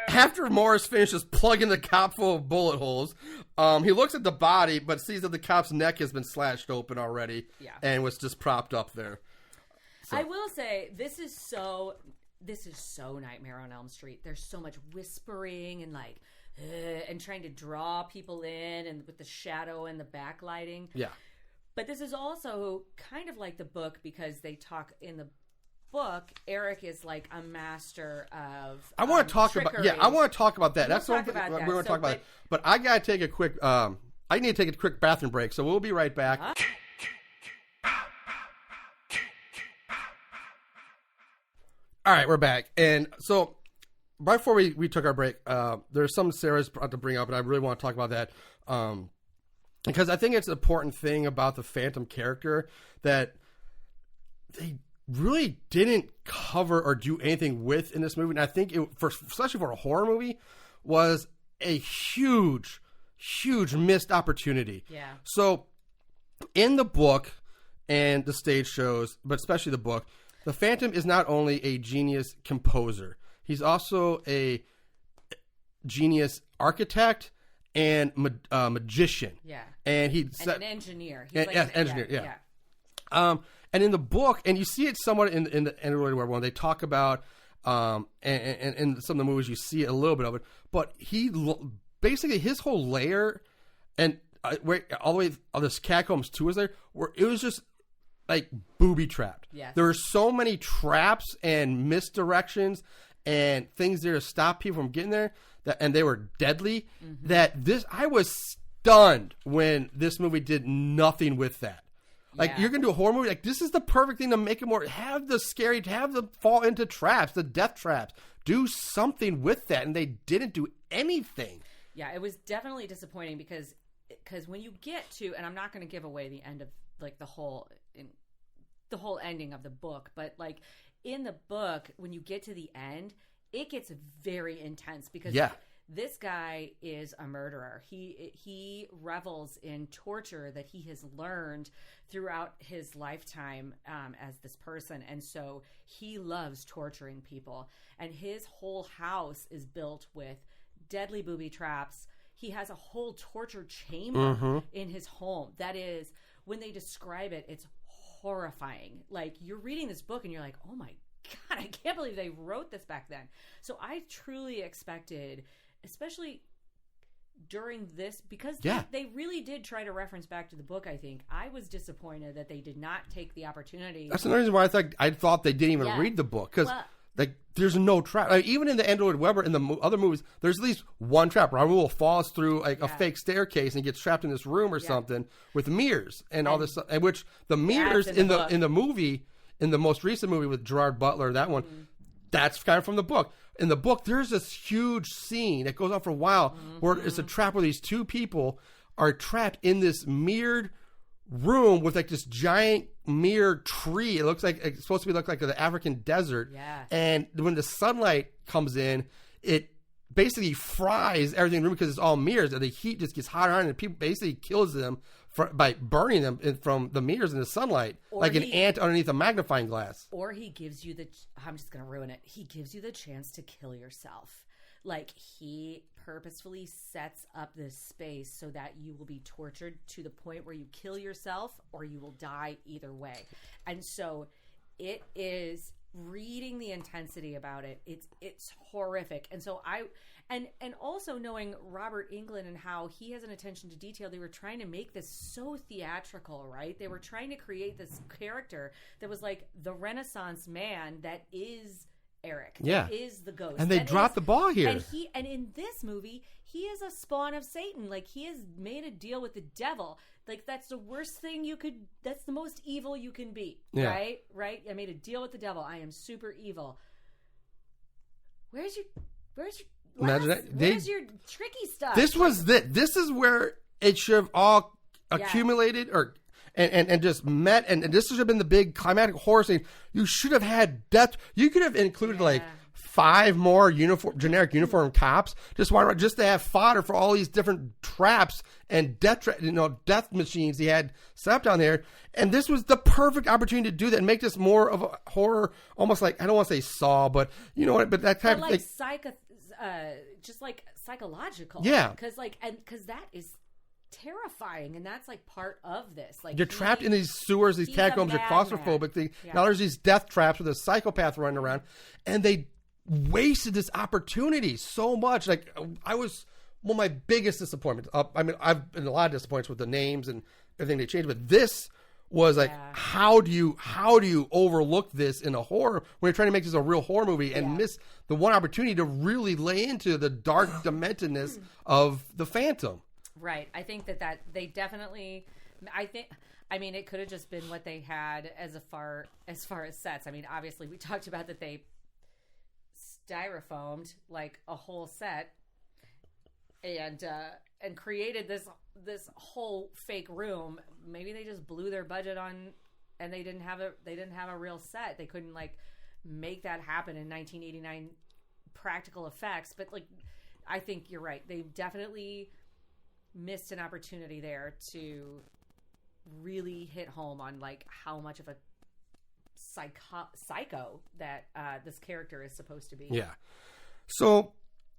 Speaker 1: After Morris finishes plugging the cop full of bullet holes, he looks at the body but sees that the cop's neck has been slashed open already and was just propped up there. So.
Speaker 2: I will say, this is so Nightmare on Elm Street. There's so much whispering and like, and trying to draw people in and with the shadow and the backlighting.
Speaker 1: Yeah.
Speaker 2: But this is also kind of like the book because they talk in the book. Eric is like a master of. I want to talk
Speaker 1: trickery. I want to talk about that. That's what we're going to talk about. But I got to take a quick. I need to take a quick bathroom break, so we'll be right back. All right, we're back, and so right before we took our break, there's some Sarah's about to bring up, and I really want to talk about that. Because I think it's an important thing about the Phantom character that they really didn't cover or do anything with in this movie. And I think, especially for a horror movie, was a huge, huge missed opportunity.
Speaker 2: Yeah.
Speaker 1: So in the book and the stage shows, but especially the book, the Phantom is not only a genius composer, he's also a genius architect and magician.
Speaker 2: Yeah.
Speaker 1: And
Speaker 2: an engineer. He's like
Speaker 1: an engineer, yeah. And in the book, and you see it somewhat in the Android Web one, they talk about and some of the movies you see a little bit of it, but basically his whole lair and all the way of this Catacombs 2 was there, where it was just like booby trapped.
Speaker 2: Yes.
Speaker 1: There were so many traps and misdirections and things there to stop people from getting there, and they were deadly. That I was stunned when this movie did nothing with that. Like, you're gonna do a horror movie, like, this is the perfect thing to make it more, have the scary, have them fall into traps, the death traps, do something with that, and they didn't do anything.
Speaker 2: Yeah, it was definitely disappointing because when you get to, and I'm not going to give away the end of like the whole ending of the book, but like in the book, when you get to the end, it gets very intense because this guy is a murderer. He revels in torture that he has learned throughout his lifetime as this person, and so he loves torturing people. And his whole house is built with deadly booby traps. He has a whole torture chamber in his home. That is, when they describe it, it's horrifying. Like, you're reading this book and you're like, oh my God, I can't believe they wrote this back then. So I truly expected, especially during this, because they really did try to reference back to the book, I think. I was disappointed that they did not take the opportunity.
Speaker 1: That's another reason why I thought they didn't even read the book. Because there's no trap. Like, even in the Andrew Weber, in the other movies, there's at least one trap. Raoul falls through like a fake staircase and gets trapped in this room or something with mirrors and all this stuff. And which the mirrors in the movie, in the most recent movie with Gerard Butler, that one, that's kind of from the book. In the book, there's this huge scene that goes on for a while where it's a trap where these two people are trapped in this mirrored room with like this giant mirrored tree. It looks like it's supposed to look like the African desert. Yeah. And when the sunlight comes in, it basically fries everything in the room because it's all mirrors, and the heat just gets hotter on, and people basically kills them by burning them from the mirrors in the sunlight, like an ant underneath a magnifying glass.
Speaker 2: Or he gives you I'm just going to ruin it. He gives you the chance to kill yourself. Like, he purposefully sets up this space so that you will be tortured to the point where you kill yourself or you will die either way. And so it is, reading the intensity about it, it's horrific. And so and also knowing Robert Englund and how he has an attention to detail, they were trying to make this so theatrical, right? They were trying to create this character that was like the Renaissance man that is Eric.
Speaker 1: Yeah.
Speaker 2: Is the ghost.
Speaker 1: And they dropped the ball here.
Speaker 2: And in this movie, he is a spawn of Satan. Like, he has made a deal with the devil. Like, that's the worst thing that's the most evil you can be. Yeah. Right? Right? I made a deal with the devil. I am super evil. Where's your tricky stuff?
Speaker 1: This is where it should have all accumulated and just met, and this should have been the big climatic horror scene. You should have had death. You could have included like 5 more generic uniform cops just to have fodder for all these different traps and death machines he had set up down there. And this was the perfect opportunity to do that and make this more of a horror, almost like, I don't want to say Saw, but you know what? But that type of thing,
Speaker 2: just like psychological.
Speaker 1: Yeah,
Speaker 2: because that is terrifying, and that's like part of this. Like,
Speaker 1: you're trapped in these sewers, these catacombs, you're claustrophobic. Now there's these death traps with a psychopath running around, and they wasted this opportunity so much. Like, I was one of my biggest disappointments. I mean, I've been a lot of disappointments with the names and everything they changed, but this was like, how do you overlook this in a horror when you're trying to make this a real horror movie and miss the one opportunity to really lay into the dark dementedness of the Phantom?
Speaker 2: Right. I think that they definitely, it could have just been what they had as far as sets. I mean, obviously we talked about that they styrofoamed like a whole set and created this whole fake room. Maybe they just blew their budget on, and they didn't have a real set. They couldn't like make that happen in 1989 practical effects. But like, I think you're right. They definitely missed an opportunity there to really hit home on like how much of a psycho that this character is supposed to be.
Speaker 1: Yeah. So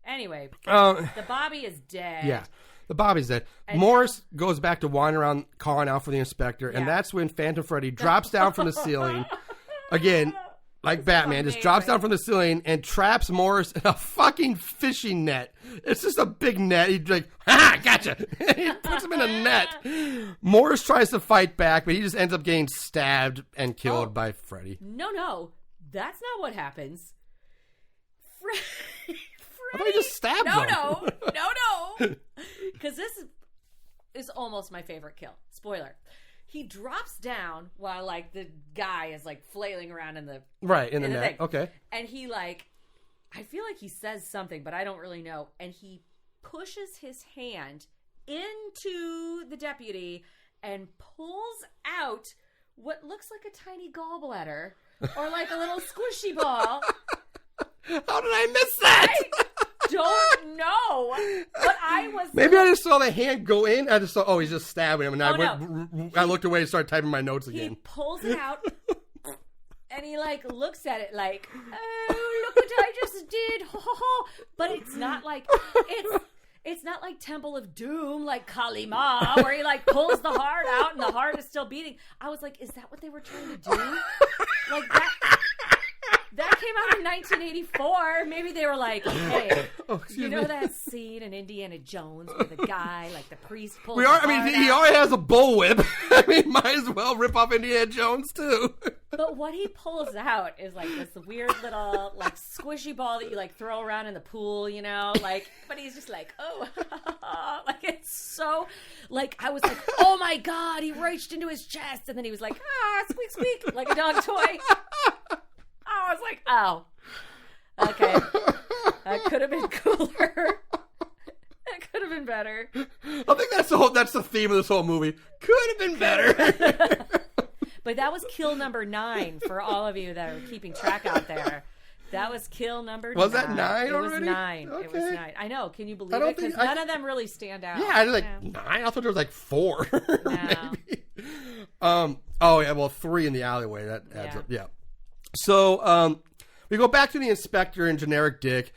Speaker 2: anyway, the Bobby is dead.
Speaker 1: Yeah, the Bobby's dead. And Morris goes back to wandering around calling out for the inspector, and that's when Phantom Freddy drops down from the ceiling. Again, like Batman, just drops down from the ceiling and traps Morris in a fucking fishing net. It's just a big net. He's like, ha, gotcha. He puts him in a net. Morris tries to fight back, but he just ends up getting stabbed and killed by Freddy.
Speaker 2: No. That's not what happens. Freddy.
Speaker 1: I thought he just stabbed him.
Speaker 2: No. Because this is almost my favorite kill. Spoiler. He drops down while, like, the guy is, like, flailing around in the...
Speaker 1: Right, in the net. Thing. Okay.
Speaker 2: And he, like... I feel like he says something, but I don't really know. And he pushes his hand into the deputy and pulls out what looks like a tiny gallbladder or, like, a little squishy ball.
Speaker 1: How did I miss that?
Speaker 2: I don't know. But I was...
Speaker 1: Maybe I just saw the hand go in. I just saw, he's just stabbing him. And I looked away and started typing my notes again.
Speaker 2: He pulls it out, and he, like, looks at it like, oh, look what I just did. But it's not like... It's not like Temple of Doom, like Kali Ma, where he, like, pulls the heart out and the heart is still beating. I was like, is that what they were trying to do? Like, that came out in 1984. Maybe they were like, hey, you know that scene in Indiana Jones where the guy, like the priest, pulls
Speaker 1: he already has a bullwhip. I mean, might as well rip off Indiana Jones too.
Speaker 2: But what he pulls out is like this weird little like squishy ball that you like throw around in the pool, you know, like. But he's just like, oh, like it's so, like I was like, oh my god, he reached into his chest, and then he was like, squeak squeak, like a dog toy. I was like, oh, okay. That could have been cooler. That could have been better.
Speaker 1: I think that's the theme of this whole movie. Could have been better.
Speaker 2: But that was kill number 9 for all of you that are keeping track out there. That was kill number 9.
Speaker 1: Was that 9 already?
Speaker 2: It was 9.
Speaker 1: Okay.
Speaker 2: It was 9. I know. Can you believe it? Because none of them really stand out.
Speaker 1: Yeah, I was like 9. I thought there was like 4. Maybe. Oh yeah. Well, 3 in the alleyway. That adds up. Yeah. So we go back to the inspector and generic Dick.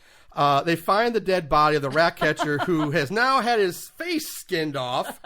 Speaker 1: They find the dead body of the rat catcher who has now had his face skinned off.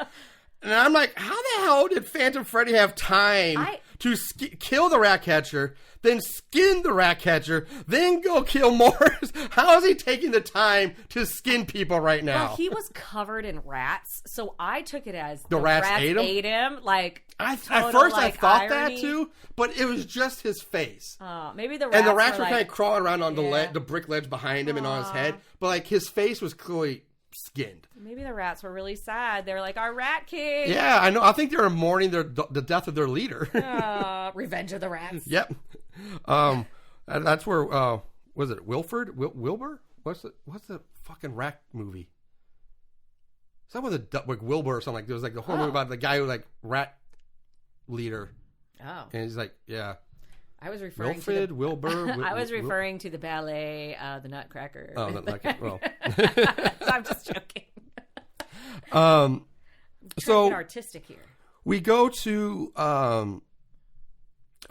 Speaker 1: And I'm like, how the hell did Phantom Freddy have time to kill the rat catcher, then skin the rat catcher, then go kill Morris? How is he taking the time to skin people right now?
Speaker 2: Well, he was covered in rats, so I took it as
Speaker 1: the rats ate him?
Speaker 2: Like,
Speaker 1: at first I thought irony. That too, but it was just his face.
Speaker 2: Maybe the rats
Speaker 1: and the rats were
Speaker 2: like,
Speaker 1: kind of crawling around on the brick ledge behind him and on his head, but like his face was clearly skinned.
Speaker 2: Maybe the rats were really sad. They were like, our rat king.
Speaker 1: Yeah, I know. I think they were mourning the death of their leader.
Speaker 2: Revenge of the Rats.
Speaker 1: Yep. And that's where was it Wilford? Wilbur? What's the fucking rat movie? Is that with like Wilbur or something like? There was like the whole movie about the guy who like rat leader. Oh. And he's like, yeah.
Speaker 2: I was referring
Speaker 1: Wilfred,
Speaker 2: to
Speaker 1: Wilbur.
Speaker 2: I was referring to the ballet, the Nutcracker.
Speaker 1: Oh, Nutcracker. Well,
Speaker 2: I'm just joking.
Speaker 1: So
Speaker 2: get artistic here.
Speaker 1: We go to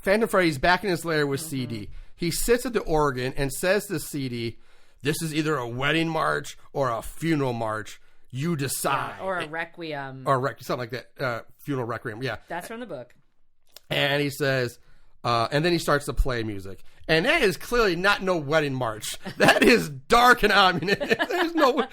Speaker 1: Phantom Freddy's back in his lair with CD. He sits at the organ and says to CD, "This is either a wedding march or a funeral march. You decide."
Speaker 2: Yeah, or a requiem.
Speaker 1: Or something like that. Funeral requiem. Yeah,
Speaker 2: that's from the book.
Speaker 1: And he says. And then he starts to play music. And that is clearly not no wedding march. That is dark and ominous. There's no...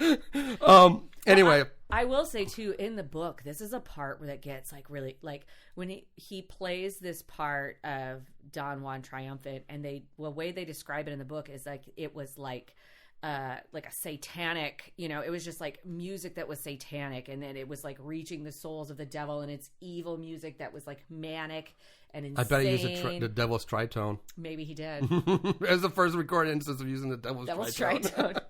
Speaker 1: anyway.
Speaker 2: I will say, too, in the book, this is a part where that gets, like, really... Like, when he plays this part of Don Juan Triumphant, and the way they describe it in the book is, like, it was, like a satanic... You know, it was just, like, music that was satanic, and then it was, like, reaching the souls of the devil, and it's evil music that was, like, manic... and insane.
Speaker 1: I bet he used the devil's tritone.
Speaker 2: Maybe he did.
Speaker 1: It was the first recorded instance of using the devil's tritone.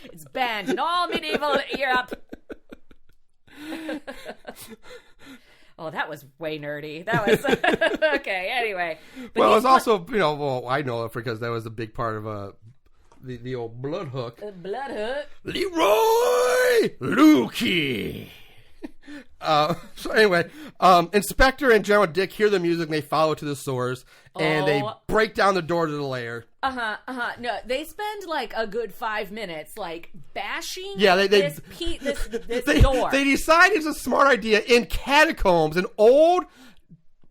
Speaker 2: It's banned in all medieval Europe. Oh, that was way nerdy. That was okay. Anyway,
Speaker 1: well, it was also I know it because that was a big part of the old blood hook.
Speaker 2: Blood hook.
Speaker 1: Leroy Lukey. So anyway, Inspector and General Dick hear the music and they follow to the source and they break down the door to the lair.
Speaker 2: No, they spend like a good 5 minutes like bashing
Speaker 1: this door. They decide it's a smart idea in catacombs, in old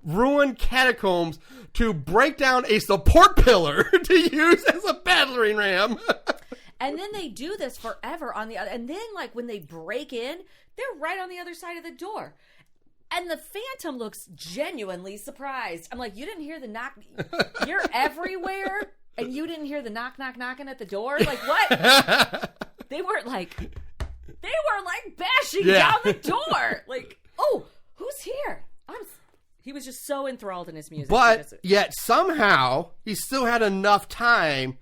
Speaker 1: ruined catacombs, to break down a support pillar to use as a battering ram.
Speaker 2: And then they do this forever on the other. And then, like, when they break in, they're right on the other side of the door. And the Phantom looks genuinely surprised. I'm like, you didn't hear the knock? You're everywhere, and you didn't hear the knocking at the door? Like, what? They were bashing down the door. Like, oh, who's here? He was just so enthralled in his music.
Speaker 1: But yet somehow he still had enough time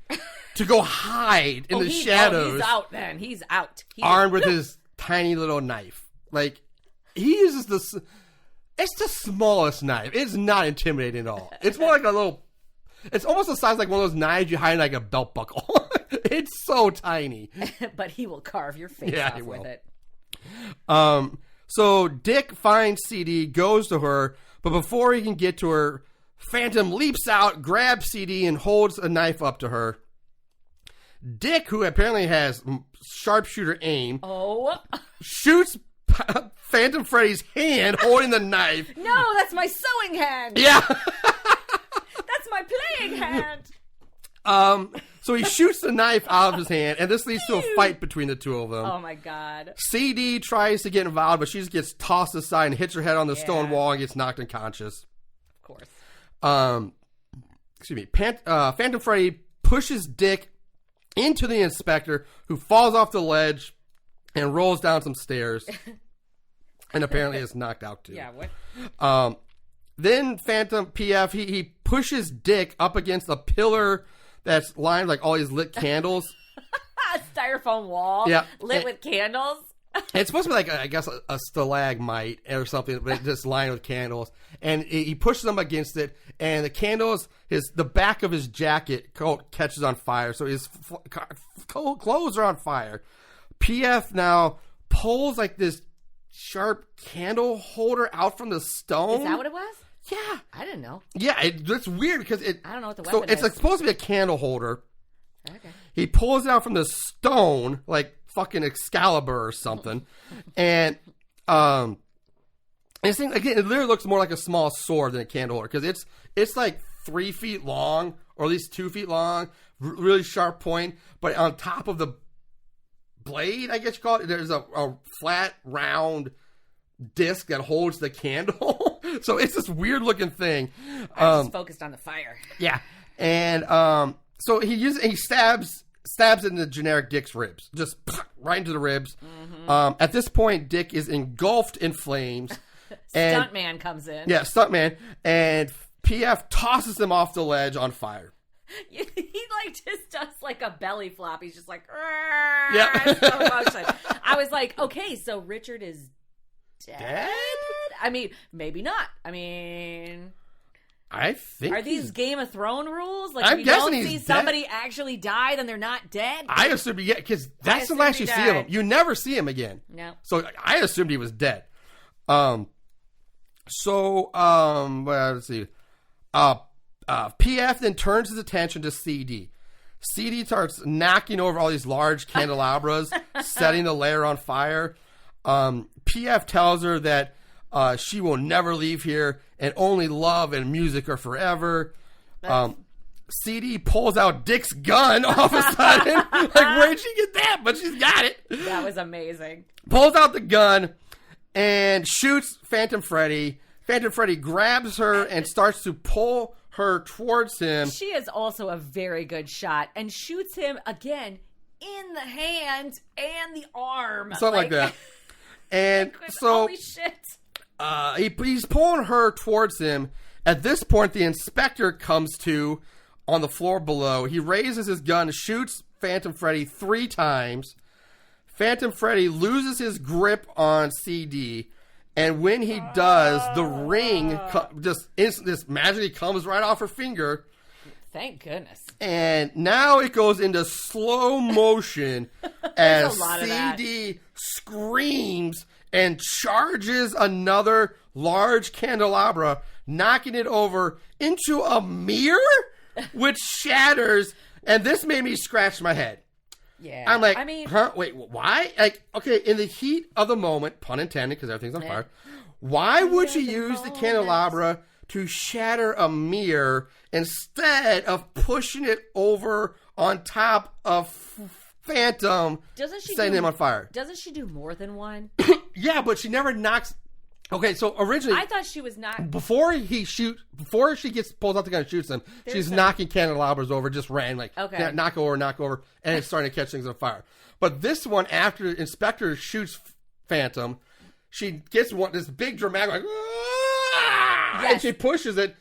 Speaker 1: to go hide in the shadows.
Speaker 2: He's out then. He's out.
Speaker 1: Armed with his tiny little knife. Like, he uses this. It's the smallest knife. It's not intimidating at all. It's more like a little. It's almost the size like one of those knives you hide in like a belt buckle. It's so tiny.
Speaker 2: But he will carve your face off with it.
Speaker 1: So Dick finds CD, goes to her, but before he can get to her, Phantom leaps out, grabs CD, and holds a knife up to her. Dick, who apparently has sharpshooter aim, shoots Phantom Freddy's hand holding the knife.
Speaker 2: No, that's my sewing hand.
Speaker 1: Yeah.
Speaker 2: That's my playing hand.
Speaker 1: So he shoots the knife out of his hand, and this leads to a fight between the two of them.
Speaker 2: Oh, my God.
Speaker 1: CD tries to get involved, but she just gets tossed aside and hits her head on the stone wall and gets knocked unconscious.
Speaker 2: Of course.
Speaker 1: Phantom Freddy pushes Dick into the inspector, who falls off the ledge and rolls down some stairs. And apparently is knocked out, too.
Speaker 2: Yeah, what?
Speaker 1: Then Phantom PF, he pushes Dick up against a pillar that's lined like all these lit candles.
Speaker 2: Styrofoam wall lit with candles.
Speaker 1: It's supposed to be like, I guess, a stalagmite or something, but it's just lined with candles. And he pushes them against it, and the candles, the back of his jacket coat catches on fire, so his clothes are on fire. PF now pulls like this sharp candle holder out from the stone.
Speaker 2: Is that what it was?
Speaker 1: Yeah.
Speaker 2: I didn't know.
Speaker 1: Yeah, it's weird because
Speaker 2: I don't know what the weapon is.
Speaker 1: It's like supposed to be a candle holder.
Speaker 2: Okay.
Speaker 1: He pulls it out from the stone, like fucking Excalibur or something. And this thing, again, it literally looks more like a small sword than a candle holder, because it's like 3 feet long, or at least 2 feet long, really sharp point, but on top of the blade, I guess you call it, there's a flat, round disc that holds the candle. So it's this weird looking thing.
Speaker 2: I was just focused on the fire.
Speaker 1: Yeah. And so he stabs it in the generic Dick's ribs, just right into the ribs. Mm-hmm. At this point, Dick is engulfed in flames.
Speaker 2: Stuntman comes in.
Speaker 1: Yeah, Stuntman. And PF tosses him off the ledge on fire.
Speaker 2: He like just does like a belly flop. He's just like,
Speaker 1: yeah.
Speaker 2: I was like, okay, so Richard is dead? I mean, maybe not. I mean,
Speaker 1: I think
Speaker 2: are these Game of Thrones rules? Like,
Speaker 1: I'm
Speaker 2: if you don't
Speaker 1: guessing
Speaker 2: see
Speaker 1: he's
Speaker 2: somebody
Speaker 1: dead.
Speaker 2: Actually die, then they're not dead.
Speaker 1: I assumed because that's the last you see of him. You never see him again.
Speaker 2: No.
Speaker 1: So I assumed he was dead. Well, let's see. PF then turns his attention to CD. CD starts knocking over all these large candelabras, setting the lair on fire. PF tells her that she will never leave here, and only love and music are forever. CD pulls out Dick's gun all of a sudden. Like, where'd she get that? But she's got it.
Speaker 2: That was amazing.
Speaker 1: Pulls out the gun and shoots Phantom Freddy. Phantom Freddy grabs her and starts to pull her towards him.
Speaker 2: She is also a very good shot and shoots him again in the hand and the arm.
Speaker 1: Something like that. And so
Speaker 2: holy shit.
Speaker 1: He's pulling her towards him. At this point, the inspector comes to on the floor below. He raises his gun, shoots Phantom Freddy 3 times. Phantom Freddy loses his grip on CD. And when he does, the ring just magically comes right off her finger.
Speaker 2: Thank goodness.
Speaker 1: And now it goes into slow motion as CD screams and charges another large candelabra, knocking it over into a mirror, which shatters. And this made me scratch my head.
Speaker 2: Yeah.
Speaker 1: I'm like, wait, why? Like, okay, in the heat of the moment, pun intended, because everything's on fire, why would you use the candelabra to shatter a mirror instead of pushing it over on top of Phantom, setting him on fire.
Speaker 2: Doesn't she do more than one?
Speaker 1: Yeah, but she never knocks. Okay, so originally,
Speaker 2: I thought she was not.
Speaker 1: Before she pulls out the gun and shoots him, she's knocking candelabras over, just ran like, knock over, and it's starting to catch things on fire. But this one, after Inspector shoots Phantom, she gets this big dramatic, like, and she pushes it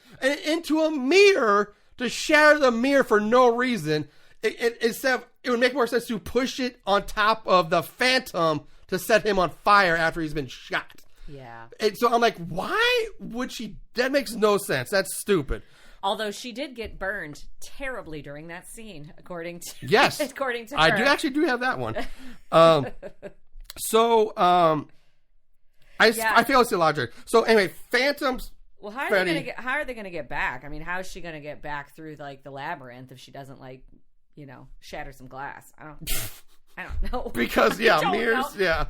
Speaker 1: into a mirror to shatter the mirror for no reason. It would make more sense to push it on top of the Phantom to set him on fire after he's been shot.
Speaker 2: Yeah.
Speaker 1: And so I'm like, why would she? That makes no sense. That's stupid.
Speaker 2: Although she did get burned terribly during that scene, according to according to her.
Speaker 1: I do have that one. I feel it's illogical. So anyway, Phantom's.
Speaker 2: Well, how are they gonna get back? I mean, how is she gonna get back through like the labyrinth if she doesn't shatter some glass? I don't know.
Speaker 1: Because mirrors. Yeah.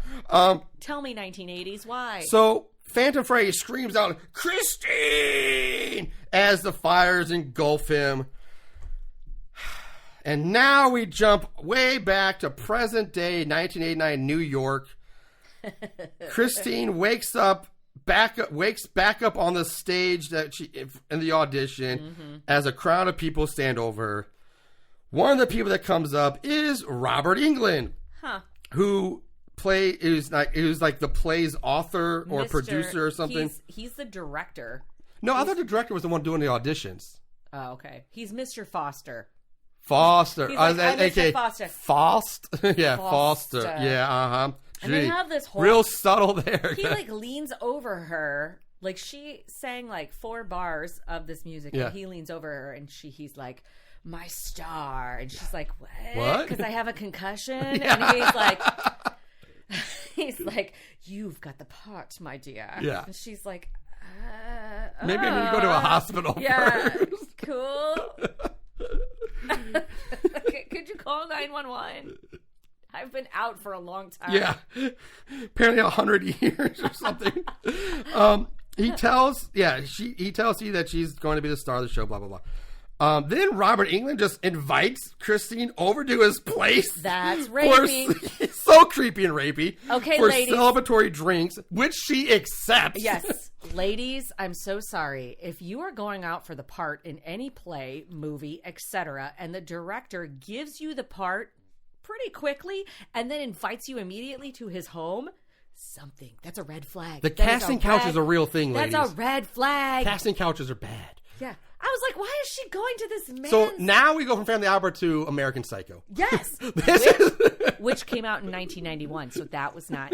Speaker 2: Tell me, 1980s, why?
Speaker 1: So Phantom Freddy screams out, "Christine!" as the fires engulf him. And now we jump way back to present day 1989 New York. Christine wakes back up on the stage that she in the audition as a crowd of people stand over her. One of the people that comes up is Robert Englund, who is like the play's author or producer or something.
Speaker 2: He's the director.
Speaker 1: No, I thought the director was the one doing the auditions.
Speaker 2: Oh, okay. He's Mr. Foster.
Speaker 1: Foster.
Speaker 2: He's like, Mr. Foster.
Speaker 1: Yeah, Foster. Yeah,
Speaker 2: And they have this whole...
Speaker 1: Real subtle there.
Speaker 2: He leans over her. Like she sang 4 bars of this music.
Speaker 1: Yeah.
Speaker 2: And he leans over her and he's like... my star, and she's like, what? Because I have a concussion. And he's like, you've got the part, my dear.
Speaker 1: Yeah.
Speaker 2: And she's like,
Speaker 1: maybe I need to go to a hospital first.
Speaker 2: Cool. Could you call 911? I've been out for a long time.
Speaker 1: Yeah, apparently 100 years or something. He tells you that she's going to be the star of the show. Blah blah blah. Then Robert Englund just invites Christine over to his place.
Speaker 2: That's rapey.
Speaker 1: So creepy and rapey.
Speaker 2: Okay,
Speaker 1: for
Speaker 2: ladies.
Speaker 1: Celebratory drinks, which she accepts.
Speaker 2: Yes. Ladies, I'm so sorry. If you are going out for the part in any play, movie, etc., and the director gives you the part pretty quickly and then invites you immediately to his home, that's a red flag.
Speaker 1: The casting couch is a real thing, ladies.
Speaker 2: That's a red flag.
Speaker 1: Casting couches are bad.
Speaker 2: Yeah. I was like, why is she going to this man?
Speaker 1: So now we go from Family Opera to American Psycho.
Speaker 2: Yes. Which came out in 1991, so that was not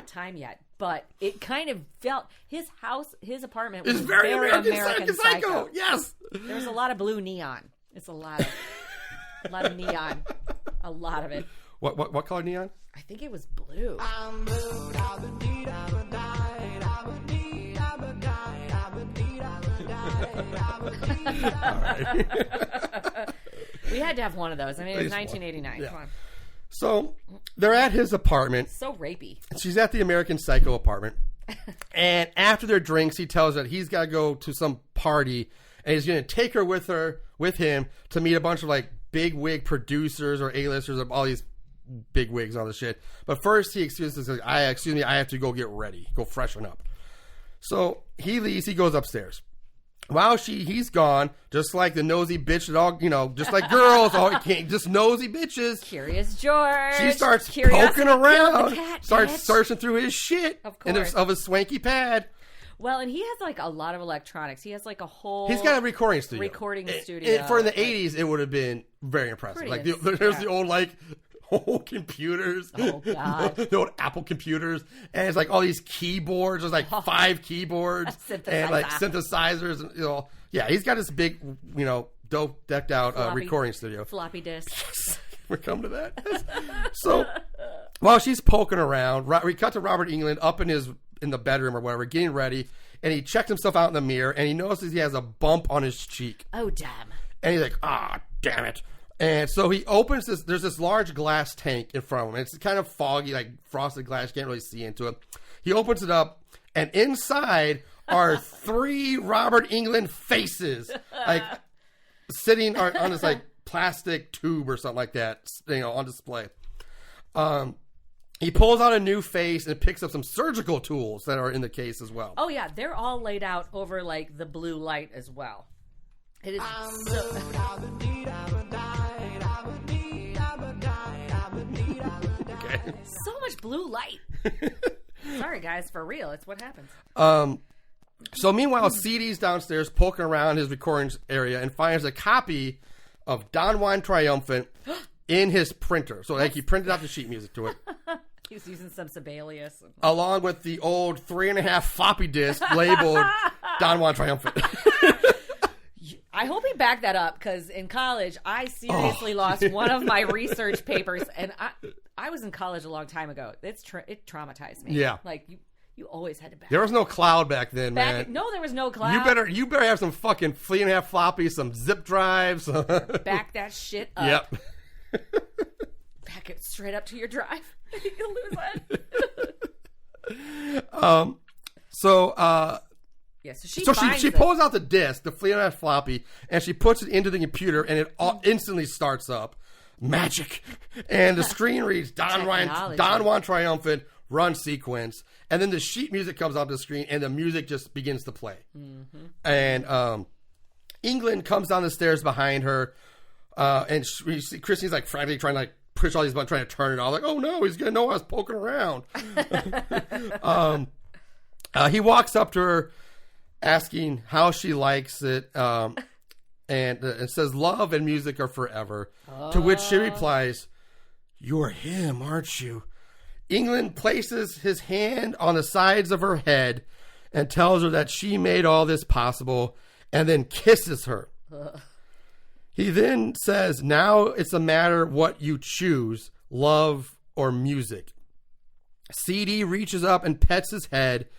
Speaker 2: time yet. But it kind of felt his apartment was very American Psycho.
Speaker 1: Yes.
Speaker 2: There's a lot of blue neon. It's a lot of neon. A lot of it.
Speaker 1: What color neon?
Speaker 2: I think it was blue. We had to have one of those. I mean, it was 1989. Yeah. Come on.
Speaker 1: So they're at his apartment.
Speaker 2: So rapey.
Speaker 1: She's at the American Psycho apartment. And after their drinks, he tells her that he's got to go to some party and he's going to take her with him to meet a bunch of big wig producers or A-listers of all these big wigs and all this shit. But first he excuses, I have to go get ready, go freshen up. So he leaves, he goes upstairs. While he's gone, just like the nosy bitch that all, just like girls, just nosy bitches.
Speaker 2: Curious George.
Speaker 1: She starts poking around, starts searching through his shit of his swanky pad.
Speaker 2: Well, and he has a lot of electronics. He has a whole...
Speaker 1: He's got a recording studio. For the 80s, it would have been very impressive. There's the old computers.
Speaker 2: Oh, God.
Speaker 1: The old Apple computers. And it's all these keyboards. There's 5 keyboards. And synthesizers. And, yeah, he's got this big, dope decked out recording studio.
Speaker 2: Floppy disk.
Speaker 1: Yes. We're coming to that. So while she's poking around, we cut to Robert Englund up in the bedroom or whatever, getting ready. And he checks himself out in the mirror. And he notices he has a bump on his cheek.
Speaker 2: Oh, damn.
Speaker 1: And he's like, damn it. And so he opens there's this large glass tank in front of him. It's kind of foggy, frosted glass. You can't really see into it. He opens it up, and inside are 3 Robert Englund faces, like sitting on this like plastic tube or something like that, on display. He pulls out a new face and picks up some surgical tools that are in the case as well.
Speaker 2: Oh yeah, they're all laid out over like the blue light as well. It is so...
Speaker 1: Okay.
Speaker 2: So much blue light. Sorry guys, for real, it's what happens.
Speaker 1: So meanwhile, CD's downstairs poking around his recording area and finds a copy of Don Juan Triumphant in his printer. So like he printed out the sheet music to it.
Speaker 2: He was using some Sibelius.
Speaker 1: Along with the old 3.5 floppy disk labeled Don Juan Triumphant.
Speaker 2: I hope he backed that up, because in college, I seriously lost one of my research papers, and I was in college a long time ago. It traumatized me.
Speaker 1: Yeah.
Speaker 2: Like, you always had to back.
Speaker 1: There was no cloud back then, man.
Speaker 2: No, there was no cloud.
Speaker 1: You better have some fucking 3.5 floppies, some zip drives.
Speaker 2: Back that shit up.
Speaker 1: Yep.
Speaker 2: Back it straight up to your drive. You'll lose that. Yeah, so
Speaker 1: she pulls out the disc, the 3.5 floppy, and she puts it into the computer, and it instantly starts up. Magic. And the screen reads Don Juan Triumphant, run sequence. And then the sheet music comes off the screen, and the music just begins to play. Mm-hmm. And Englund comes down the stairs behind her, and Christine's like frantically trying to like push all these buttons, trying to turn it off. Like, oh no, he's gonna know I was poking around. He walks up to her, asking how she likes it, and it says love and music are forever. To which she replies, "You're him, aren't you?" Englund places his hand on the sides of her head and tells her that she made all this possible, and then kisses her. He then says, now it's a matter what you choose, love or music. CD reaches up and pets his head,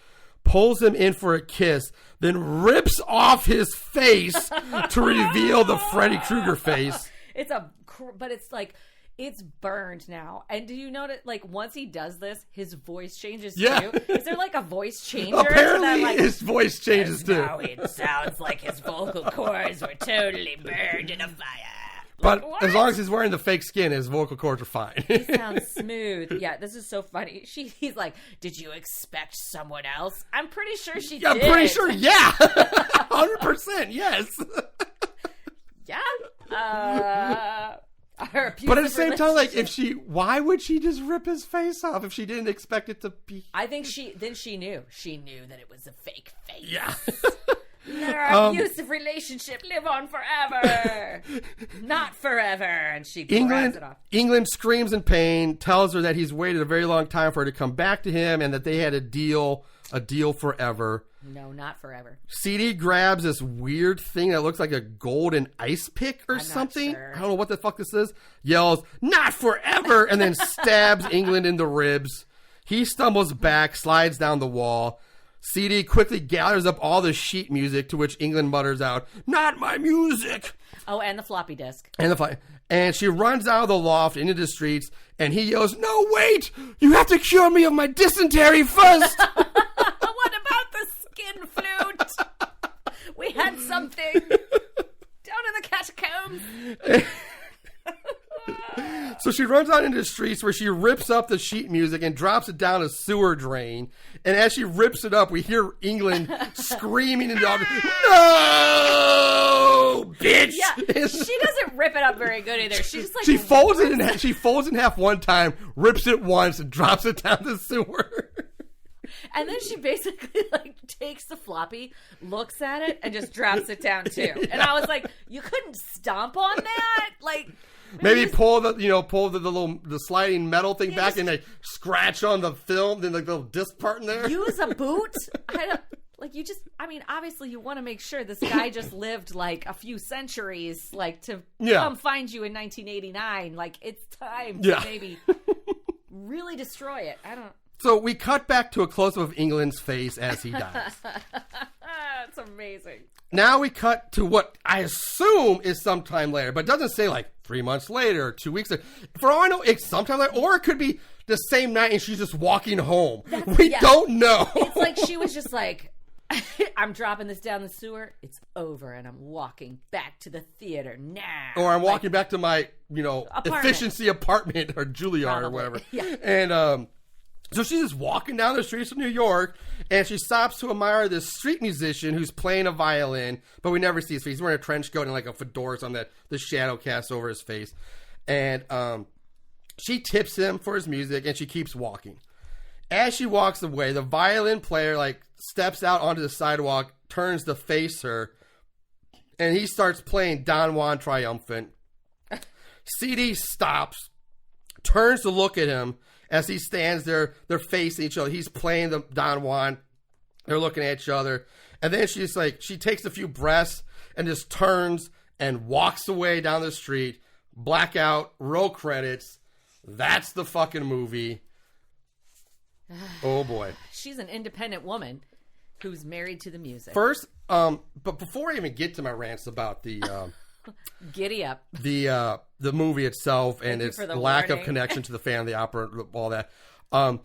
Speaker 1: pulls him in for a kiss, then rips off his face to reveal the Freddy Krueger face.
Speaker 2: But it's like, it's burned now. And do you notice, like, once he does this, his voice changes too? Is there like a voice changer?
Speaker 1: Apparently his voice changes too.
Speaker 2: Now it sounds like his vocal cords were totally burned in a fire.
Speaker 1: But as long as he's wearing the fake skin, his vocal cords are fine.
Speaker 2: He sounds smooth. Yeah, this is so funny. He's like, did you expect someone else? I'm pretty sure she did.
Speaker 1: I'm pretty sure, yeah. 100%, yes.
Speaker 2: Yeah.
Speaker 1: But at the same time, like, why would she just rip his face off if she didn't expect it to be?
Speaker 2: I think she knew. She knew that it was a fake face.
Speaker 1: Yeah.
Speaker 2: Their abusive relationship live on forever. Not forever. And she grabs it off.
Speaker 1: Englund screams in pain, tells her that he's waited a very long time for her to come back to him and that they had a deal forever.
Speaker 2: No, not forever.
Speaker 1: CD grabs this weird thing that looks like a golden ice pick or something.
Speaker 2: Sure.
Speaker 1: I don't know what the fuck this is. Yells, not forever, and then stabs Englund in the ribs. He stumbles back, slides down the wall. CD quickly gathers up all the sheet music, to which Englund mutters out, not my music.
Speaker 2: Oh, and the floppy disk.
Speaker 1: And she runs out of the loft into the streets, and he yells, no, wait! You have to cure me of my dysentery first!
Speaker 2: What about the skin flute? We had something down in the catacombs.
Speaker 1: So she runs out into the streets where she rips up the sheet music and drops it down a sewer drain. And as she rips it up, we hear Englund screaming in the audience, no, bitch!
Speaker 2: Yeah, she doesn't rip it up very good either. She's just like,
Speaker 1: she folds it in half one time, rips it once, and drops it down the sewer.
Speaker 2: And then she basically like takes the floppy, looks at it, and just drops it down too. Yeah. And I was like, you couldn't stomp on that? Like,
Speaker 1: maybe pull the sliding metal thing back and they scratch on the film, then like the little disc part in there.
Speaker 2: Use a boot. Obviously you want to make sure this guy just lived like a few centuries, like to come find you in 1989. Like, it's time to maybe really destroy it.
Speaker 1: So we cut back to a close-up of Englund's face as he dies.
Speaker 2: That's amazing.
Speaker 1: Now we cut to what I assume is sometime later, but it doesn't say like 3 months later, 2 weeks later. For all I know, it's sometime later, or it could be the same night and she's just walking home. We don't know.
Speaker 2: It's like she was just like, I'm dropping this down the sewer. It's over, and I'm walking back to the theater now.
Speaker 1: Or I'm walking back to my,
Speaker 2: apartment.
Speaker 1: efficiency apartment or Juilliard or whatever.
Speaker 2: Yeah.
Speaker 1: And so she's just walking down the streets of New York, and she stops to admire this street musician who's playing a violin, but we never see his face. He's wearing a trench coat and like a fedora on that the shadow casts over his face. And she tips him for his music, and she keeps walking. As she walks away, the violin player like steps out onto the sidewalk, turns to face her, and he starts playing Don Juan Triumphant. CD stops, turns to look at him as he stands there. They're facing each other. He's playing the Don Juan. They're looking at each other. And then she takes a few breaths and just turns and walks away down the street. Blackout, roll credits. That's the fucking movie. Oh boy.
Speaker 2: She's an independent woman who's married to the music.
Speaker 1: First, but before I even get to my rants about the
Speaker 2: Giddy up.
Speaker 1: The movie itself and its lack of connection to the fan, the opera, all that. I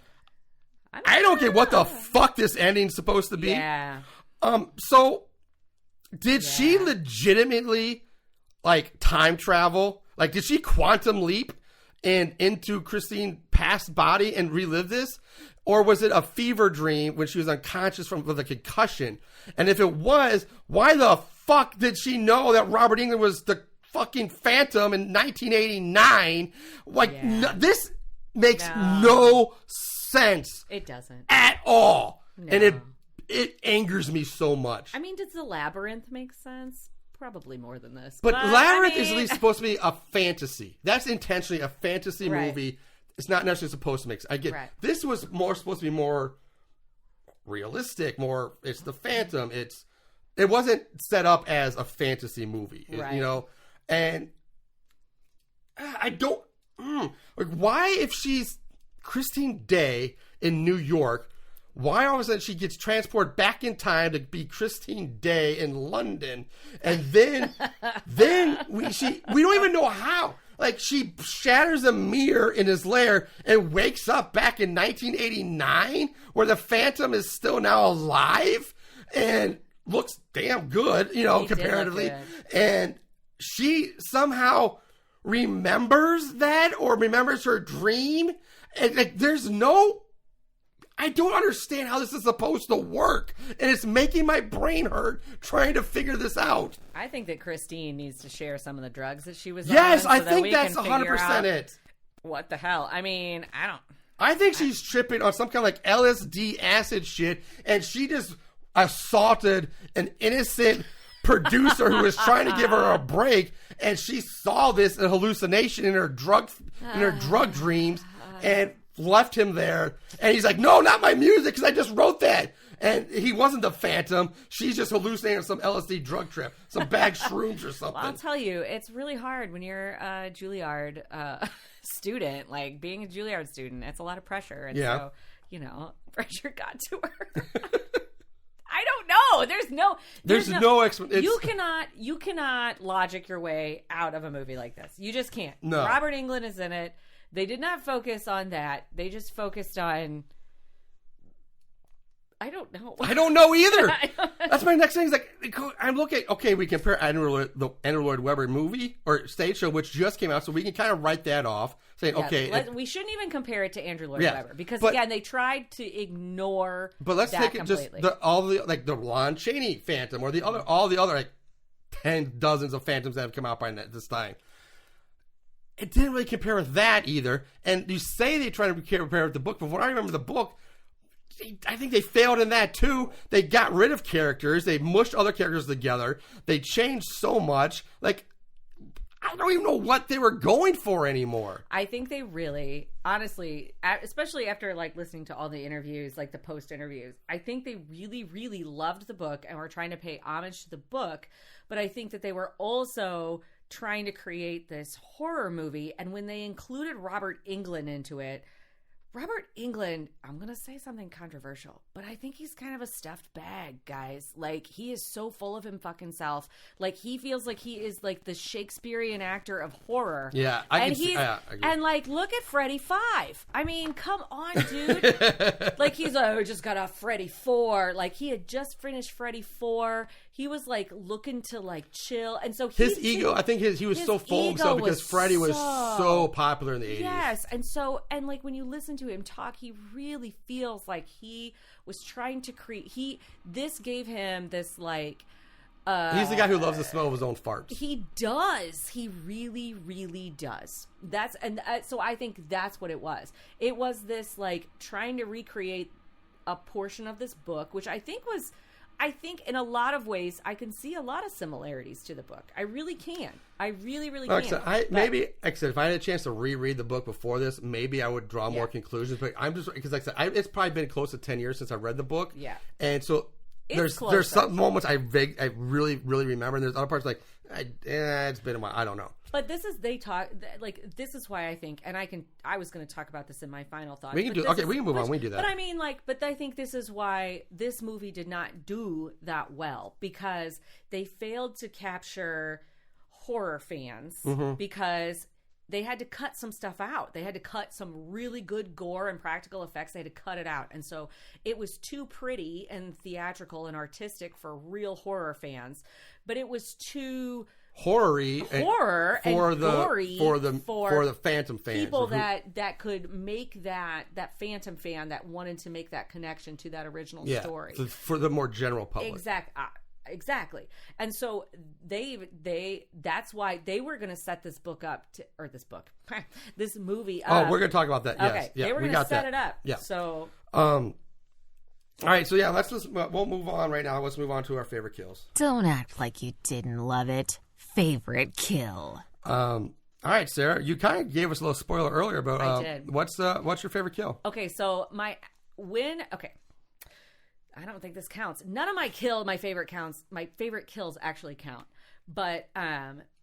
Speaker 1: don't get what the fuck this ending's supposed to be.
Speaker 2: Yeah.
Speaker 1: So did she legitimately like time travel? Like, did she quantum leap and into Christine's past body and relive this? Or was it a fever dream when she was unconscious with a concussion? And if it was, why the fuck did she know that Robert Englund was the fucking Phantom in 1989? Like, this makes no sense.
Speaker 2: It doesn't.
Speaker 1: At all.
Speaker 2: No.
Speaker 1: And it angers me so much.
Speaker 2: I mean, does the Labyrinth make sense? Probably more than this.
Speaker 1: But Labyrinth is at least supposed to be a fantasy. That's intentionally a fantasy movie. It's not necessarily supposed to make sense. I get this was supposed to be more realistic, it's the Phantom. It wasn't set up as a fantasy movie, and I don't like, why, if she's Christine Day in New York, why all of a sudden she gets transported back in time to be Christine Day in London, and then we don't even know how. Like, she shatters a mirror in his lair and wakes up back in 1989, where the Phantom is still now alive and looks damn good, comparatively. And she somehow remembers that, or remembers her dream. And like, I don't understand how this is supposed to work, and it's making my brain hurt trying to figure this out.
Speaker 2: I think that Christine needs to share some of the drugs that she was on.
Speaker 1: Yes, I think that's 100% it.
Speaker 2: What the hell? I mean,
Speaker 1: I think she's tripping on some kind of like LSD acid shit, and she just assaulted an innocent producer who was trying to give her a break, and she saw this in hallucination in her drug dreams, and left him there, and he's like, no, not my music, because I just wrote that. And he wasn't the Phantom. She's just hallucinating on some LSD drug trip, some bag shrooms or something.
Speaker 2: Well, I'll tell you, it's really hard when you're a Juilliard student. Like, being a Juilliard student, it's a lot of pressure. And so, pressure got to her. I don't know. There's no explanation. You cannot logic your way out of a movie like this. You just can't.
Speaker 1: No.
Speaker 2: Robert Englund is in it. They did not focus on that. They just focused on... I don't know.
Speaker 1: I don't know either. That's my next thing. Is like, I'm looking... Okay, we compare the Andrew Lloyd Webber movie or stage show, which just came out, so we can kind of write that off. Saying,
Speaker 2: we shouldn't even compare it to Andrew Lloyd Webber, because, again, they tried to ignore
Speaker 1: But let's take it
Speaker 2: completely.
Speaker 1: Just all the Lon Chaney Phantom, or all the other 10 dozens of Phantoms that have come out by this time. It didn't really compare with that either. And you say they try to compare with the book, but when I remember the book, I think they failed in that too. They got rid of characters. They mushed other characters together. They changed so much. Like, I don't even know what they were going for anymore.
Speaker 2: I think they really, honestly, especially after like listening to all the interviews, like the post interviews, I think they really, really loved the book and were trying to pay homage to the book. But I think that they were also trying to create this horror movie, and when they included Robert Englund into it, Robert Englund, I'm going to say something controversial, but I think he's kind of a stuffed bag, guys. Like, he is so full of him fucking self. Like, he feels like he is like the Shakespearean actor of horror.
Speaker 1: Yeah, I agree.
Speaker 2: And like, look at Freddy 5. I mean, come on, dude. Like, he's like, oh, just got off Freddy 4. Like, he had just finished Freddy 4. He was like looking to like chill, and so
Speaker 1: his ego. I think he was so full of himself because Freddy was so popular in the 80s.
Speaker 2: Yes, and like when you listen to him talk, he really feels like he was trying to create. This gave him this like.
Speaker 1: He's the guy who loves the smell of his own farts.
Speaker 2: He does. He really, really does. So I think that's what it was. It was this like trying to recreate a portion of this book, which I think in a lot of ways, I can see a lot of similarities to the book. I really can. I really, really can.
Speaker 1: If I had a chance to reread the book before this, maybe I would draw more conclusions. But I'm just, because like I said, it's probably been close to 10 years since I read the book.
Speaker 2: Yeah.
Speaker 1: And so there's some moments I really, really remember. And there's other parts like, it's been a while. I don't know.
Speaker 2: But this is why I think, and I was going to talk about this in my final thoughts.
Speaker 1: We can move on. We can do that.
Speaker 2: But I mean, but I think this is why this movie did not do that well, because they failed to capture horror fans because they had to cut some stuff out. They had to cut some really good gore and practical effects. They had to cut it out. And so it was too pretty and theatrical and artistic for real horror fans, but it was too
Speaker 1: horror
Speaker 2: and gory
Speaker 1: for the Phantom fans,
Speaker 2: people that could make that Phantom fan that wanted to make that connection to that original story
Speaker 1: for the more general public.
Speaker 2: Exactly. And so that's why they were going to set this movie up.
Speaker 1: Oh, we're going to talk about that. Yes.
Speaker 2: Okay. Yeah, they were going to set it up.
Speaker 1: Yeah.
Speaker 2: So
Speaker 1: all right, so yeah, we'll move on right now. Let's move on to our favorite kills.
Speaker 3: Don't act like you didn't love it. Favorite kill.
Speaker 1: All right, Sarah, you kind of gave us a little spoiler earlier, but
Speaker 2: I did.
Speaker 1: What's your favorite kill?
Speaker 2: Okay, so I don't think this counts. None of my favorite kills actually count. But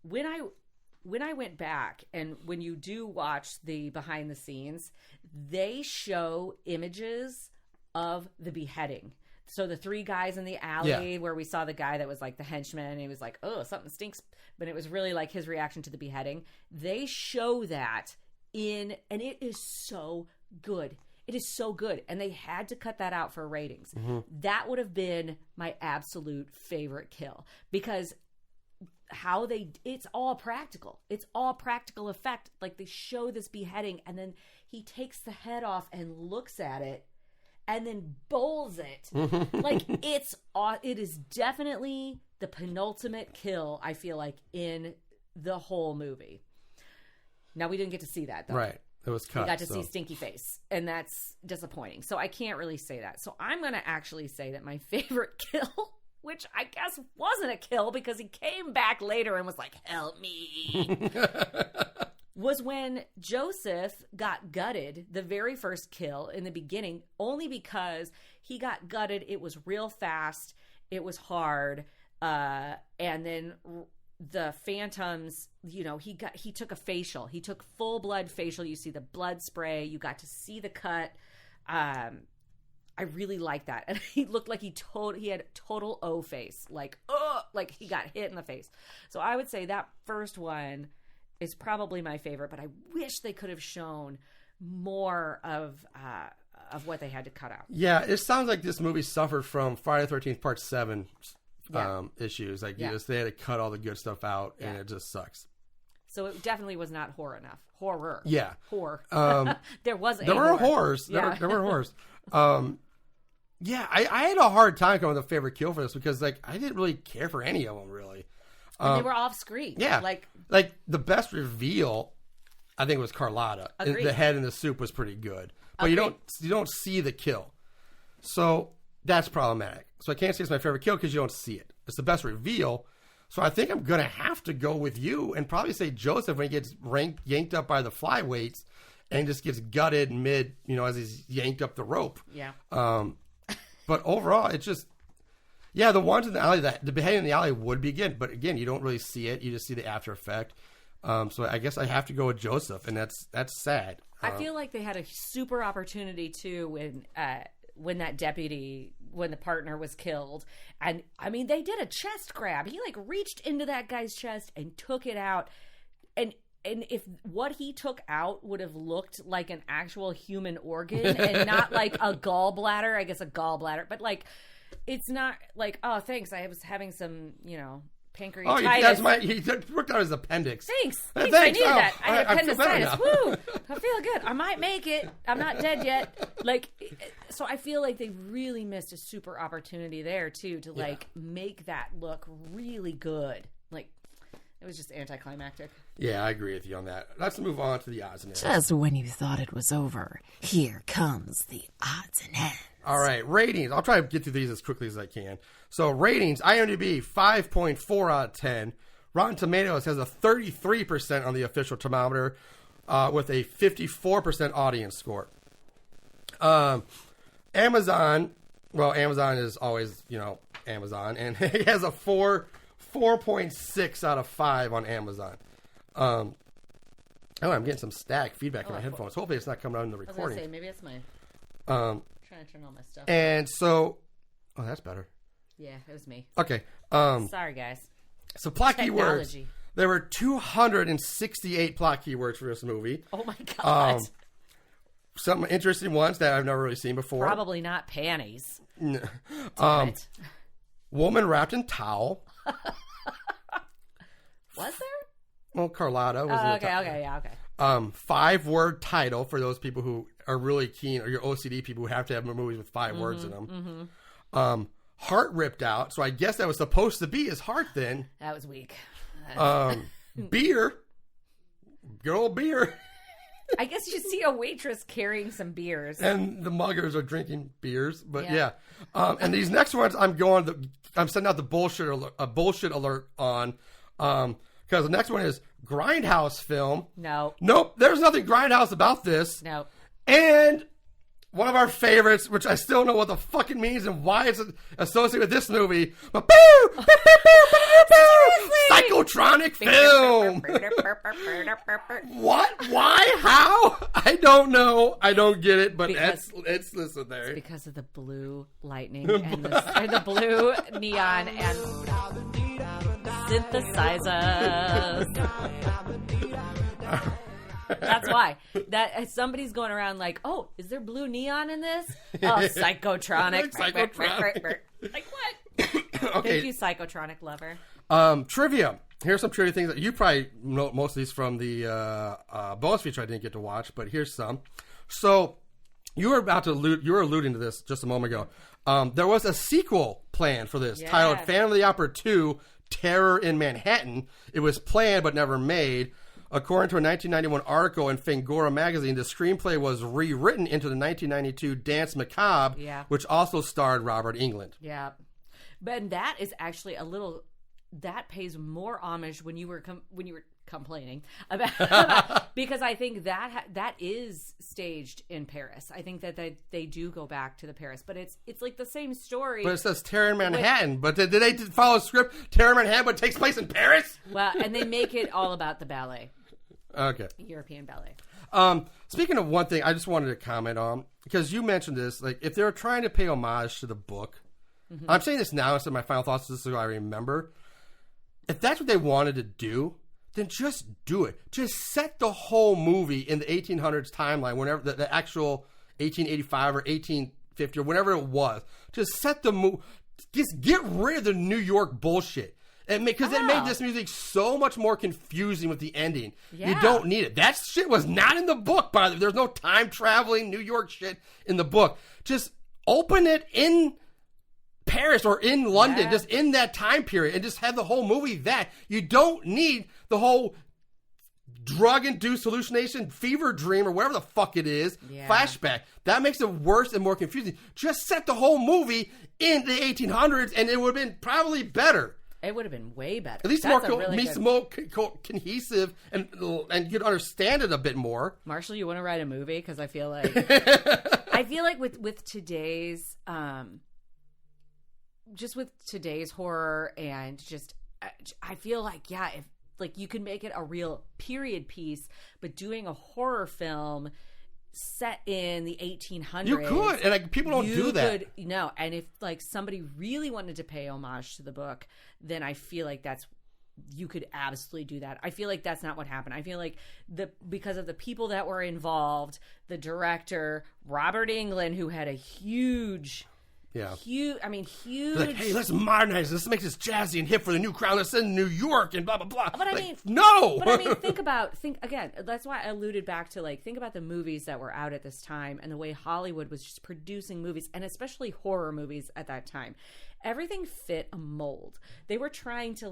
Speaker 2: when I went back, and when you do watch the behind the scenes, they show images of the beheading. So the three guys in the alley where we saw the guy that was like the henchman, and he was like, oh, something stinks. But it was really like his reaction to the beheading. They show that and it is so good. It is so good. And they had to cut that out for ratings. Mm-hmm. That would have been my absolute favorite kill, because it's all practical. It's all practical effect. Like, they show this beheading, and then he takes the head off and looks at it, and then bowls it. Like, it is definitely the penultimate kill, I feel like, in the whole movie. Now, we didn't get to see that, though.
Speaker 1: Right. It was cut.
Speaker 2: We got to see Stinky Face, and that's disappointing. So I can't really say that. So I'm going to actually say that my favorite kill, which I guess wasn't a kill because he came back later and was like, help me, was when Joseph got gutted, the very first kill in the beginning, only because he got gutted. It was real fast. It was hard. And then the phantoms, he took a facial. He took full blood facial. You see the blood spray. You got to see the cut. I really like that. And he looked like he had total O face. Like he got hit in the face. So I would say that first one is probably my favorite, but I wish they could have shown more of what they had to cut out.
Speaker 1: Yeah, it sounds like this movie suffered from Friday the 13th Part 7 issues. Like, they had to cut all the good stuff out, and it just sucks.
Speaker 2: So it definitely was not horror enough. Horror.
Speaker 1: Yeah.
Speaker 2: Horror. There was
Speaker 1: there were horrors. There were horrors. Yeah, I had a hard time coming with a favorite kill for this, because I didn't really care for any of them, really.
Speaker 2: And they were off screen.
Speaker 1: Yeah. Like the best reveal, I think, was Carlotta.
Speaker 2: Agreed.
Speaker 1: The head in the soup was pretty good. But you don't see the kill. So that's problematic. So I can't say it's my favorite kill because you don't see it. It's the best reveal. So I think I'm going to have to go with you and probably say Joseph when he gets yanked up by the flyweights and just gets gutted mid, as he's yanked up the rope.
Speaker 2: Yeah.
Speaker 1: But overall, it's just, the ones in the alley, the beheading in the alley would be good. But again, you don't really see it. You just see the after effect. So I guess I have to go with Joseph, and that's sad.
Speaker 2: I feel like they had a super opportunity too when that deputy, when the partner was killed, and I mean they did a chest grab. He like reached into that guy's chest and took it out, and if what he took out would have looked like an actual human organ and not like a gallbladder, I guess a gallbladder, but like it's not like, oh thanks, I was having some pancreatitis.
Speaker 1: Oh, he worked out his appendix.
Speaker 2: Thanks. I needed that. I had appendicitis. Woo! I feel good. I might make it. I'm not dead yet. Like, so I feel like they really missed a super opportunity there too to like make that look really good. Like, it was just anticlimactic.
Speaker 1: Yeah, I agree with you on that. Let's move on to the odds and ends.
Speaker 3: Just when you thought it was over, here comes the odds and ends.
Speaker 1: All right, ratings. I'll try to get through these as quickly as I can. So ratings, IMDb 5.4 out of 10. Rotten Tomatoes has a 33% on the official thermometer with a 54% audience score. Amazon is always, Amazon, and it has a 4.6 out of 5 on Amazon. I'm getting some static feedback in my headphones. Hopefully it's not coming out in the recording.
Speaker 2: I was going to say, maybe it's my... trying to turn all my stuff.
Speaker 1: And so... Oh, that's better.
Speaker 2: Yeah, it was me.
Speaker 1: Okay.
Speaker 2: Sorry, guys.
Speaker 1: So plot keywords. There were 268 plot keywords for this movie.
Speaker 2: Oh, my God.
Speaker 1: Some interesting ones that I've never really seen before.
Speaker 2: Probably not panties.
Speaker 1: Woman wrapped in towel.
Speaker 2: Was there?
Speaker 1: Well, Carlotta was
Speaker 2: okay.
Speaker 1: 5-word title for those people who are really keen, or your OCD people who have to have movies with 5 words in them. Heart ripped out, so I guess that was supposed to be his heart then.
Speaker 2: That was weak.
Speaker 1: Beer. Good old beer.
Speaker 2: I guess you see a waitress carrying some beers. And
Speaker 1: the muggers are drinking beers, but yeah. And these next ones I'm sending out the bullshit alert on, because the next one is Grindhouse film. Nope, there's nothing Grindhouse about this.
Speaker 2: No.
Speaker 1: And one of our favorites, which I still don't know what the fuck it means and why it's associated with this movie, but psychotronic film. What? Why? How? I don't know. I don't get it, but it's listed there.
Speaker 2: It's because of the blue lightning and the blue neon and synthesizers. That's why. Somebody's going around like, oh, is there blue neon in this? Oh, psychotronic. Like what?
Speaker 1: Okay.
Speaker 2: Thank you, psychotronic lover.
Speaker 1: Trivia. Here's some trivia things that you probably know most of these from the bonus feature I didn't get to watch, but here's some. So you were alluding to this just a moment ago. There was a sequel planned for this titled Phantom of the Opera 2: Terror in Manhattan. It was planned but never made. According to a 1991 article in Fangoria magazine, the screenplay was rewritten into the 1992 Dance Macabre, which also starred Robert Englund.
Speaker 2: Yeah. But that is actually that pays more homage when you were complaining about because I think that is staged in Paris. I think that they do go back to the Paris, but it's like the same story.
Speaker 1: But it says Terror in Manhattan. But did they follow a script? Terror in Manhattan, but it takes place in Paris?
Speaker 2: Well, and they make it all about the ballet.
Speaker 1: Okay.
Speaker 2: European ballet.
Speaker 1: Speaking of one thing, I just wanted to comment on, because you mentioned this, like if they're trying to pay homage to the book, I'm saying this now instead of my final thoughts, just so I remember. If that's what they wanted to do, then just do it. Just set the whole movie in the 1800s timeline, whenever the actual 1885 or 1850 or whatever it was. Just set the movie. Just get rid of the New York bullshit. Because it made this music so much more confusing with the ending. Yeah. You don't need it. That shit was not in the book, by the way. There's no time-traveling New York shit in the book. Just open it in Paris or in London, just in that time period, and just have the whole movie that. You don't need the whole drug-induced hallucination, fever dream, or whatever the fuck it is, flashback. That makes it worse and more confusing. Just set the whole movie in the 1800s, and it would have been probably better.
Speaker 2: It would have been way better.
Speaker 1: At least more cohesive, and you'd understand it a bit more.
Speaker 2: Marshall, you want to write a movie? Because I feel like with today's just with today's horror, and just I feel like if like you could make it a real period piece, but doing a horror film set in the 1800s,
Speaker 1: you could, and like people don't do that.
Speaker 2: No, and if like somebody really wanted to pay homage to the book, then I feel like you could absolutely do that. I feel like that's not what happened. I feel like because of the people that were involved, the director Robert Englund, who had a huge.
Speaker 1: Like, hey, let's modernize this. Let's make this jazzy and hip for the new crowd. Let's send New York and blah blah blah.
Speaker 2: But
Speaker 1: no.
Speaker 2: But I mean, think again. That's why I alluded back to think about the movies that were out at this time and the way Hollywood was just producing movies, and especially horror movies at that time. Everything fit a mold. They were trying to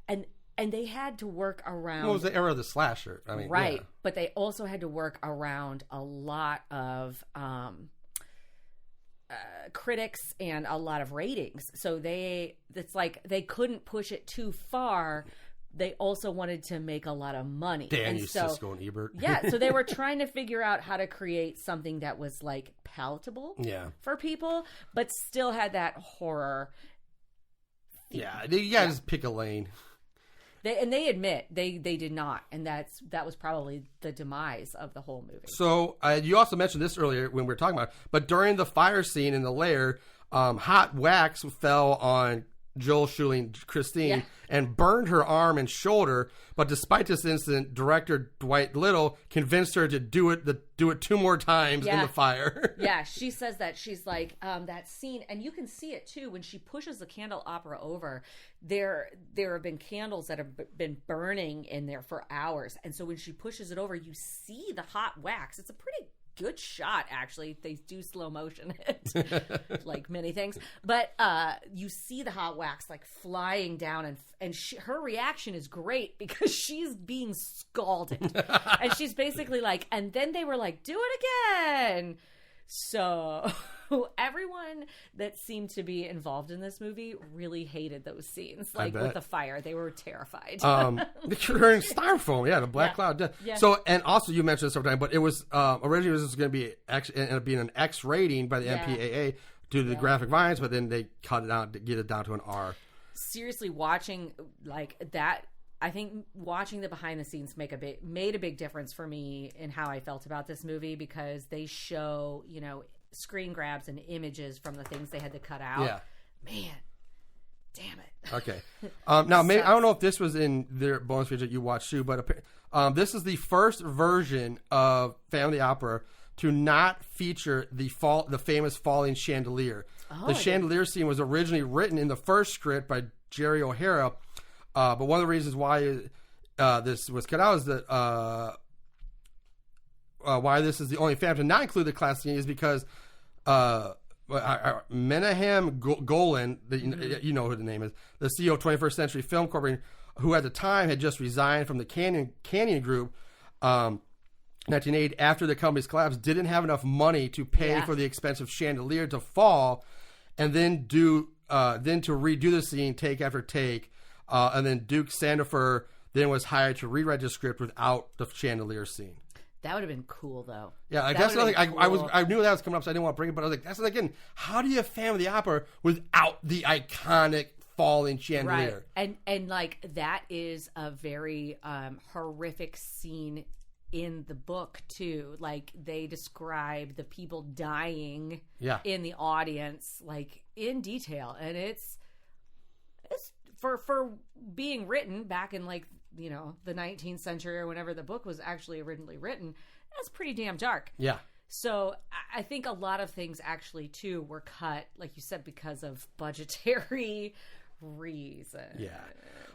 Speaker 2: and they had to work around.
Speaker 1: Well, it was the era of the slasher. I mean,
Speaker 2: right,
Speaker 1: yeah.
Speaker 2: But they also had to work around a lot of. Critics and a lot of ratings, so it's like they couldn't push it too far. They also wanted to make a lot of money.
Speaker 1: Siskel and Ebert.
Speaker 2: Yeah, so they were trying to figure out how to create something that was palatable for people, but still had that horror theme.
Speaker 1: Yeah, just pick a lane.
Speaker 2: They admit they did not, and that was probably the demise of the whole movie.
Speaker 1: So you also mentioned this earlier when we were talking about it, but during the fire scene in the lair, hot wax fell on Joel shooting Christine and burned her arm and shoulder. But despite this incident, director Dwight Little convinced her to do it 2 more times in the fire.
Speaker 2: Yeah, she says that. She's like, that scene, and you can see it too when she pushes the candelabra over. There have been candles that have been burning in there for hours, and so when she pushes it over, you see the hot wax. It's a pretty good shot, actually. They do slow motion it, like many things, but you see the hot wax flying down, and her reaction is great because she's being scalded, and she's basically and then they were do it again. So everyone that seemed to be involved in this movie really hated those scenes, with the fire. They were terrified.
Speaker 1: Her in styrofoam, the black cloud. Yeah. So, and also you mentioned this over time, but it was originally it was going to be ended up being an X rating by the MPAA due to the graphic violence, but then they cut it out to get it down to an R.
Speaker 2: Seriously, watching that. I think watching the behind the scenes made a big difference for me in how I felt about this movie, because they show, screen grabs and images from the things they had to cut out. Yeah. Man, damn it.
Speaker 1: Okay. Now, maybe, I don't know if this was in their bonus feature that you watched too, but this is the first version of Phantom of the Opera to not feature the famous falling chandelier. The chandelier scene was originally written in the first script by Jerry O'Hara. But one of the reasons why this was cut out is that why this is the only Phantom to not include the class scene is because Menahem Golan, you know who the name is, the CEO of 21st Century Film Corporation, who at the time had just resigned from the Canyon Group, 1980, after the company's collapse, didn't have enough money to pay for the expensive chandelier to fall, and then to redo the scene take after take. And then Duke Sandifer then was hired to rewrite the script without the chandelier scene.
Speaker 2: That would have been cool, though.
Speaker 1: Yeah, that's something cool. I knew that was coming up, so I didn't want to bring it. But I was like, that's again, how do you have Phantom of the Opera without the iconic falling chandelier?
Speaker 2: Right, and that is a very horrific scene in the book too. They describe the people dying in the audience in detail, and it's. For being written back in the 19th century or whenever the book was actually originally written, that's pretty damn dark. Yeah. So I think a lot of things actually too were cut, like you said, because of budgetary reasons.
Speaker 1: Yeah.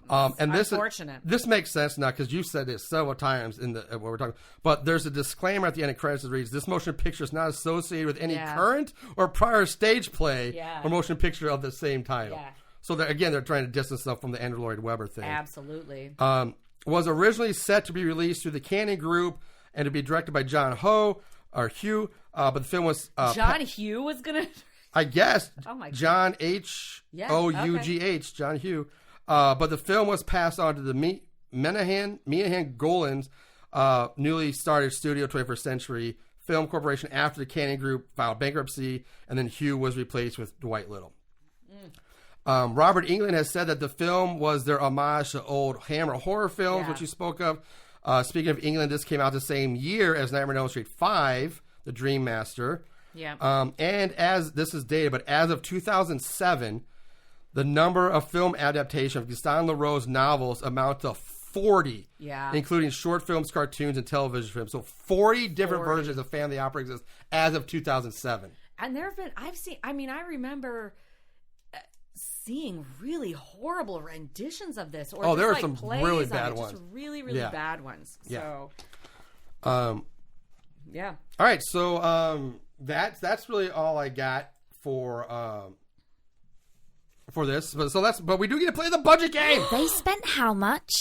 Speaker 1: And this
Speaker 2: unfortunate.
Speaker 1: This makes sense now because you said this several times in what we're talking. But there's a disclaimer at the end of credits that reads, "This motion picture is not associated with any current or prior stage play or motion picture of the same title." Yeah. So they're trying to distance themselves from the Andrew Lloyd Webber thing.
Speaker 2: Absolutely.
Speaker 1: Was originally set to be released through the Canyon Group and to be directed by John Hugh, but the film was...
Speaker 2: John Hugh was going to...
Speaker 1: I guess.
Speaker 2: Oh, my God.
Speaker 1: John H-O-U-G-H, John Hugh. But the film was passed on to the Menahem Golan's newly started studio 21st Century Film Corporation after the Canyon Group filed bankruptcy, and then Hugh was replaced with Dwight Little. Robert Englund has said that the film was their homage to old Hammer horror films, which you spoke of. Speaking of England, this came out the same year as Nightmare on Elm Street 5, The Dream Master.
Speaker 2: Yeah.
Speaker 1: And as this is dated, but as of 2007, the number of film adaptations of Gaston Leroux's novels amount to 40, including short films, cartoons, and television films. So 40 different versions of Phantom of the Opera exist as of 2007.
Speaker 2: And there have been, I remember seeing really horrible renditions of this. Or
Speaker 1: there are
Speaker 2: like
Speaker 1: some really bad ones.
Speaker 2: Just really, really bad ones.
Speaker 1: Yeah.
Speaker 2: So,
Speaker 1: yeah. All right. So that's really all I got for this. But we do get to play the budget game.
Speaker 4: They spent how much?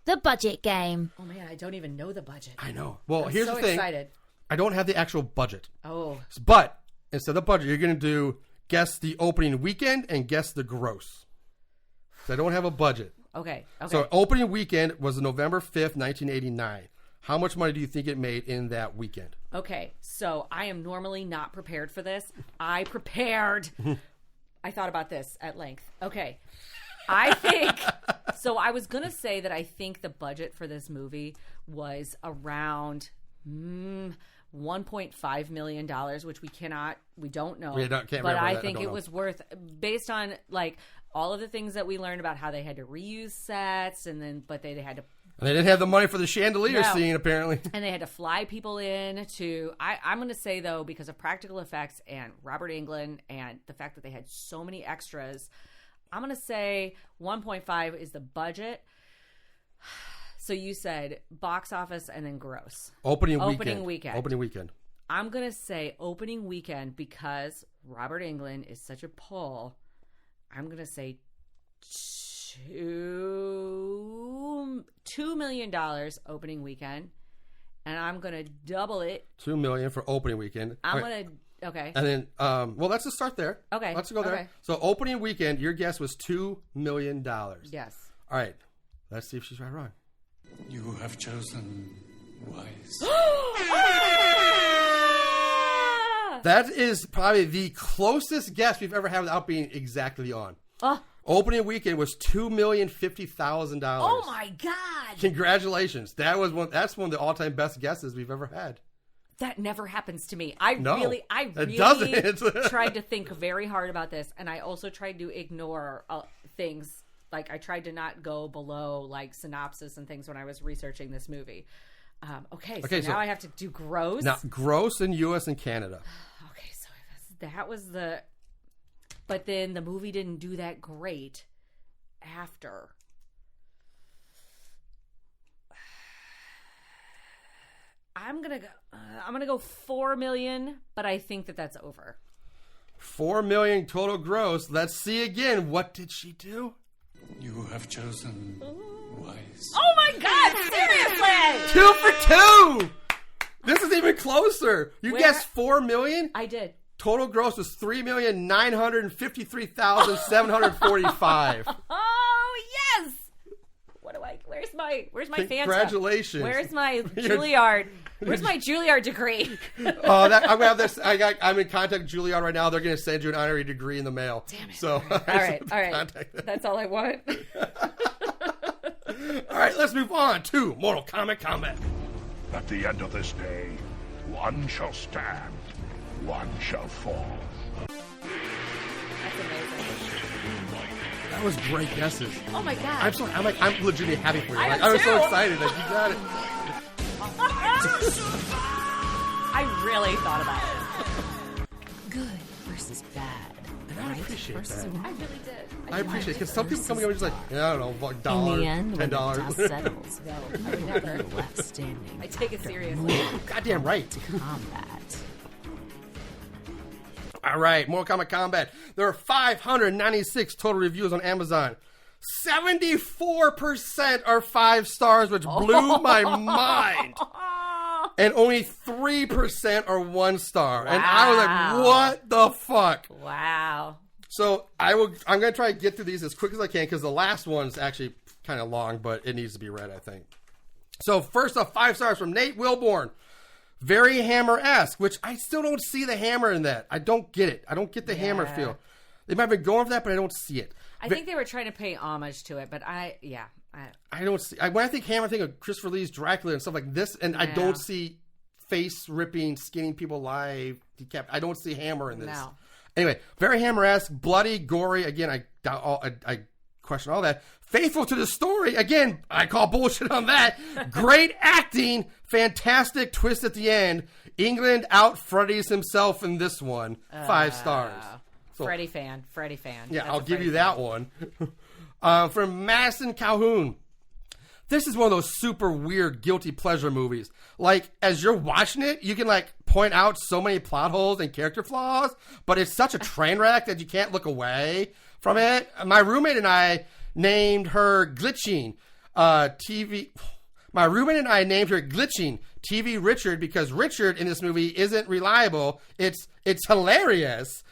Speaker 4: The budget game.
Speaker 2: Oh man, I don't even know the budget.
Speaker 1: I know. Well,
Speaker 2: I'm
Speaker 1: here's
Speaker 2: so
Speaker 1: the thing.
Speaker 2: Excited.
Speaker 1: I don't have the actual budget.
Speaker 2: Oh.
Speaker 1: But instead of the budget, you're going to do guess the opening weekend and guess the gross. So I don't have a budget.
Speaker 2: Okay.
Speaker 1: So opening weekend was November 5th, 1989. How much money do you think it made in that weekend?
Speaker 2: Okay. So I am normally not prepared for this. I prepared. I thought about this at length. Okay. I think, so I was going to say that I think the budget for this movie was around $1.5 million, which we don't know. But I think it was worth, based on like all of the things that we learned about how they had to reuse sets but they had to.
Speaker 1: And they didn't have the money for the chandelier scene, apparently.
Speaker 2: And they had to fly people in to, I'm going to say though, because of practical effects and Robert Englund and the fact that they had so many extras, I'm going to say 1.5 is the budget. So you said box office and then gross.
Speaker 1: Opening weekend.
Speaker 2: I'm going to say opening weekend because Robert Englund is such a pull. I'm going to say $2 million opening weekend. And I'm going to double it.
Speaker 1: $2 million for opening weekend.
Speaker 2: Okay.
Speaker 1: And then, let's just start there.
Speaker 2: Okay.
Speaker 1: Let's go there. Okay. So opening weekend, your guess was $2 million.
Speaker 2: Yes.
Speaker 1: All right. Let's see if she's right or wrong.
Speaker 5: You have chosen wise.
Speaker 1: That is probably the closest guess we've ever had without being exactly on. Opening weekend was $2,050,000.
Speaker 2: Oh my God!
Speaker 1: Congratulations! That's one of the all-time best guesses we've ever had.
Speaker 2: That never happens to me. I really tried to think very hard about this, and I also tried to ignore things. Like I tried to not go below like synopsis and things when I was researching this movie. So now I have to do gross.
Speaker 1: Now gross in U.S. and Canada.
Speaker 2: Okay, so that was the. But then the movie didn't do that great after. I'm gonna go 4 million, but I think that's over.
Speaker 1: 4 million total gross. Let's see again. What did she do?
Speaker 5: You have chosen wise.
Speaker 2: Oh my God! Seriously,
Speaker 1: 2 for 2. This is even closer. You guessed 4 million.
Speaker 2: I did.
Speaker 1: Total gross was $3,953,745.
Speaker 2: Oh yes! Where's my fan?
Speaker 1: Congratulations!
Speaker 2: Where's my Juilliard? Where's my Juilliard degree?
Speaker 1: I'm gonna have this. I'm in contact with Juilliard right now. They're gonna send you an honorary degree in the mail.
Speaker 2: Damn it!
Speaker 1: So
Speaker 2: all right. That's all I want.
Speaker 1: All right, let's move on to Mortal Kombat Combat.
Speaker 6: At the end of this day, one shall stand, one shall fall.
Speaker 2: That's amazing.
Speaker 1: That was great guesses.
Speaker 2: Oh my God!
Speaker 1: I'm legitimately happy for you. I was so excited that you got it.
Speaker 2: I really thought about it.
Speaker 3: Good versus bad.
Speaker 1: And I appreciate that.
Speaker 2: I really did.
Speaker 1: I appreciate it because some people coming over just like, I don't know, like $1,
Speaker 3: In the end, when the
Speaker 1: $10.
Speaker 3: dust settles,
Speaker 2: No, I would never.
Speaker 3: you're left standing.
Speaker 2: I take it seriously.
Speaker 1: Goddamn right.
Speaker 3: Combat.
Speaker 1: All right, Mortal Kombat Combat. There are 596 total reviews on Amazon. 74% are 5 stars, which blew my mind. And only 3% are 1 star. Wow. And I was like, what the fuck?
Speaker 2: Wow.
Speaker 1: So I'm going to try to get through these as quick as I can because the last one's actually kind of long, but it needs to be read, I think. So first off, 5 stars from Nate Wilborn. Very Hammer-esque, which I still don't see the hammer in that. I don't get it. I don't get the hammer feel. They might have been going for that, but I don't see it.
Speaker 2: I think they were trying to pay homage to it, but I
Speaker 1: don't see. When I think Hammer, I think of Christopher Lee's Dracula and stuff like this, and I don't see face ripping, skinning people alive. I don't see Hammer in this.
Speaker 2: No.
Speaker 1: Anyway, very Hammer-esque, bloody, gory. Again, I question all that. Faithful to the story. Again, I call bullshit on that. Great acting. Fantastic twist at the end. Englund out Freddy's himself in this one. 5 stars. So,
Speaker 2: Freddy fan.
Speaker 1: Yeah, I'll give you that one. From Madison Calhoun. This is one of those super weird guilty pleasure movies. Like, as you're watching it, you can, like, point out so many plot holes and character flaws, but it's such a train wreck that you can't look away from it. My roommate and I named her Glitching My roommate and I named her Glitching TV Richard because Richard in this movie isn't reliable. It's hilarious.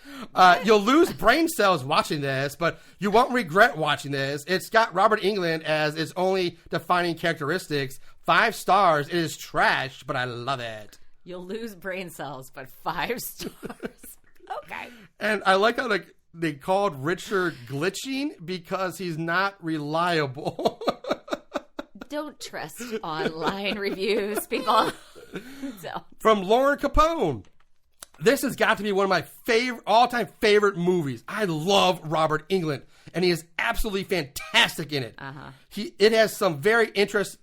Speaker 1: You'll lose brain cells watching this, but you won't regret watching this. It's got Robert Englund as its only defining characteristics. 5 stars. It is trash, but I love it.
Speaker 2: You'll lose brain cells, but 5 stars. Okay.
Speaker 1: And I like how they called Richard Glitching because he's not reliable.
Speaker 2: Don't trust online reviews, people.
Speaker 1: From Lauren Capone. This has got to be one of my all-time favorite movies. I love Robert Englund, and he is absolutely fantastic in it. It has some very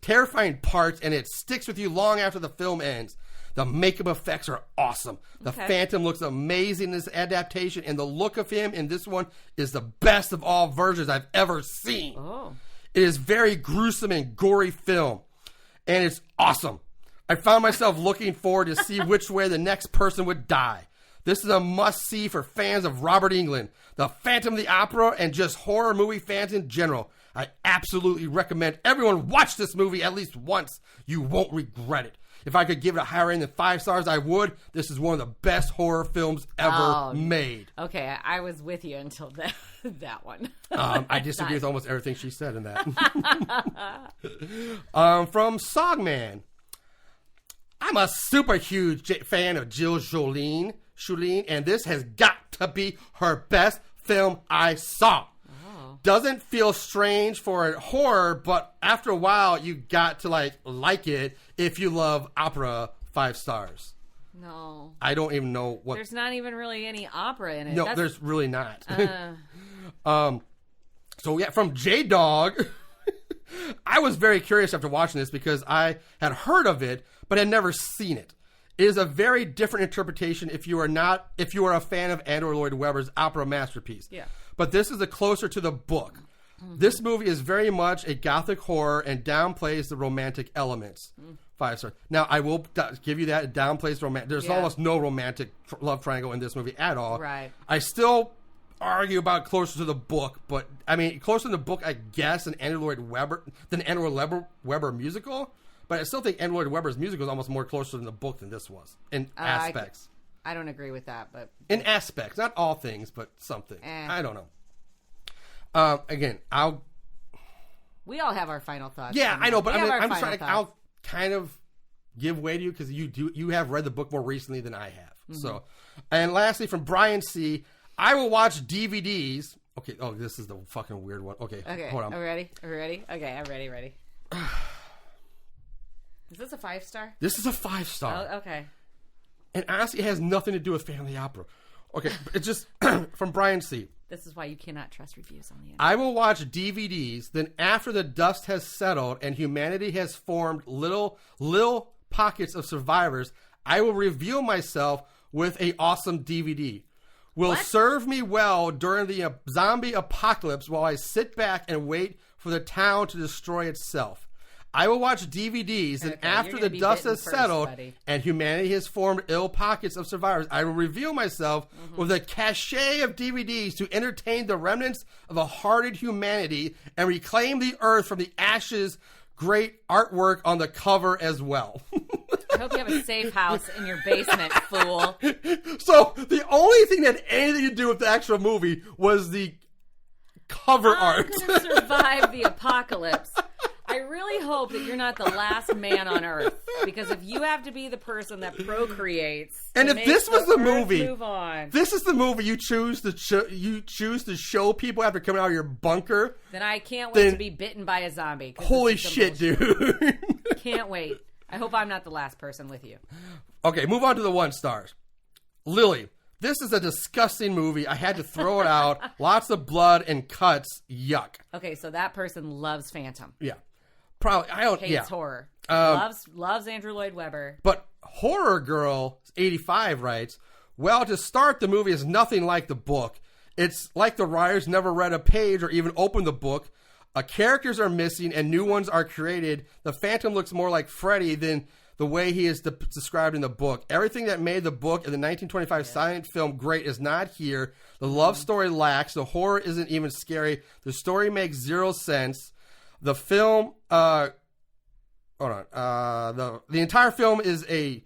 Speaker 1: terrifying parts, and it sticks with you long after the film ends. The makeup effects are awesome. The Phantom looks amazing in this adaptation, and the look of him in this one is the best of all versions I've ever seen.
Speaker 2: Oh.
Speaker 1: It is very gruesome and gory film, and it's awesome. I found myself looking forward to see which way the next person would die. This is a must-see for fans of Robert Englund, the Phantom of the Opera, and just horror movie fans in general. I absolutely recommend everyone watch this movie at least once. You won't regret it. If I could give it a higher rating than 5 stars, I would. This is one of the best horror films ever made.
Speaker 2: Okay, I was with you until that one.
Speaker 1: I disagree with almost everything she said in that. From Songman. I'm a super huge fan of Jill Jolene, and this has got to be her best film I saw. Doesn't feel strange for a horror, but after a while, you got to like it if you love opera. 5 stars.
Speaker 2: No.
Speaker 1: I don't even know what.
Speaker 2: There's not even really any opera in it.
Speaker 1: No, there's really not. So yeah, from J-Dog. I was very curious after watching this because I had heard of it, but had never seen it. It is a very different interpretation if you are a fan of Andrew Lloyd Webber's opera masterpiece.
Speaker 2: Yeah.
Speaker 1: But this is closer to the book. This movie is very much a gothic horror and downplays the romantic elements. 5 stars. Now, I will give you that. It downplays romantic. There's almost no romantic love triangle in this movie at all.
Speaker 2: Right.
Speaker 1: I still argue about closer to the book, but I mean, closer to the book, I guess, than Andrew Lloyd Webber musical. But I still think Andrew Lloyd Webber's musical is almost more closer than the book than this was in aspects.
Speaker 2: I don't agree with that, but
Speaker 1: in aspects, not all things, but something. I don't know. Again,
Speaker 2: we all have our final thoughts.
Speaker 1: Yeah, I know, but I'm just trying. I'll kind of give way to you because you have read the book more recently than I have. So, and lastly, from Brian C., I will watch DVDs. Okay. Oh, this is the fucking weird one. Okay. Hold on.
Speaker 2: Are we ready? Okay, I'm ready. Is this a 5 star?
Speaker 1: This is a 5 star.
Speaker 2: Oh, okay.
Speaker 1: And honestly, it has nothing to do with family opera. Okay, it's just from Brian C.
Speaker 2: This is why you cannot trust reviews on the internet.
Speaker 1: I will watch DVDs, then after the dust has settled and humanity has formed little pockets of survivors, I will reveal myself with a awesome DVD. Will serve me well during the zombie apocalypse while I sit back and wait for the town to destroy itself. I will watch DVDs, and after the dust has settled and humanity has formed ill pockets of survivors, I will reveal myself with a cachet of DVDs to entertain the remnants of a hardened humanity and reclaim the earth from the ashes. Great artwork on the cover as well.
Speaker 2: I hope you have a safe house in your basement, fool.
Speaker 1: So the only thing that had anything to do with the actual movie was the cover art.
Speaker 2: I'm going to survive the apocalypse. I really hope that you're not the last man on Earth, because if you have to be the person that procreates,
Speaker 1: and if this was the movie,
Speaker 2: move on,
Speaker 1: this is the movie you choose to show people after coming out of your bunker,
Speaker 2: then I can't wait to be bitten by a zombie.
Speaker 1: Holy shit, dude!
Speaker 2: Can't wait. I hope I'm not the last person with you.
Speaker 1: Okay, move on to the 1 stars. Lily, this is a disgusting movie. I had to throw it out. Lots of blood and cuts. Yuck.
Speaker 2: Okay, so that person loves Phantom.
Speaker 1: Yeah. Probably. I don't.
Speaker 2: Hates horror. Loves Andrew Lloyd Webber.
Speaker 1: But Horror Girl 85 writes, well, to start, the movie is nothing like the book. It's like the writers never read a page or even opened the book. Characters are missing and new ones are created. The Phantom looks more like Freddy than the way he is described in the book. Everything that made the book and the 1925 silent film great is not here. The love story lacks. The horror isn't even scary. The story makes zero sense. The film, the entire film is a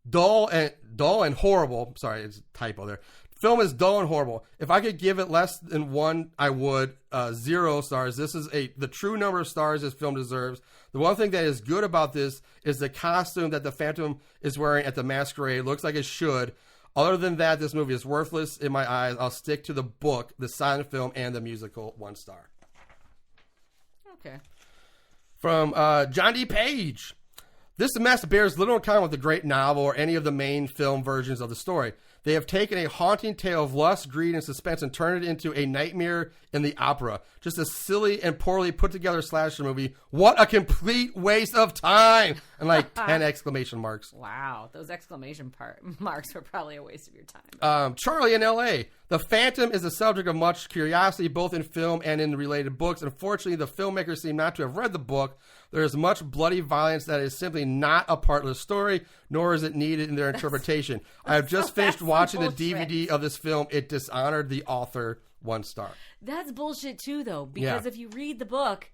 Speaker 1: dull and horrible. Sorry, it's a typo there. Film is dull and horrible. If I could give it less than 1, I would. 0 stars. This is the true number of stars this film deserves. The one thing that is good about this is the costume that the Phantom is wearing at the masquerade. Looks like it should. Other than that, this movie is worthless in my eyes. I'll stick to the book, the silent film, and the musical. 1 star.
Speaker 2: Okay.
Speaker 1: From John D. Page. This mess bears little in common with the great novel or any of the main film versions of the story. They have taken a haunting tale of lust, greed, and suspense and turned it into a nightmare in the opera. Just a silly and poorly put together slasher movie. What a complete waste of time! And like 10 exclamation marks.
Speaker 2: Wow, those exclamation marks were probably a waste of your time.
Speaker 1: Charlie in L.A. The Phantom is the subject of much curiosity, both in film and in the related books. Unfortunately, the filmmakers seem not to have read the book. There is much bloody violence that is simply not a part of the story, nor is it needed in their interpretation. I have just finished watching the DVD of this film. It dishonored the author. 1 star.
Speaker 2: That's bullshit too, though, because if you read the book,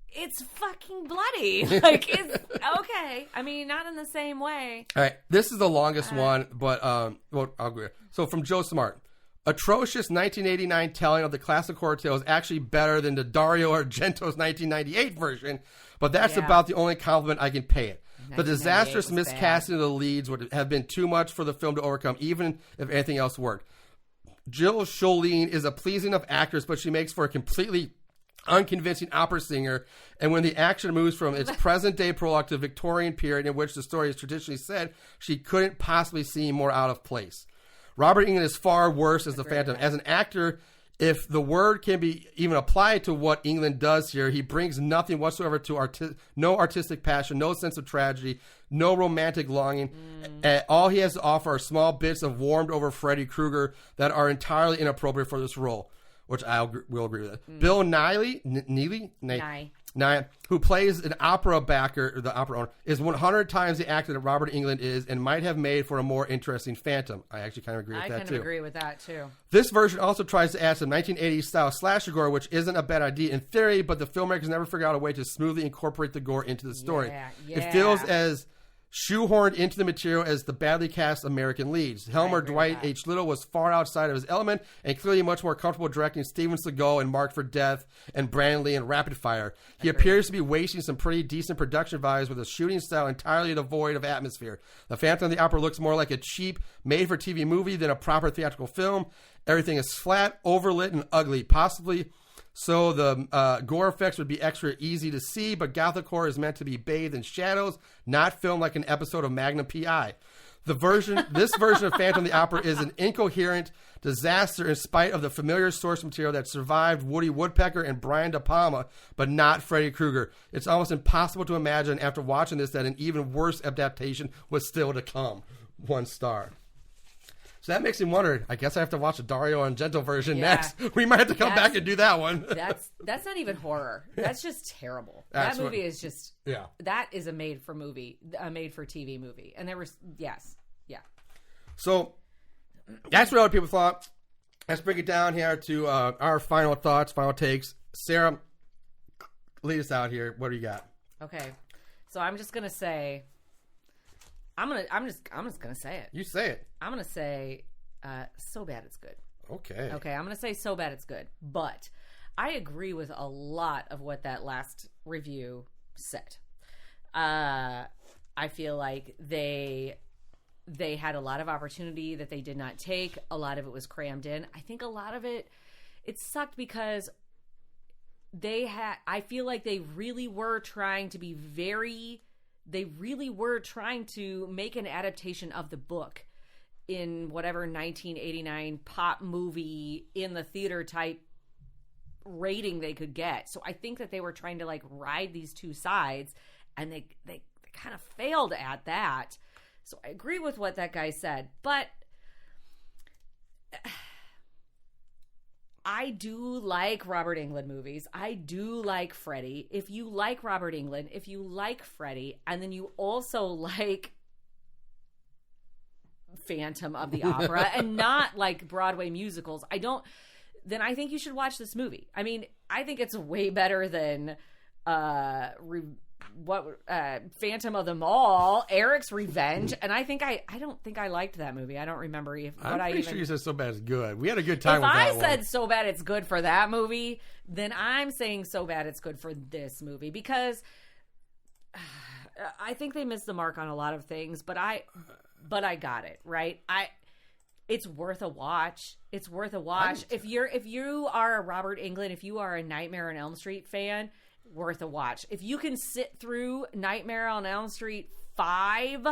Speaker 2: it's fucking bloody. Like, it's okay. I mean, not in the same way.
Speaker 1: All right, this is the longest one, but I'll agree. So from Joe Smart. Atrocious 1989 telling of the classic horror tale is actually better than the Dario Argento's 1998 version, but that's about the only compliment I can pay it. The disastrous miscasting of the leads would have been too much for the film to overcome, even if anything else worked. Jill Scholine is a pleasing enough actress, but she makes for a completely unconvincing opera singer, and when the action moves from its present-day prologue to the Victorian period in which the story is traditionally set, she couldn't possibly seem more out of place. Robert Englund is far worse as the Phantom. As an actor, if the word can be even applied to what Englund does here, he brings nothing whatsoever to no artistic passion, no sense of tragedy, no romantic longing. All he has to offer are small bits of warmed-over Freddy Krueger that are entirely inappropriate for this role, which I will agree with. Bill Nighy, who plays an opera backer, the opera owner, is 100 times the actor that Robert Englund is and might have made for a more interesting Phantom. I actually kind of agree with that, too.
Speaker 2: I kind of agree with that, too.
Speaker 1: This version also tries to add some 1980s style slasher gore, which isn't a bad idea in theory, but the filmmakers never figured out a way to smoothly incorporate the gore into the story. It feels as shoehorned into the material as the badly cast American leads. Helmer Dwight H. Little was far outside of his element and clearly much more comfortable directing Steven Seagal in Marked for Death and Brandon Lee in Rapid Fire. He appears to be wasting some pretty decent production values with a shooting style entirely devoid of atmosphere. The Phantom of the Opera looks more like a cheap, made-for-TV movie than a proper theatrical film. Everything is flat, overlit, and ugly, possibly so the gore effects would be extra easy to see, but Gothic horror is meant to be bathed in shadows, not filmed like an episode of Magnum P.I. This version of Phantom of the Opera is an incoherent disaster in spite of the familiar source material that survived Woody Woodpecker and Brian De Palma, but not Freddy Krueger. It's almost impossible to imagine after watching this that an even worse adaptation was still to come. 1 star. So that makes me wonder, I guess I have to watch the Dario Argento version next. We might have to come back and do that one.
Speaker 2: That's not even horror. That's just terrible. That movie is just, that is a made-for-TV movie. And there was, So that's what other people thought. Let's bring it down here to our final thoughts, final takes. Sarah, lead us out here. What do you got? Okay. So I'm just going to say... I'm just gonna say it.
Speaker 1: You say it.
Speaker 2: I'm gonna say, so bad it's good.
Speaker 1: Okay.
Speaker 2: I'm gonna say so bad it's good. But I agree with a lot of what that last review said. I feel like they had a lot of opportunity that they did not take. A lot of it was crammed in. I think a lot of it sucked because I feel like they really were trying to make an adaptation of the book in whatever 1989 pop movie in the theater type rating they could get. So I think that they were trying to like ride these two sides, and they kind of failed at that. So I agree with what that guy said, but I do like Robert Englund movies. I do like Freddy. If you like Robert Englund, if you like Freddy, and then you also like Phantom of the Opera and not like Broadway musicals, then I think you should watch this movie. I mean, I think it's way better than Phantom of the Mall, Eric's Revenge, and I don't think I liked that movie. I don't remember
Speaker 1: I'm pretty sure you said So Bad It's Good. We had a good time with that one.
Speaker 2: If I said So Bad It's Good for that movie, then I'm saying So Bad It's Good for this movie, because I think they missed the mark on a lot of things, but I got it, right? It's worth a watch. It's worth a watch. If you are a Robert Englund, if you are a Nightmare on Elm Street fan, worth a watch. If you can sit through Nightmare on Elm Street 5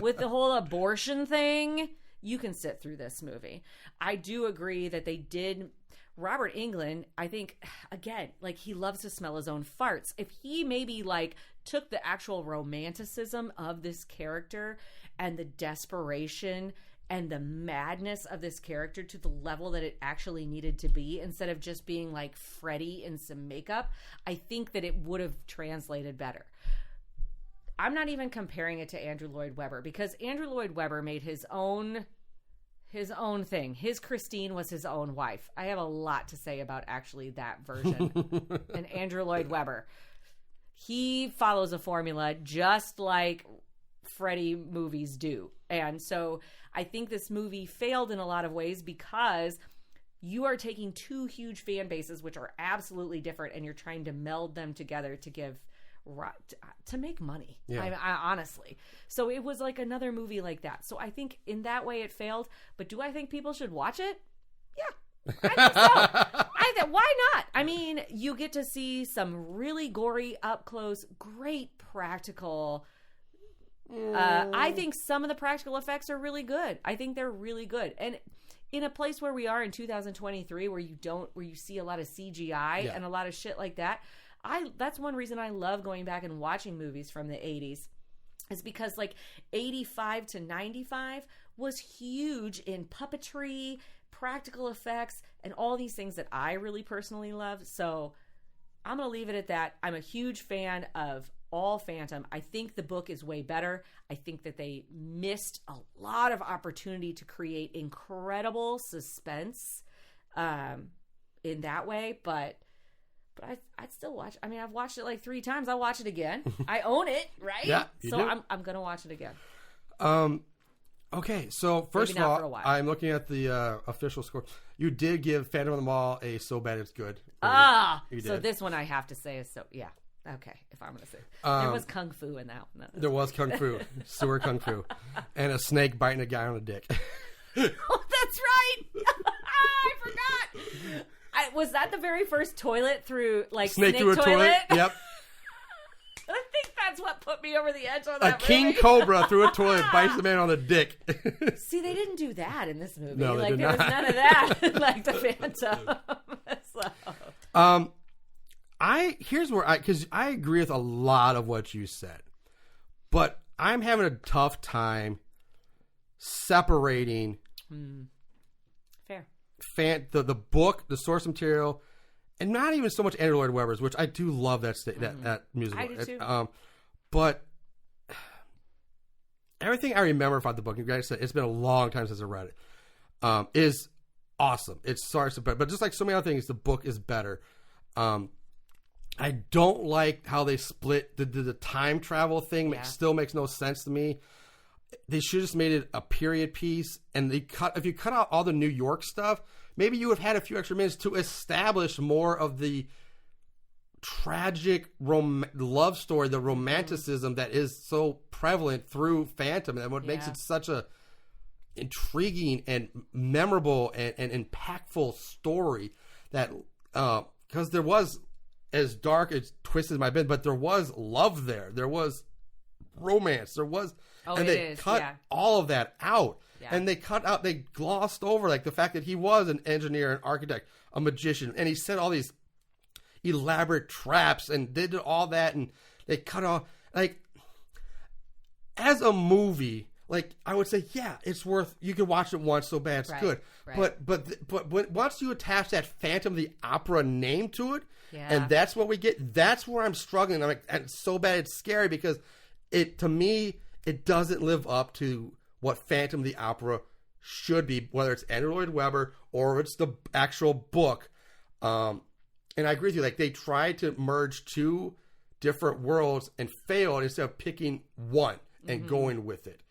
Speaker 2: with the whole abortion thing, you can sit through this movie. I do agree that they did. Robert Englund, I think, again, like, he loves to smell his own farts. If he maybe like took the actual romanticism of this character and the desperation and the madness of this character to the level that it actually needed to be, instead of just being like Freddy in some makeup, I think that it would have translated better. I'm not even comparing it to Andrew Lloyd Webber, because Andrew Lloyd Webber made his own thing. His Christine was his own wife. I have a lot to say about actually that version. And Andrew Lloyd Webber, he follows a formula just like Freddy movies do. And so I think this movie failed in a lot of ways because you are taking two huge fan bases, which are absolutely different, and you're trying to meld them together to make money. Yeah. I honestly. So it was like another movie like that. So I think in that way it failed. But do I think people should watch it? Yeah, I think so. Why not? I mean, you get to see some really gory, up close, great practical. I think some of the practical effects are really good. I think they're really good. And in a place where we are in 2023, where you see a lot of CGI and a lot of shit like that, that's one reason I love going back and watching movies from the 80s, is because like 85 to 95 was huge in puppetry, practical effects, and all these things that I really personally love. So I'm going to leave it at that. I'm a huge fan of all Phantom. I think the book is way better. I think that they missed a lot of opportunity to create incredible suspense in that way, but I'd still watch. I mean, I've watched it like 3 times. I'll watch it again. I own it, right?
Speaker 1: Yeah,
Speaker 2: so do. I'm gonna watch it again.
Speaker 1: Okay, so first of all, I'm looking at the official score. You did give Phantom of the Mall a So Bad It's Good.
Speaker 2: So this one I have to say is yeah. Okay, if I'm going to say. There was Kung Fu in that one.
Speaker 1: There was Kung Fu. Sewer Kung Fu. And a snake biting a guy on the dick.
Speaker 2: Oh, that's right! I forgot! Was that the very first toilet through, like, snake through a toilet?
Speaker 1: Yep.
Speaker 2: I think that's what put me over the edge on that
Speaker 1: movie. A king cobra through a toilet bites the man on the dick.
Speaker 2: See, they didn't do that in this movie.
Speaker 1: No, they did not.
Speaker 2: There was none of that, like the Phantom. So.
Speaker 1: Because I agree with a lot of what you said, but I'm having a tough time separating the book, the source material, and not even so much Andrew Lloyd Webber's, which I do love that musical.
Speaker 2: I do too.
Speaker 1: But everything I remember about the book, you guys said it's been a long time since I read it, is awesome. It's but just like so many other things, the book is better. I don't like how they split the time travel thing. Still makes no sense to me. they should have just made it a period piece. And if you cut out all the New York stuff, maybe you would have had a few extra minutes to establish more of the tragic love story, the romanticism that is so prevalent through Phantom, and what makes it such a intriguing and memorable and impactful story. That because there was, as dark as twisted as it might have been, but there was love there was romance, there was, and they cut all of that out. And they glossed over like the fact that he was an engineer, an architect, a magician, and he said all these elaborate traps and did all that, and they cut off, like, as a movie, like, I would say, yeah, it's worth, you can watch it once, so bad it's good. Right. But once you attach that Phantom of the Opera name to it, and that's what we get, that's where I'm struggling. I'm like, and it's so bad it's scary, because to me, it doesn't live up to what Phantom of the Opera should be, whether it's Andrew Lloyd Webber or it's the actual book. And I agree with you. Like, they tried to merge two different worlds and failed instead of picking one and going with it.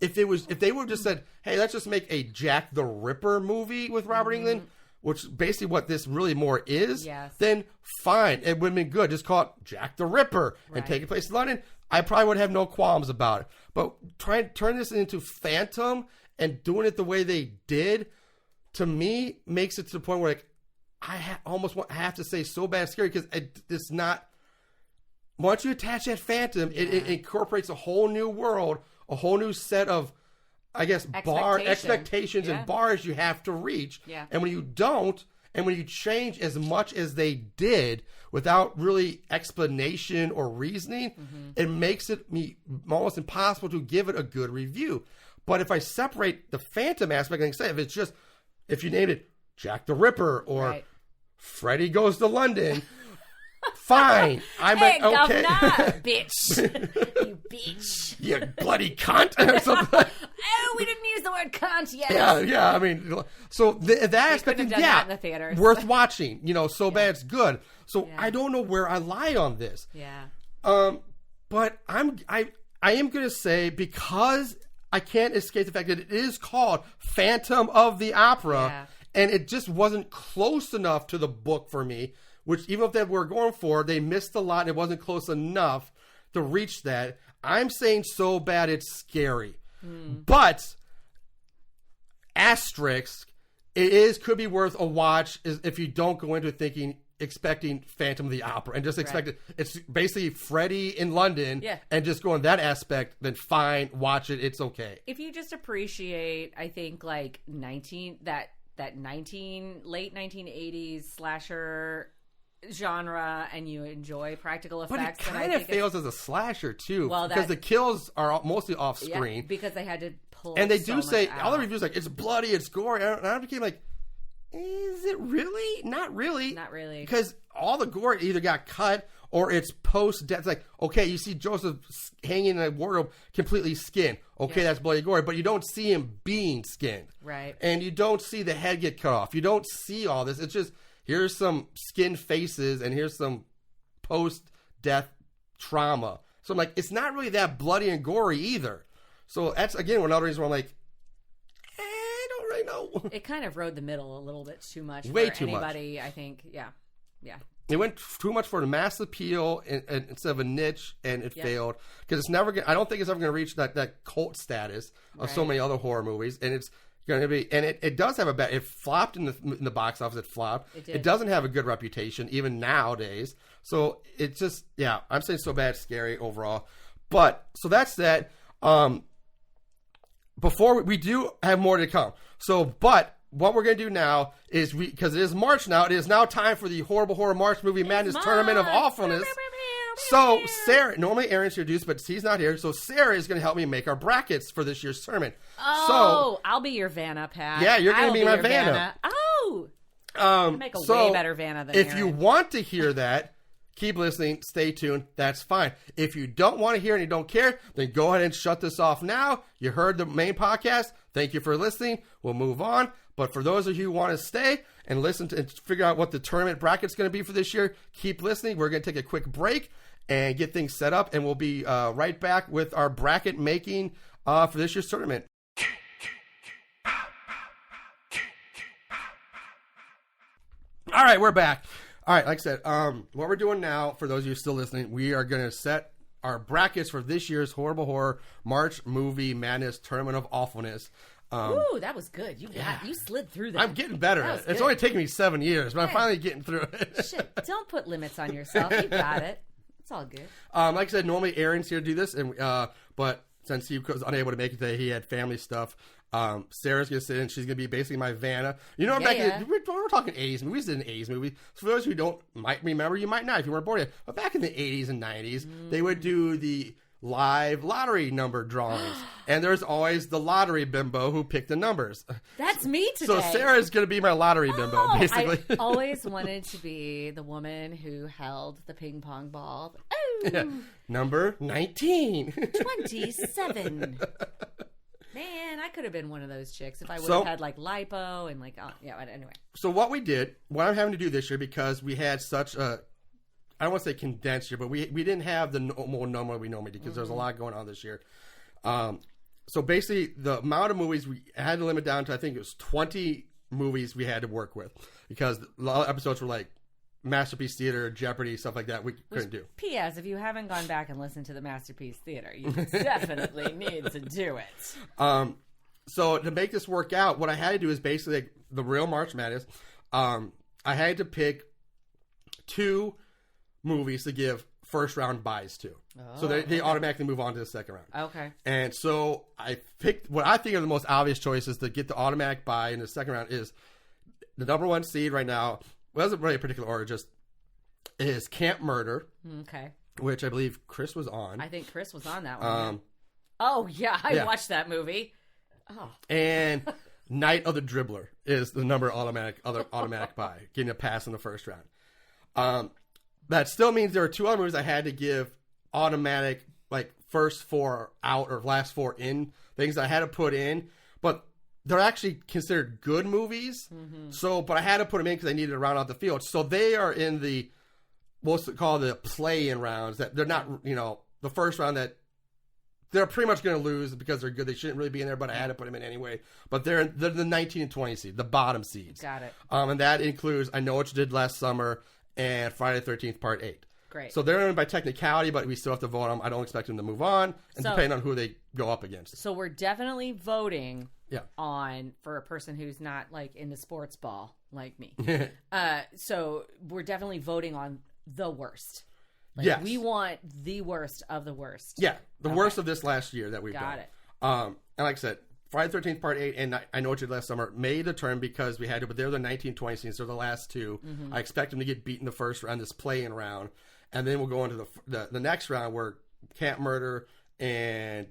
Speaker 1: If they would have just said, "Hey, let's just make a Jack the Ripper movie with Robert Englund," which basically what this really more is, then fine, it would have been good. Just call it Jack the Ripper and take it place in London. I probably would have no qualms about it. But trying to turn this into Phantom and doing it the way they did, to me, makes it to the point where, like, I have to say so bad scary, because it's not. Once you attach that Phantom, it incorporates a whole new world, a whole new set of, I guess, expectations and bars you have to reach. Yeah. And when you don't, and when you change as much as they did without really explanation or reasoning, it makes it almost impossible to give it a good review. But if I separate the Phantom aspect, like I say, if you named it Jack the Ripper or Freddy Goes to London, fine. I'm
Speaker 2: hey,
Speaker 1: okay.
Speaker 2: Governor, bitch. You bitch.
Speaker 1: You bloody cunt. Or something.
Speaker 2: Oh, we didn't use the word cunt yet.
Speaker 1: Yeah. I mean, so that aspect,
Speaker 2: that in the theaters.
Speaker 1: Worth watching. So bad it's good. So I don't know where I lie on this.
Speaker 2: Yeah.
Speaker 1: But I am going to say, because I can't escape the fact that it is called Phantom of the Opera, and it just wasn't close enough to the book for me, which even if they were going for, they missed a lot and it wasn't close enough to reach that. I'm saying so bad it's scary. But, asterisk, could be worth a watch if you don't go into it expecting Phantom of the Opera and just expect it. It's basically Freddy in London and just go on that aspect, then fine, watch it. It's okay.
Speaker 2: If you just appreciate, I think, like late 1980s slasher genre, and you enjoy practical effects,
Speaker 1: but it kind of fails as a slasher too, because the kills are mostly off screen,
Speaker 2: because they had to pull,
Speaker 1: and they do say all the reviews like it's bloody, it's gory, and I became like, is it really? Not really, because all the gore either got cut or it's post death. It's like, okay, you see Joseph hanging in a wardrobe completely skinned, that's bloody gory, but you don't see him being skinned, right? And you don't see the head get cut off, you don't see all this. It's just, here's some skinned faces and here's some post-death trauma. So I'm like, it's not really that bloody and gory either. So that's, again, another reason why I'm like, I don't really know.
Speaker 2: It kind of rode the middle a little bit too much.
Speaker 1: Way
Speaker 2: for
Speaker 1: too
Speaker 2: anybody,
Speaker 1: much.
Speaker 2: I think. Yeah.
Speaker 1: It went too much for the mass appeal instead of a niche, and it failed. Because it's never I don't think it's ever going to reach that cult status of so many other horror movies. And it's going to be, and it does have it flopped in the box office. It flopped. It doesn't have a good reputation even nowadays. So it's just, I'm saying so bad, scary overall. But so that's that. Before we do have more to come. So, but what we're going to do now is because it is March now, it is now time for the Horrible Horror March Movie Madness Tournament of Awfulness. So Sarah, normally Aaron's introduced, but he's not here. So Sarah is going to help me make our brackets for this year's tournament.
Speaker 2: Oh, I'll be your Vanna, Pat.
Speaker 1: Yeah, you're going to be my Vanna.
Speaker 2: Oh, make a way better Vanna than
Speaker 1: if
Speaker 2: Aaron.
Speaker 1: You want to hear that, keep listening, stay tuned. That's fine. If you don't want to hear and you don't care, then go ahead and shut this off now. You heard the main podcast. Thank you for listening. We'll move on. But for those of you who want to stay and listen to and figure out what the tournament bracket's going to be for this year, keep listening. We're going to take a quick break and get things set up, and we'll be right back with our bracket making for this year's tournament. All right, we're back. All right, like I said, what we're doing now, for those of you still listening, we are going to set our brackets for this year's Horrible Horror March Movie Madness Tournament of Awfulness.
Speaker 2: Ooh, that was good. You slid through that.
Speaker 1: I'm getting better at it. It's only taken me 7 years, but I'm finally getting through it.
Speaker 2: Shit, don't put limits on yourself. You got it. It's all good.
Speaker 1: Like I said, normally Aaron's here to do this, and but since he was unable to make it today, he had family stuff. Sarah's going to sit in. She's going to be basically my Vanna. You know, we're talking 80s movies. We did an 80s movie. So for those who don't might remember, you might not if you weren't born yet. But back in the 80s and 90s, they would do the live lottery number drawings. And there's always the lottery bimbo who picked the numbers.
Speaker 2: That's me today.
Speaker 1: So Sarah's going to be my lottery bimbo, basically.
Speaker 2: I always wanted to be the woman who held the ping pong ball. Oh!
Speaker 1: Yeah. Number 19.
Speaker 2: 27. Man, I could have been one of those chicks if I would have had like lipo and like, anyway.
Speaker 1: So what I'm having to do this year, because we had such a, I don't want to say condensed year, but we didn't have the normal number we normally do because there's a lot going on this year. So basically the amount of movies we had to limit down to, I think it was 20 movies we had to work with, because a lot of episodes were like Masterpiece Theater, Jeopardy, stuff like that we couldn't do.
Speaker 2: P.S. If you haven't gone back and listened to the Masterpiece Theater, you definitely need to do it.
Speaker 1: So to make this work out, what I had to do is basically like the real March Madness. I had to pick 2 movies to give first round buys to. So they automatically move on to the second round.
Speaker 2: Okay.
Speaker 1: And so I picked what I think are the most obvious choices to get the automatic buy in the second round is the number 1 seed right now. Wasn't really a particular order, just is Camp Murder.
Speaker 2: Okay.
Speaker 1: Which I believe Chris was on.
Speaker 2: I think Chris was on that one. I watched that movie. Oh.
Speaker 1: And Night of the Dribbler is the number automatic buy, getting a pass in the first round. That still means there are 2 other movies I had to give automatic, like first 4 out or last 4 in, things I had to put in, but they're actually considered good movies. Mm-hmm. So, but I had to put them in because I needed to round out the field. So they are in the what's called the play-in rounds. That they're not, the first round that they're pretty much going to lose because they're good. They shouldn't really be in there, but I had to put them in anyway. But they're the 19 and 20 seed, the bottom seeds.
Speaker 2: Got it.
Speaker 1: And that includes I Know What You Did Last Summer and Friday the 13th Part 8.
Speaker 2: Great.
Speaker 1: So they're in by technicality, but we still have to vote on them. I don't expect them to move on, and depending on who they go up against.
Speaker 2: So we're definitely voting on for a person who's not like into sports ball like me. So we're definitely voting on the worst. Like,
Speaker 1: yes.
Speaker 2: We want the worst of the worst.
Speaker 1: Yeah, the worst of this last year that we've done.
Speaker 2: Got it.
Speaker 1: And like I said, Friday the 13th Part 8 and I Know What You Did Last Summer made the turn because we had to, but they're the 19-20 scenes. They're the last 2. Mm-hmm. I expect them to get beaten the first round, this play-in round. And then we'll go into the next round where Camp Murder and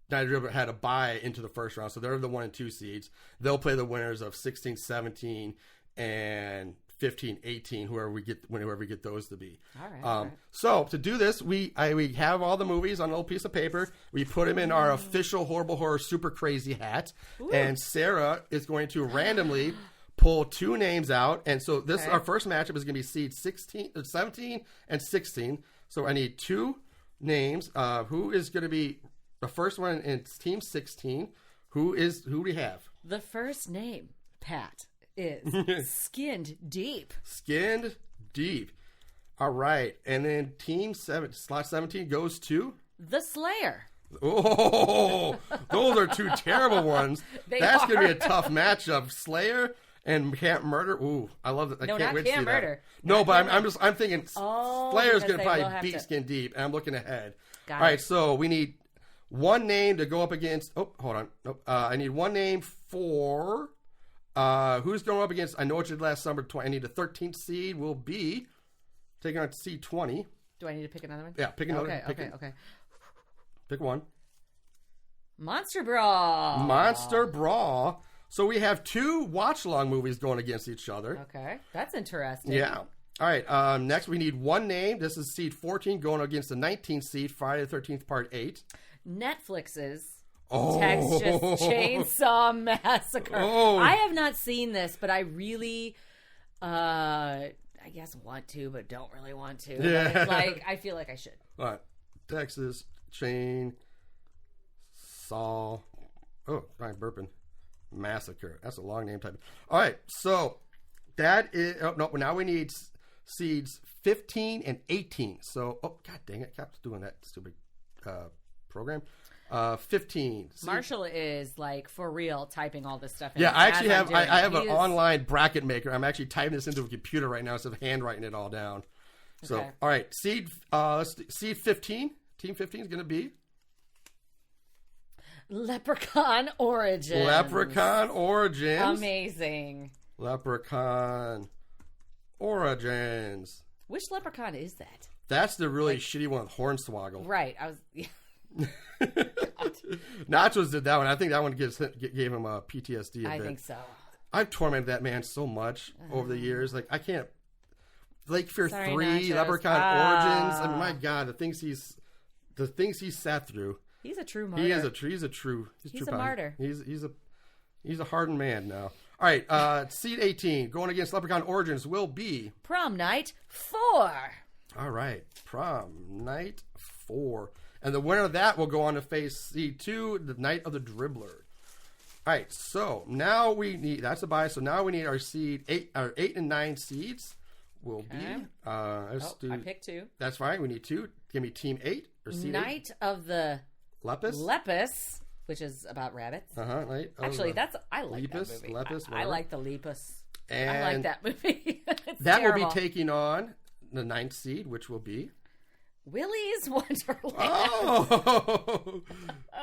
Speaker 1: Night of the Dribbler had a bye into the first round. So they're the 1 and 2 seeds. They'll play the winners of 16-17 and 15-18, whoever we get those to be.
Speaker 2: All right.
Speaker 1: So to do this, we have all the movies on a little piece of paper. We put them in our official Horrible Horror Super Crazy hat. Ooh. And Sarah is going to randomly pull 2 names out. And so our first matchup is going to be seeds 17 and 16. So I need 2 names. Who is going to be the first one in Team 16? Who do we have?
Speaker 2: The first name, Pat, is Skinned Deep.
Speaker 1: Skinned Deep. All right. And then slot 17 goes to?
Speaker 2: The Slayer.
Speaker 1: Oh, those are 2 terrible ones. That's going to be a tough matchup. Slayer and Camp Murder. Ooh, I love that. I can't wait to see
Speaker 2: Camp Murder.
Speaker 1: That. No, but I'm thinking Slayer's going to probably beat Skin Deep, and I'm looking ahead. All right, so we need 1 name to go up against. Oh, hold on. Nope. I need 1 name for who's going up against. I Know What You Did Last Summer. I need a 13th seed. Will be taking on seed 20.
Speaker 2: Do I need to pick another one?
Speaker 1: Yeah, pick another.
Speaker 2: Okay.
Speaker 1: Pick one.
Speaker 2: Monster Brawl.
Speaker 1: Monster Brawl. So we have 2 watch-along movies going against each other.
Speaker 2: Okay, that's interesting.
Speaker 1: Yeah. All right. Next, we need 1 name. This is seed 14 going against the 19th seed, Friday the 13th, Part 8.
Speaker 2: Netflix's Texas Chainsaw Massacre. Oh. I have not seen this, but I really, I guess want to, but don't really want to.
Speaker 1: Yeah.
Speaker 2: Like, I feel like I should.
Speaker 1: All right. Texas Chainsaw Saw. Oh, I'm burping. Massacre. That's a long name type. All right, so that is. Oh no, now we need seeds 15 and 18. So, oh god dang it, kept doing that stupid program. 15.
Speaker 2: Marshall is like for real typing all this stuff in.
Speaker 1: Yeah, I actually have. I have an online bracket maker. I'm actually typing this into a computer right now instead of handwriting it all down. So,
Speaker 2: okay.
Speaker 1: All right, seed. Seed 15. Team 15 is going to be
Speaker 2: Leprechaun Origins.
Speaker 1: Leprechaun Origins.
Speaker 2: Amazing.
Speaker 1: Leprechaun Origins.
Speaker 2: Which leprechaun is that?
Speaker 1: That's the really shitty one with Hornswoggle.
Speaker 2: Right. I was. Yeah.
Speaker 1: Nachos did that one. I think that one gave him a PTSD.
Speaker 2: I think so.
Speaker 1: I've tormented that man so much over the years. Like I can't. Lake Fear 3,
Speaker 2: Nachos.
Speaker 1: Leprechaun Origins. I mean, my God, the things he's sat through.
Speaker 2: He's a true martyr.
Speaker 1: He's a true
Speaker 2: martyr.
Speaker 1: He's a hardened man now. All right, seed 18 going against Leprechaun Origins will be
Speaker 2: Prom Night 4.
Speaker 1: All right, Prom Night 4. And the winner of that will go on to face seed 2, the Night of the Dribbler. All right, so now we need, that's a buy, so now we need our seed 8, our 8 and 9 seeds will be,
Speaker 2: I picked 2.
Speaker 1: That's fine, we need 2. Give me team 8 or seed
Speaker 2: Night
Speaker 1: 8.
Speaker 2: of the
Speaker 1: Lepus,
Speaker 2: which is about rabbits.
Speaker 1: Right.
Speaker 2: Actually, I like
Speaker 1: Lepus,
Speaker 2: that movie.
Speaker 1: Lepus,
Speaker 2: I like the Lepus.
Speaker 1: And
Speaker 2: I like that movie.
Speaker 1: that
Speaker 2: terrible.
Speaker 1: will be taking on the 9th seed, which will be
Speaker 2: Willy's Wonderland.
Speaker 1: Oh,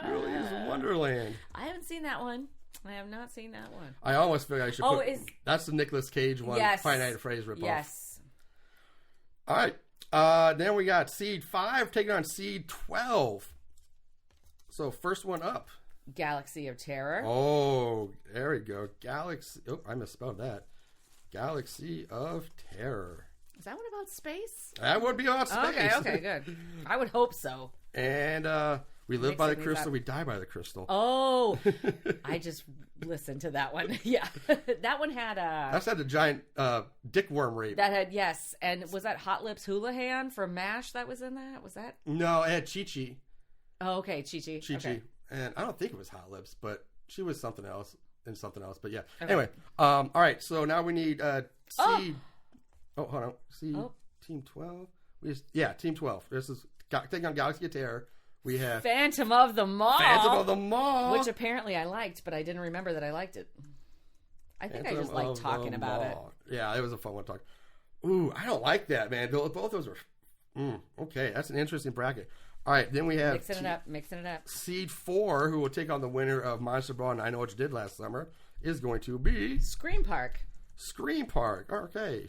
Speaker 1: Willy's Wonderland.
Speaker 2: I haven't seen that one. I have not seen that one.
Speaker 1: I almost feel like I should put... That's the Nicolas Cage one.
Speaker 2: Yes.
Speaker 1: Five Nights at Freddy's ripoff.
Speaker 2: Yes.
Speaker 1: All right. Then we got seed 5 taking on seed 12. So first one up.
Speaker 2: Galaxy of Terror.
Speaker 1: Oh, there we go. Galaxy... Oh, I misspelled that. Galaxy of Terror.
Speaker 2: Is that one about space?
Speaker 1: That would be about space.
Speaker 2: Okay, good. I would hope so.
Speaker 1: And we live by the crystal, we die by the crystal.
Speaker 2: Oh, I just listened to that one. Yeah, that one had
Speaker 1: That's had the giant dick worm rape.
Speaker 2: That had, yes. And was that Hot Lips Houlihan from MASH that was in that? Was that?
Speaker 1: No, it had Chi-Chi.
Speaker 2: Oh, okay, Chi-Chi.
Speaker 1: Chi-Chi.
Speaker 2: Okay.
Speaker 1: And I don't think it was Hot Lips, but she was something else and something else. But yeah. Okay. Anyway, all right. So now we need seed. Oh, hold on. See, Team 12. Team 12. This is taking on Galaxy of Terror. We have
Speaker 2: Phantom of the Mall.
Speaker 1: Phantom of the Mall,
Speaker 2: which apparently I liked, but I didn't remember that I liked it. I think I just liked talking about it.
Speaker 1: Yeah, it was a fun one to talk. Ooh, I don't like that, man. Both of those are okay. That's an interesting bracket. All right, then we have
Speaker 2: mixing it up.
Speaker 1: Seed 4, who will take on the winner of Monster Ball and I Know What You Did Last Summer, is going to be
Speaker 2: Scream Park.
Speaker 1: Scream Park. Okay,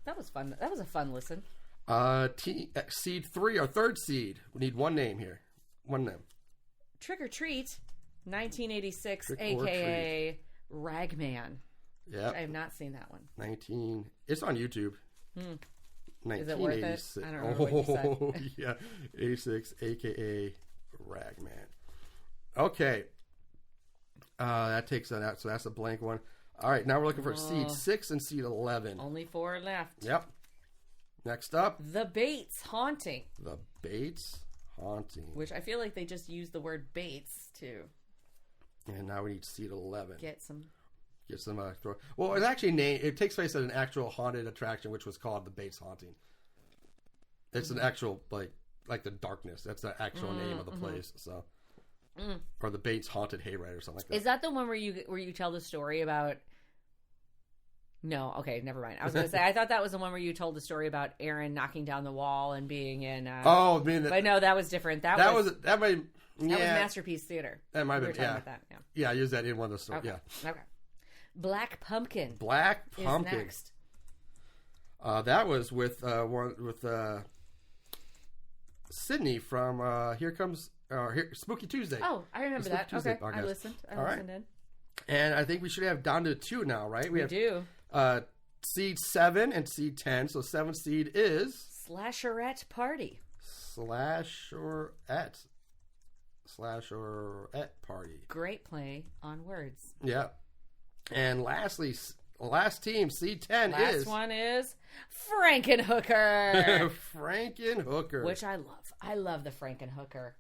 Speaker 2: that was fun. That was a fun listen.
Speaker 1: Seed 3, our third seed. We need one name here. One name.
Speaker 2: Trick or Treat, 1986, aka Ragman.
Speaker 1: Yeah,
Speaker 2: I have not seen that one.
Speaker 1: 19. It's on YouTube. 1986.
Speaker 2: Is it worth it? I don't remember what you said.
Speaker 1: Yeah, 86, aka Ragman. Okay, that takes that out. So that's a blank one. All right, now we're looking for seed 6 and seed 11.
Speaker 2: Only 4 left.
Speaker 1: Yep. Next up,
Speaker 2: The Bates Haunting.
Speaker 1: The Bates Haunting.
Speaker 2: Which I feel like they just use the word Bates too.
Speaker 1: And now we need seed 11.
Speaker 2: Get some.
Speaker 1: Well, it's actually named. It takes place at an actual haunted attraction, which was called the Bates Haunting. It's an actual like the Darkness. That's the actual name of the place. So, or the Bates Haunted Hayride or something like that.
Speaker 2: Is that the one where you tell the story about? No, okay, never mind. I was going to say, I thought that was the one where you told the story about Aaron knocking down the wall and being in... but no, that was different. That was Masterpiece Theater.
Speaker 1: That might have been,
Speaker 2: about that,
Speaker 1: yeah. I used that in one of the stories,
Speaker 2: Okay. Black Pumpkin.
Speaker 1: Black Pumpkin.
Speaker 2: Is next.
Speaker 1: That was with Sydney from Here Comes... Spooky Tuesday.
Speaker 2: Oh, I remember that.
Speaker 1: Tuesday
Speaker 2: Okay,
Speaker 1: podcast.
Speaker 2: I listened. I listened in.
Speaker 1: And I think we should have down to 2 now, right?
Speaker 2: We do.
Speaker 1: Seed 7 and seed 10. So 7th seed is...
Speaker 2: Slasherette Party.
Speaker 1: Slasherette Party.
Speaker 2: Great play on words.
Speaker 1: Yeah. And lastly, last team, seed 10
Speaker 2: Last one is Frankenhooker.
Speaker 1: Frankenhooker.
Speaker 2: Which I love. I love the Frankenhooker.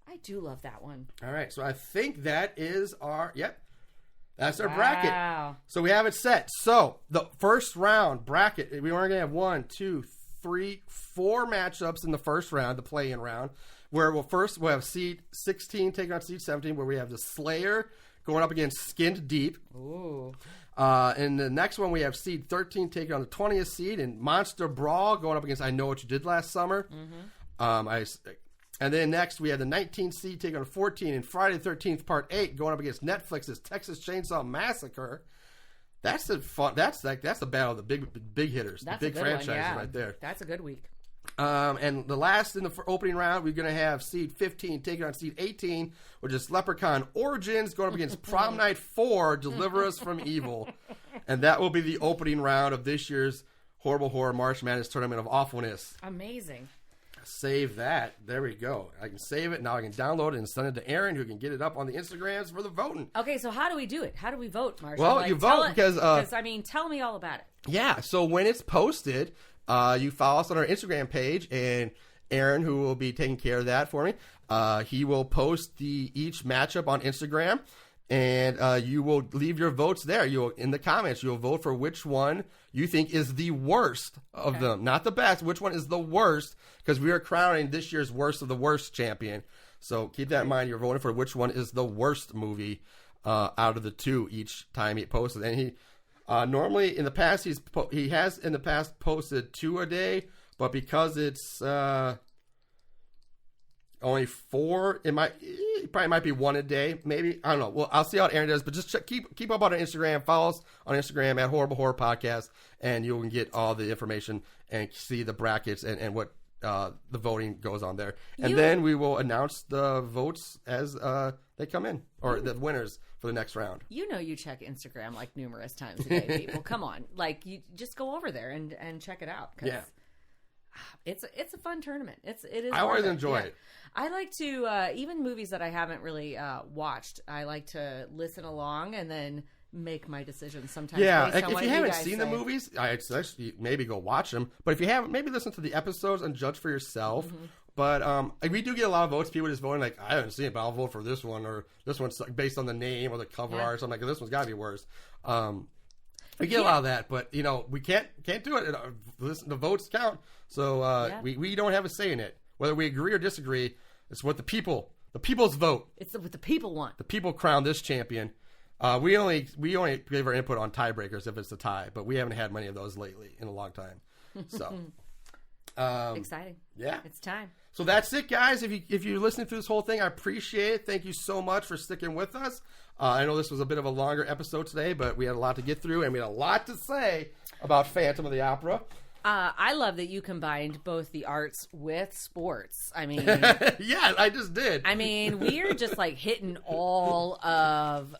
Speaker 2: I do love that one.
Speaker 1: All right, so I think that is that's our bracket. So we have it set. So the first round bracket, we are going to have 1, 2, 3, 4 matchups in the first round, the play-in round, where we'll have seed 16 taking on seed 17, where we have the Slayer going up against Skinned Deep.
Speaker 2: Ooh.
Speaker 1: And the next one, we have seed 13 taking on the 20th seed, and Monster Brawl going up against I Know What You Did Last Summer. And then next, we have the 19th seed taking on 14, and Friday the 13th, Part 8, going up against Netflix's Texas Chainsaw Massacre. That's the fun. That's the battle of the big hitters,
Speaker 2: That's
Speaker 1: the big franchises right there.
Speaker 2: That's a good week.
Speaker 1: And the last in the opening round, we're going to have seed 15 taking on seed 18, which is Leprechaun Origins going up against Prom Night 4, Deliver Us from Evil. And that will be the opening round of this year's Horrible Horror March Madness Tournament of Awfulness.
Speaker 2: Amazing.
Speaker 1: Save that. There we go. I can save it. Now I can download it and send it to Aaron, who can get it up on the Instagrams for the voting.
Speaker 2: Okay, so how do we do it? How do we vote, Marshall?
Speaker 1: Well, you vote because
Speaker 2: tell me all about it.
Speaker 1: Yeah, so when it's posted, you follow us on our Instagram page, and Aaron, who will be taking care of that for me, he will post each matchup on Instagram, and you will leave your votes there. In the comments, you'll vote for which one you think is the worst of them. Not the best. Which one is the worst? Because we are crowning this year's worst of the worst champion. So keep that in mind. You're voting for which one is the worst movie out of the two each time he posts it. And he normally in the past he has in the past posted 2 a day, but because it's only 4, it probably might be 1 a day, maybe. I don't know. Well, I'll see how Aaron does, but just keep up on our Instagram. Follow us on Instagram at Horrible Horror Podcast, and you can get all the information and see the brackets and what the voting goes on there. And then we will announce the votes as they come in, or the winners for the next round.
Speaker 2: You check Instagram like numerous times a day, people. Come on. Like, you just go over there and check it out.
Speaker 1: Yeah.
Speaker 2: It's a fun tournament. It is.
Speaker 1: I always enjoy it.
Speaker 2: I like to even movies that I haven't really watched. I like to listen along and then make my decisions. Sometimes, based on
Speaker 1: if
Speaker 2: what
Speaker 1: you haven't
Speaker 2: guys
Speaker 1: seen
Speaker 2: say.
Speaker 1: the movies, I'd suggest you maybe go watch them. But if you haven't, maybe listen to the episodes and judge for yourself. Mm-hmm. But we do get a lot of votes. People just voting like, I haven't seen it, but I'll vote for this one, or this one's based on the name or the cover art or something. Like, this one's got to be worse. We get a lot of that, but we can't do it. Listen, the votes count, so we don't have a say in it. Whether we agree or disagree, it's what the people's vote.
Speaker 2: It's what the people want.
Speaker 1: The people crown this champion. We only give our input on tiebreakers if it's a tie, but we haven't had many of those lately in a long time. So
Speaker 2: exciting!
Speaker 1: Yeah,
Speaker 2: it's time.
Speaker 1: So that's it, guys. If you're listening through this whole thing, I appreciate it. Thank you so much for sticking with us. I know this was a bit of a longer episode today, but we had a lot to get through, and we had a lot to say about Phantom of the Opera.
Speaker 2: I love that you combined both the arts with sports. I mean...
Speaker 1: yeah, I just did.
Speaker 2: I mean, we're just like hitting it all.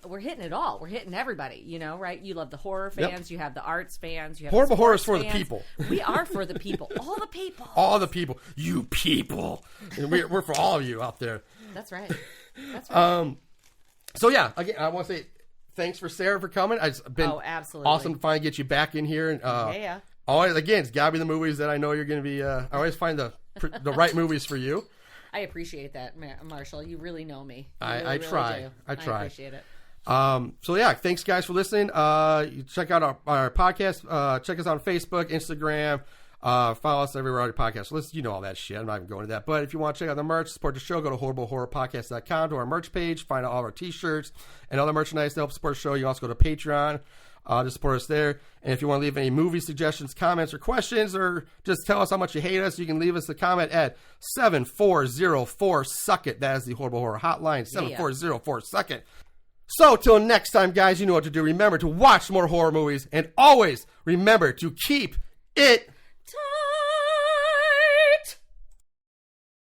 Speaker 2: We're hitting everybody, right? You love the horror fans. Yep. You have the arts fans. You have
Speaker 1: Horrible Horror is for
Speaker 2: fans.
Speaker 1: the people.
Speaker 2: We are for the people. All the people.
Speaker 1: All the people. You people. And we're for all of you out there.
Speaker 2: That's right. That's right.
Speaker 1: So, yeah, again, I want to say thanks for Sarah for coming. It's been
Speaker 2: absolutely
Speaker 1: awesome to finally get you back in here. And,
Speaker 2: yeah.
Speaker 1: Always, again, it's got to be the movies that I know you're going to be. I always find the right movies for you.
Speaker 2: I appreciate that, Marshall. You really know me.
Speaker 1: I try.
Speaker 2: Really
Speaker 1: I try.
Speaker 2: I appreciate it.
Speaker 1: So yeah, thanks guys for listening. You check out our podcast. Check us out on Facebook, Instagram. Follow us everywhere on your podcast list. You know all that shit. I'm not even going to that. But if you want to check out the merch, support the show, go to horriblehorrorpodcast.com to our merch page. Find out all of our t-shirts and other merchandise to help support the show. You also go to Patreon. To support us there. And if you want to leave any movie suggestions, comments, or questions, or just tell us how much you hate us, you can leave us a comment at 7404-SUCK-IT. That is the Horrible Horror Hotline, 7404-SUCK-IT. So, till next time, guys, you know what to do. Remember to watch more horror movies, and always remember to keep it